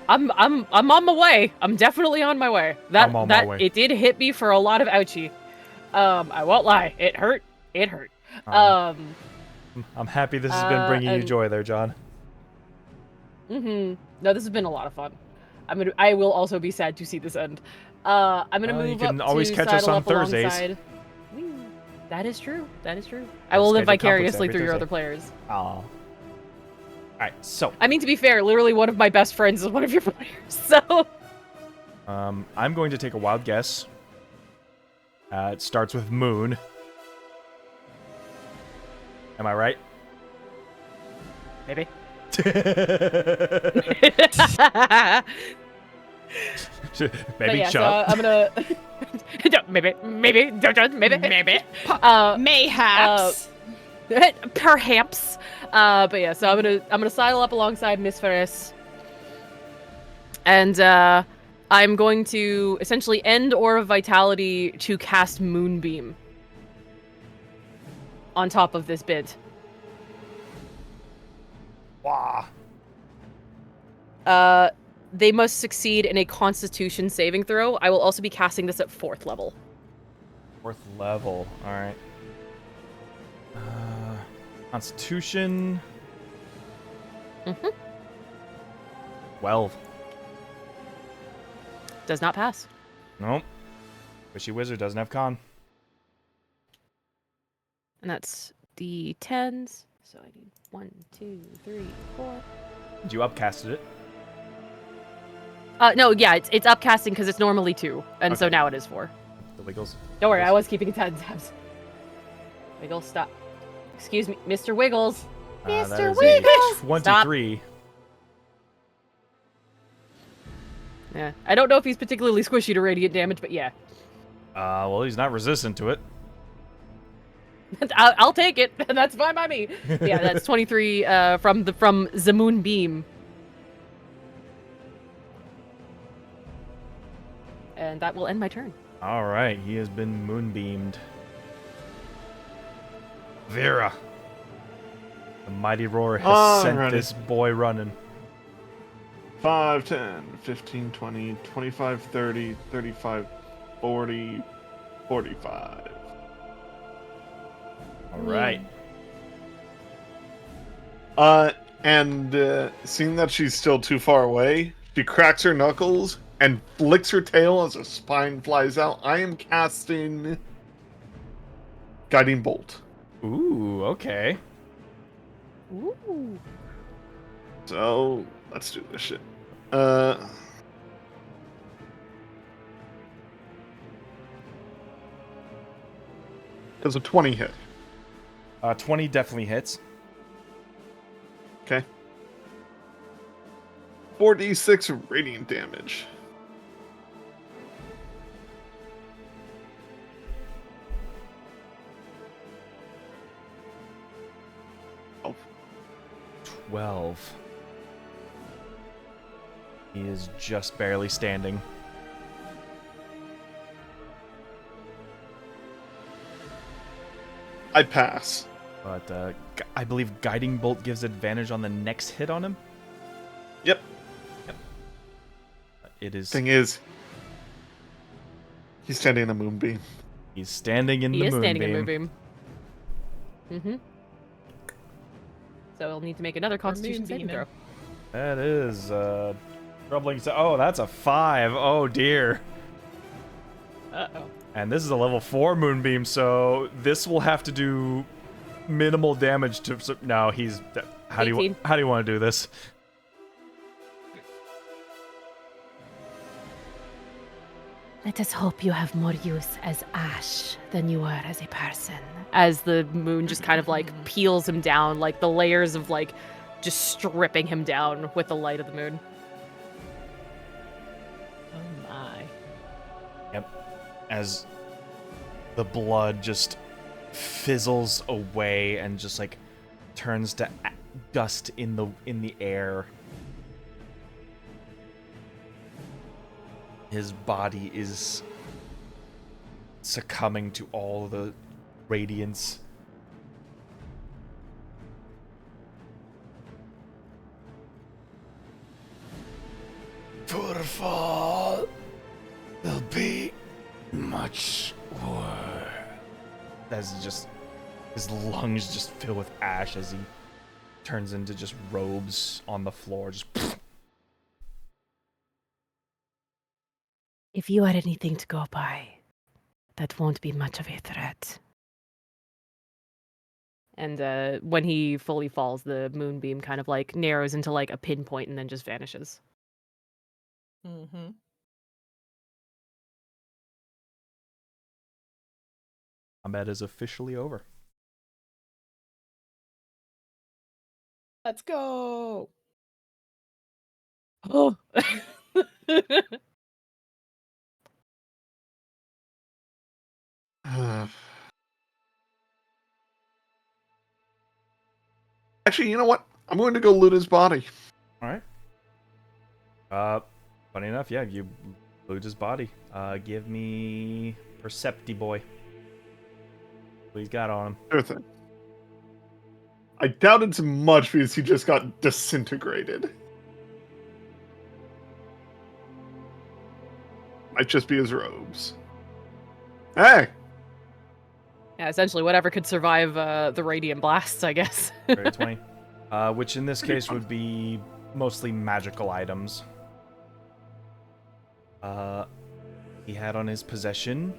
I'm on my way. I'm definitely on my way. I'm on my way. It did hit me for a lot of ouchie. I won't lie. It hurt. It hurt. I'm happy this has been bringing you and- joy there, John. No, this has been a lot of fun. I will also be sad to see this end. I'm gonna You move can up always to catch us sidle on up Thursdays. alongside- Whee! That is true. That is true. I We'll will live schedule conflicts vicariously every through your Thursday. other players. Aw. Alright, so I mean, to be fair, literally one of my best friends is one of your players. So I'm going to take a wild guess. It starts with Moon. Am I right? maybe. Maybe But yeah, Chubb. so I'm gonna maybe Mayhaps. perhaps. But yeah, so I'm gonna sidle up alongside Miss Ferris, and I'm going to essentially end Aura of Vitality to cast Moonbeam on top of this bit. Wah. They must succeed in a Constitution saving throw. I will also be casting this at 4th level. 4th level. Alright. Constitution. 12. Does not pass. Nope. Squishy Wizard doesn't have con. And that's the 10s. So I need 1, 2, 3, 4. You upcasted it. No, yeah, it's upcasting because it's normally 2, and so Okay. now it is 4. The Wiggles. Don't worry, I was keeping tabs. Wiggles, stop. Excuse me, Mr. Wiggles. That Mr. is Wiggles! a 23. Yeah, I don't know if he's particularly squishy to radiant damage, but yeah. Well, he's not resistant to it. I'll take it. That's fine by me. Yeah, that's 23 from the Moonbeam. And that will end my turn. All right, he has been moonbeamed. Vera. The mighty roar has sent Alrighty. this boy running. 5, 10, 15, 20, 25, 30, 35, 40, 45. All right. And seeing that she's still too far away, she cracks her knuckles and flicks her tail as a spine flies out. I am casting Guiding Bolt. Ooh, okay. Ooh. So let's do this shit. Does a 20 hit? 20 definitely hits. Okay. 4d6 radiant damage. Oh, 12. He is just barely standing. I pass. But I believe Guiding Bolt gives advantage on the next hit on him. Yep. It is. Thing is, he's standing in a moonbeam. He's standing in He the is moonbeam. standing in Moonbeam. Mm-hmm. So he'll need to make another Constitution saving throw. That is troubling. Oh, that's a 5. Oh dear. Uh-oh. And this is a level 4 moonbeam, so this will have to do minimal damage to. No, he's. How do 18. you want to do this? Let us hope you have more use as Ash than you are as a person. As the moon just kind of like peels him down, like the layers of like just stripping him down with the light of the moon. Oh my. As the blood just fizzles away and just like turns to dust in the air. His body is succumbing to all the radiance. Footfall will be much worse. As just his lungs just fill with ash as he turns into just robes on the floor. Just If you are anything to go by, that won't be much of a threat. And when he fully falls, the moonbeam kind of like narrows into like a pinpoint and then just vanishes. Mm-hmm. combat is officially over. Let's go. Oh. Actually, you know what? I'm going to go loot his body. All right. Funny enough, yeah, you loot his body. Give me Percepti boy. What he's got on him. Sure thing. I doubt it's much because he just got disintegrated. Might just be his robes. Hey! Yeah, essentially whatever could survive the radiant blasts, I guess. 20. Which in this case would be mostly magical items. he had on his possession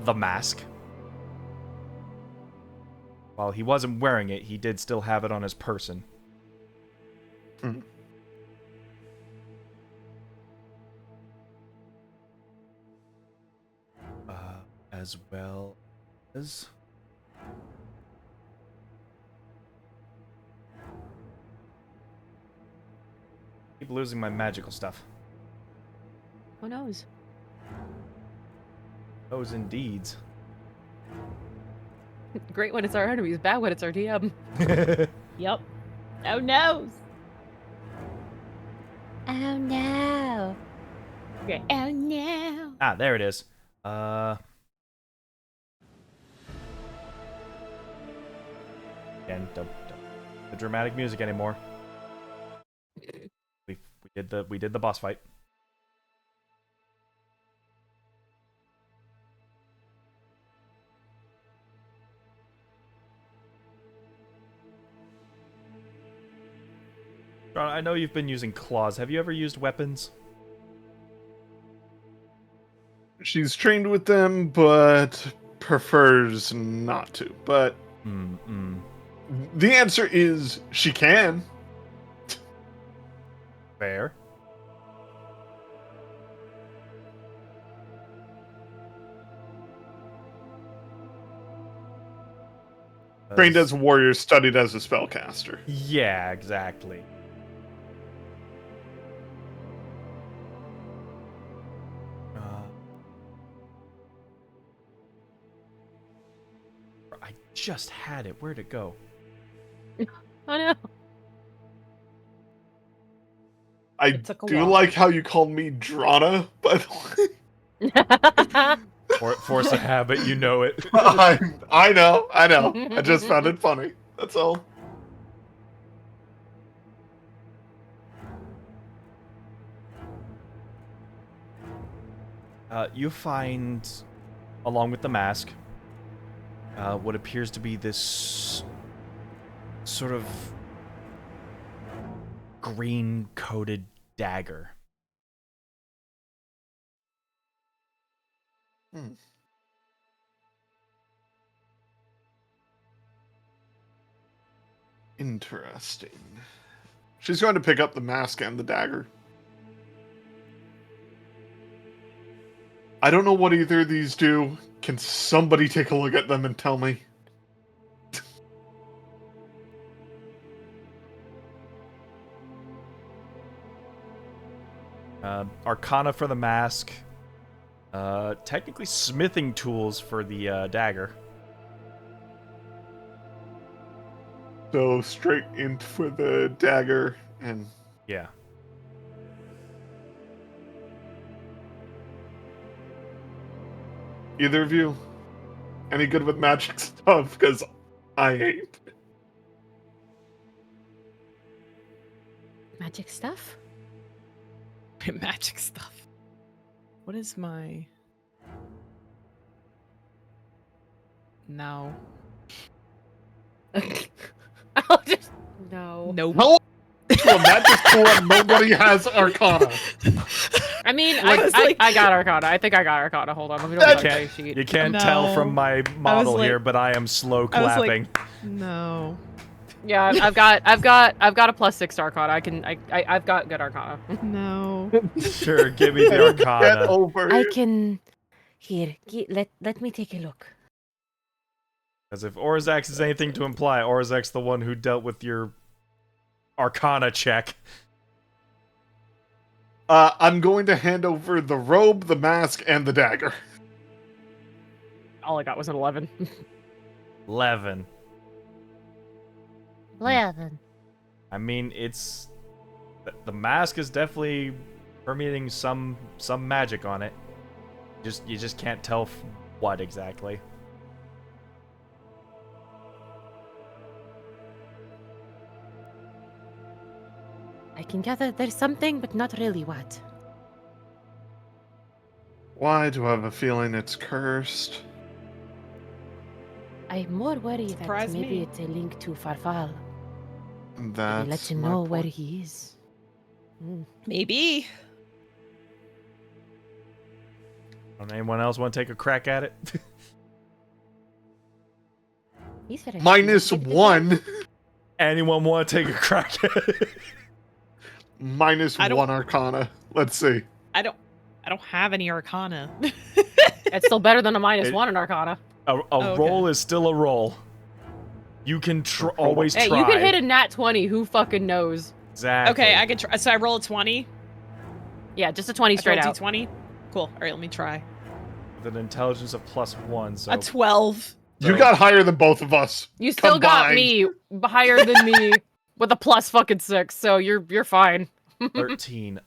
the mask. While he wasn't wearing it, he did still have it on his person. Hmm. As well as... keep losing my magical stuff. Who knows? Those indeeds. Great when it's our enemies, bad when it's our DM. Yep. Oh no. Oh no. Okay. Oh no. Ah, there it is. Again, don't the dramatic music anymore. We did the boss fight. John, I know you've been using claws. Have you ever used weapons? She's trained with them, but prefers not to. But the answer is she can. Fair. Trained as a warrior, studied as a spellcaster. Yeah, exactly. I just had it. Where'd it go? Oh no. I It took a do while. like how you called me Drana, by the way. Force a habit, you know it. I know. I just found it funny. That's all. You find, along with the mask, what appears to be this sort of green-coated dagger. Interesting. She's going to pick up the mask and the dagger. I don't know what either of these do. Can somebody take a look at them and tell me? Arcana for the mask. Technically smithing tools for the dagger. So straight in for the dagger and Yeah. either of you any good with magic stuff? Because I ain't. Magic stuff? Magic stuff. What is my... No. I'll just no. Nope. How to a magic school and nobody has Arcana? I mean, I was like- I got Arcana. I think I got Arcana. Hold on, let me look You at my can't- cheat. You can't No. tell from my model like- here, but I am slow I was like- clapping. No. Yeah, I've got a +6 to Arcana. I've got good Arcana. No. Sure, give me the Get Arcana. over I it. can. Here, let me take a look. Because if Orzak's is anything to imply, Orzak's the one who dealt with your Arcana check. I'm going to hand over the robe, the mask, and the dagger. All I got was an 11. 11. 11. I mean, it's... The mask is definitely permeating some magic on it. You just can't tell what exactly. I can gather there's something, but not really what. Why do I have a feeling it's cursed? I'm more worried that Surprise maybe me. it's a link to Farfal. That's Maybe let him my know where point. he is. Maybe. Anyone else want to take a crack at it? He's very -1. Anyone want to take a crack at it? -1 Arcana. Let's see. I don't have any Arcana. It's still better than a It- -1 in Arcana. A okay. roll is still a roll. You can always Hey, try. you can hit a nat 20. Who fucking knows? Exactly. Okay, I can try. So I roll a 20. Yeah, just a 20 I straight roll out. D20. Cool. All right, let me try. With an intelligence of +1, so A 12. You got higher than both of us. You still got Combined. me higher than me with a +6, so you're fine. 13.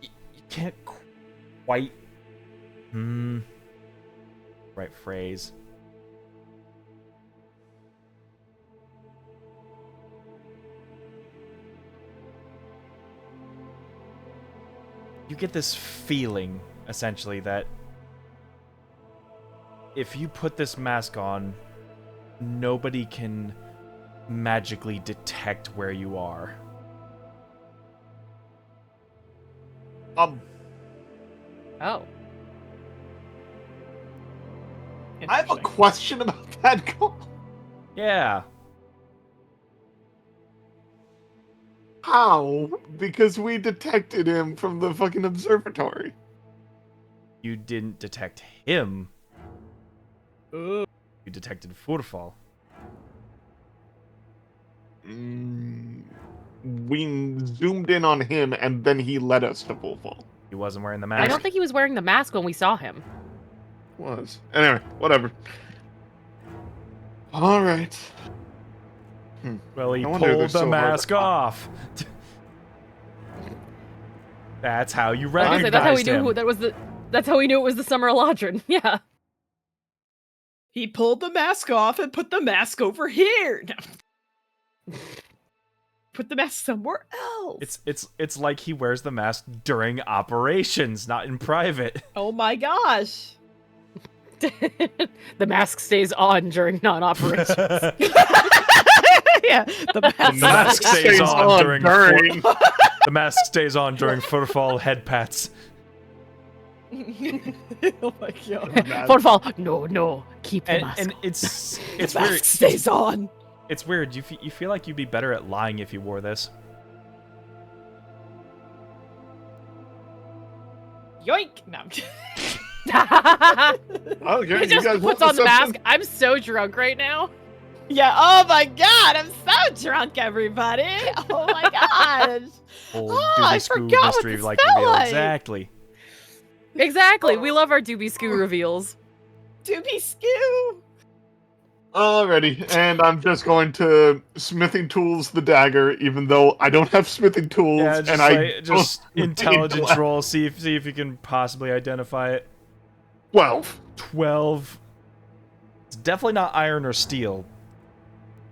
You can't quite. Right phrase. You get this feeling, essentially, that if you put this mask on, nobody can magically detect where you are. Oh. I have a Interesting. question about that call. Yeah. How? Because we detected him from the fucking observatory. You didn't detect him. Ooh. You detected Furfall. We zoomed in on him, and then he led us to full fall. He wasn't wearing the I mask. don't think he was wearing the mask when we saw him. Was. Anyway, whatever. Alright. Well, he No wonder they're pulled the so hard to mask find. off. That's how you I was gonna say, recognized that's how we knew him. who that was that's how we knew it was the Summer Eladrin. Yeah. He pulled the mask off and put the mask over here. No. Put the mask somewhere else. It's like he wears the mask during operations, not in private. Oh my gosh. The mask stays on during non-operations. Yeah. The mask, The mask stays on during during. the mask stays on during Furfall head pats. Oh my god. Fortfall, no, keep the mask. And it's The weird. mask stays on. It's weird. You feel like you'd be better at lying if you wore this. Yoink. No. I'm kidding. Okay, He you just guys puts want on the something? mask. I'm so drunk right now. Yeah. Oh my god. I'm so drunk, everybody. Oh my gosh. Old Oh, I Doobie Scoo forgot what mystery this like felt reveal. like. Exactly. Exactly. We love our Doobie Scoo reveals. Doobie Scoo. Alrighty, and I'm just going to smithing tools the dagger, even though I don't have smithing tools, Yeah, just and just don't- intelligence roll. See if you can possibly identify it. 12. 12. It's definitely not iron or steel.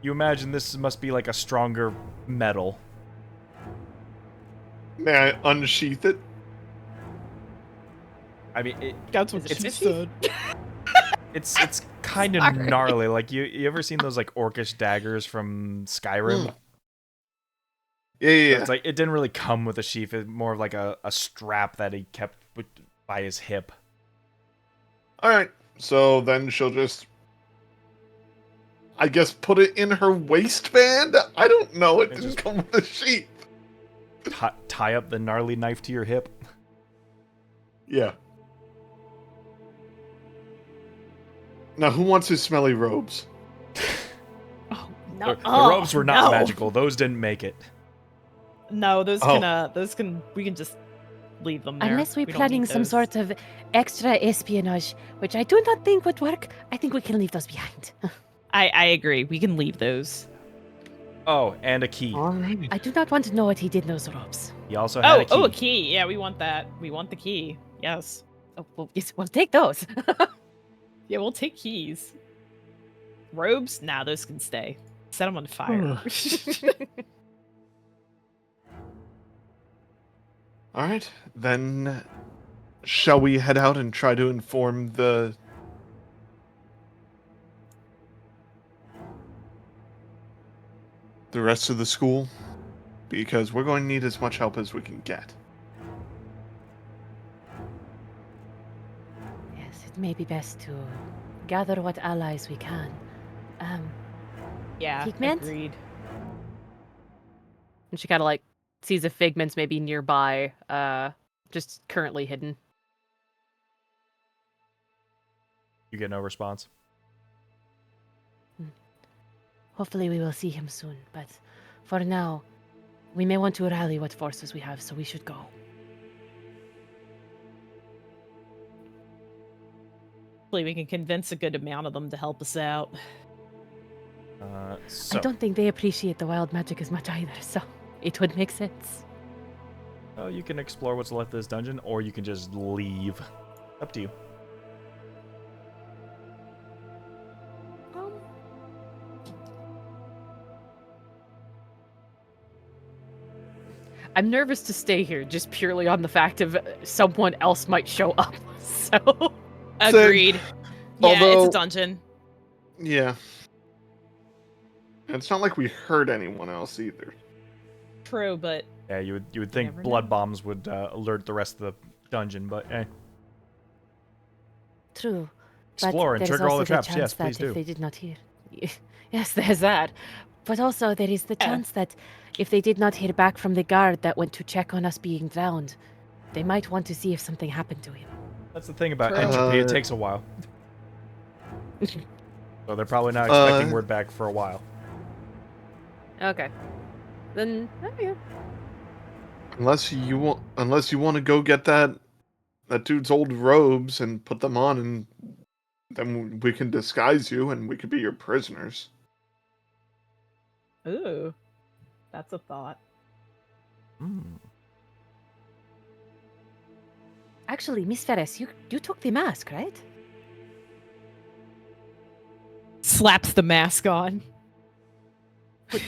You imagine this must be like a stronger metal. May I unsheath it? I mean, That's what what she said. it's kind of Sorry. gnarly. Like you ever seen those like orcish daggers from Skyrim? Yeah. It's like it didn't really come with a sheath. It's more of like a strap that he kept by his hip. Alright, so then she'll just, I guess, put it in her waistband? I don't know, it And didn't just- come with a sheath. Tie up the gnarly knife to your hip. Yeah. Now, who wants his smelly robes? Oh no. The robes were not no. magical. Those didn't make it. No, those Oh. we can just leave them there. Unless we're We don't planning need some those. sort of extra espionage, which I do not think would work, I think we can leave those behind. I agree. We can leave those. Oh, and a key. Alrighty. I do not want to know what he did in those robes. He also had a key. Oh, a key. Yeah, we want that. We want the key. Yes. Oh, well, yes, we'll take those. Yeah, we'll take keys. Robes? Nah, those can stay. Set them on fire. Alright, then shall we head out and try to inform the... the rest of the school, because we're going to need as much help as we can get. Yes, it may be best to gather what allies we can. Yeah, Figment? agreed. And she kind of like sees if Figment's maybe nearby, just currently hidden. You get no response. Hopefully we will see him soon, but for now, we may want to rally what forces we have, so we should go. Hopefully we can convince a good amount of them to help us out. So I don't think they appreciate the wild magic as much either, so it would make sense. you can explore what's left of this dungeon, or you can just leave. Up to you. I'm nervous to stay here just purely on the fact of someone else might show up. So Agreed. Yeah, it's Although- a dungeon. Yeah. And it's not like we heard anyone else either. True, but Yeah, you would think never blood know. bombs would alert the rest of the dungeon, but True. explore and there's trigger all the also traps. chance Yes, that please if do. they did not hear. Yes, there's that. But also there is the Yeah. chance that if they did not hear back from the guard that went to check on us being drowned, they might want to see if something happened to him. That's the thing about True. entropy; it takes a while. So they're probably not expecting word back for a while. okay, then yeah. Unless you want to go get that dude's old robes and put them on, and then we can disguise you and we could be your prisoners. ooh, that's a thought. Hmm. Actually, Miss Ferris, you took the mask, right? Slaps the mask on.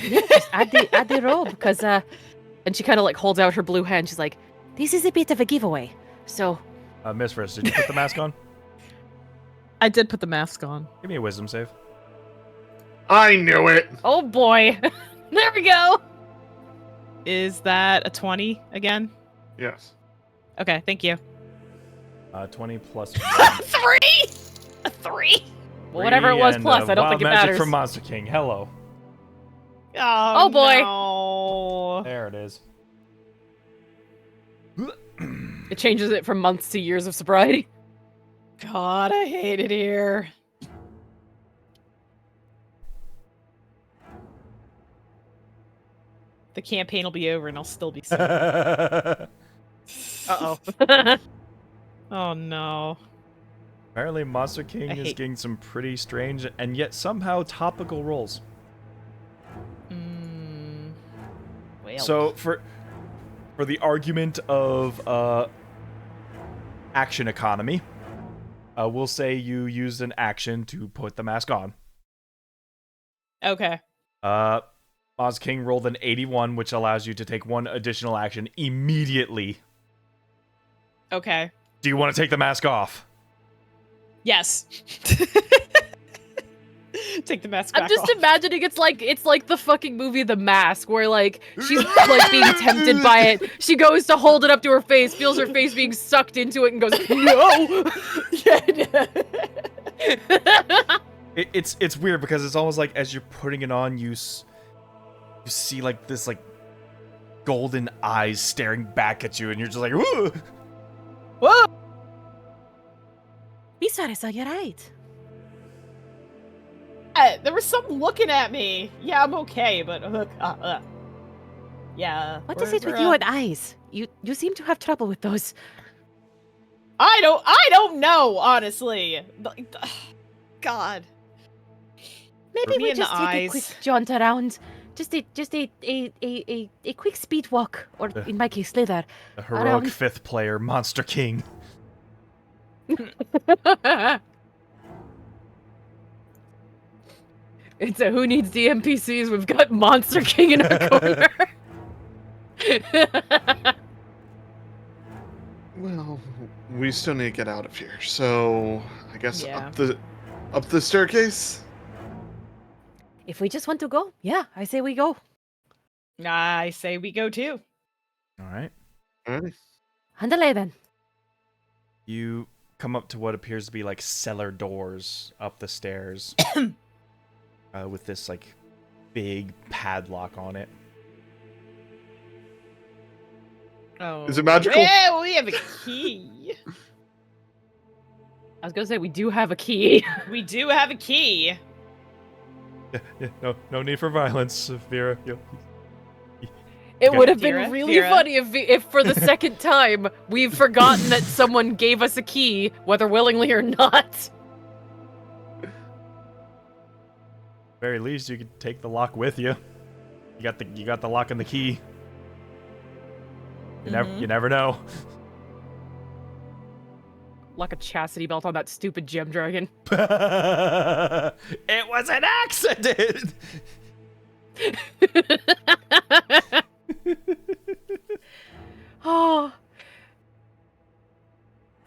Yeah, just add the robe, because And she kind of like holds out her blue hand. She's like, this is a bit of a giveaway. So Miss Frisk, did you put the mask on? I did put the mask on. Give me a wisdom save. I knew it. "Oh boy, there we go." Is that a 20 again? Yes. Okay, thank you. 20 plus 3! A 3? Well, whatever it was and, plus, I don't wild think it magic matters. from Monster King. Hello. Oh, boy. No. There it is. It changes it from months to years of sobriety. God, I hate it here. The campaign will be over and I'll still be sick. Uh-oh. Oh no. Apparently, Monster King I is hate- getting some pretty strange and yet somehow topical rolls. Well. So for the argument of action economy, we'll say you used an action to put the mask on. Okay. Oz King rolled an 81, which allows you to take one additional action immediately. Okay. Do you want to take the mask off? Yes. Take the mask I'm back just off. imagining it's like the fucking movie The Mask, where like she's like being tempted by it. She goes to hold it up to her face, feels her face being sucked into it, and goes, "No." It's weird because it's almost like as you're putting it on, you see like this like golden eyes staring back at you, and you're just like, "Ooh!" Whoa! Miss Ferris, are you right? There was something looking at me. Yeah, I'm okay, but yeah. What is it with you and eyes? You seem to have trouble with those. I don't know, honestly. God. Maybe Me we and the just take a quick eyes. jaunt around. Just a quick speed walk, or in my case, slither. The heroic Around. 5th player, Monster King. It's a who needs DMPCs? We've got Monster King in our corner. Well, we still need to get out of here. So I guess Yeah. up the staircase. If we just want to go, yeah, I say we go. I say we go too. All right. Alright. Handale then. You come up to what appears to be like cellar doors up the stairs, with this like big padlock on it. Oh. Is it magical? Yeah, we have a key. I was gonna say we do have a key. We do have a key. No need for violence, Vera. It Okay. would have Vera, been really Vera. funny if for the second time we've forgotten that someone gave us a key, whether willingly or not. Very least, you could take the lock with you. You got the lock and the key. You never know. Like a chastity belt on that stupid gem dragon. It was an accident. Oh.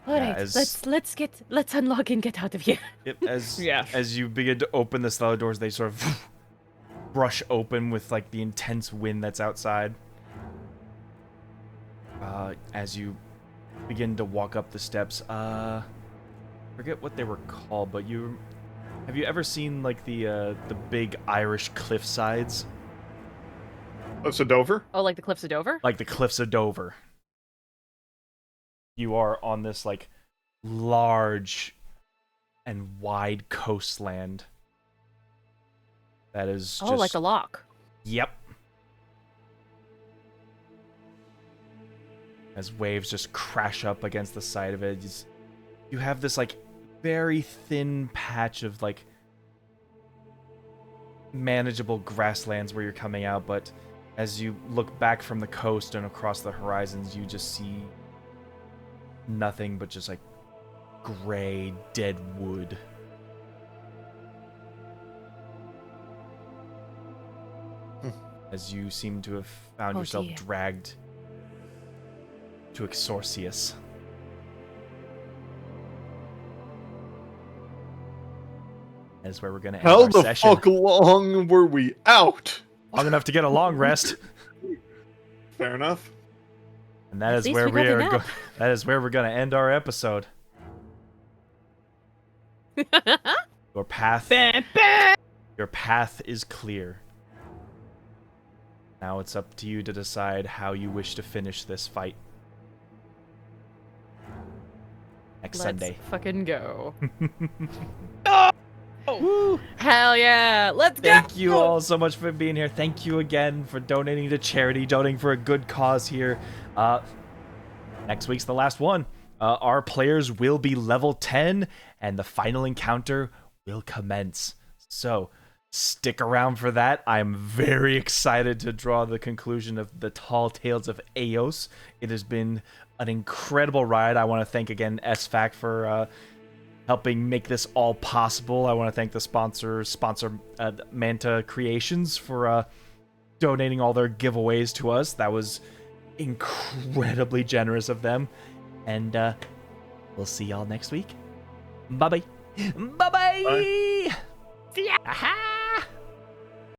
All Yeah, right, as- let's unlock and get out of here. As you begin to open the cellar doors, they sort of brush open with like the intense wind that's outside. As you begin to walk up the steps, forget what they were called, but have you ever seen like the big Irish cliff sides, Oh, so Dover? Oh, like the Cliffs of Dover? like the cliffs of Dover? You are on this like large and wide coastland that is Oh, like the lock. Yep. As waves just crash up against the side of it, you have this like very thin patch of like manageable grasslands where you're coming out, but as you look back from the coast and across the horizons, you just see nothing but just like gray, dead wood. As you seem to have found Oh, yourself dear. dragged to Exorcius. That's where we're gonna end How our the session. fuck long were we out? Long enough to get a long rest, Fair enough. and that At is least where we we got a are. nap. That is where we're gonna end our episode. Your path. Bah, bah. Your path is clear. Now it's up to you to decide how you wish to finish this fight. Next Let's Sunday. fucking go. Oh. Hell yeah! Let's go! Thank you all so much for being here. Thank you again for donating to charity, donating for a good cause here. Next week's the last one. Our players will be level 10, and the final encounter will commence. So, stick around for that. I'm very excited to draw the conclusion of the Tall Tales of Eos. It has been an incredible ride. I want to thank again SFAC for helping make this all possible. I want to thank the sponsor Manta Creations for donating all their giveaways to us. That was incredibly generous of them. And we'll see y'all next week. Bye-bye. Bye-bye. Bye. See ya. Aha!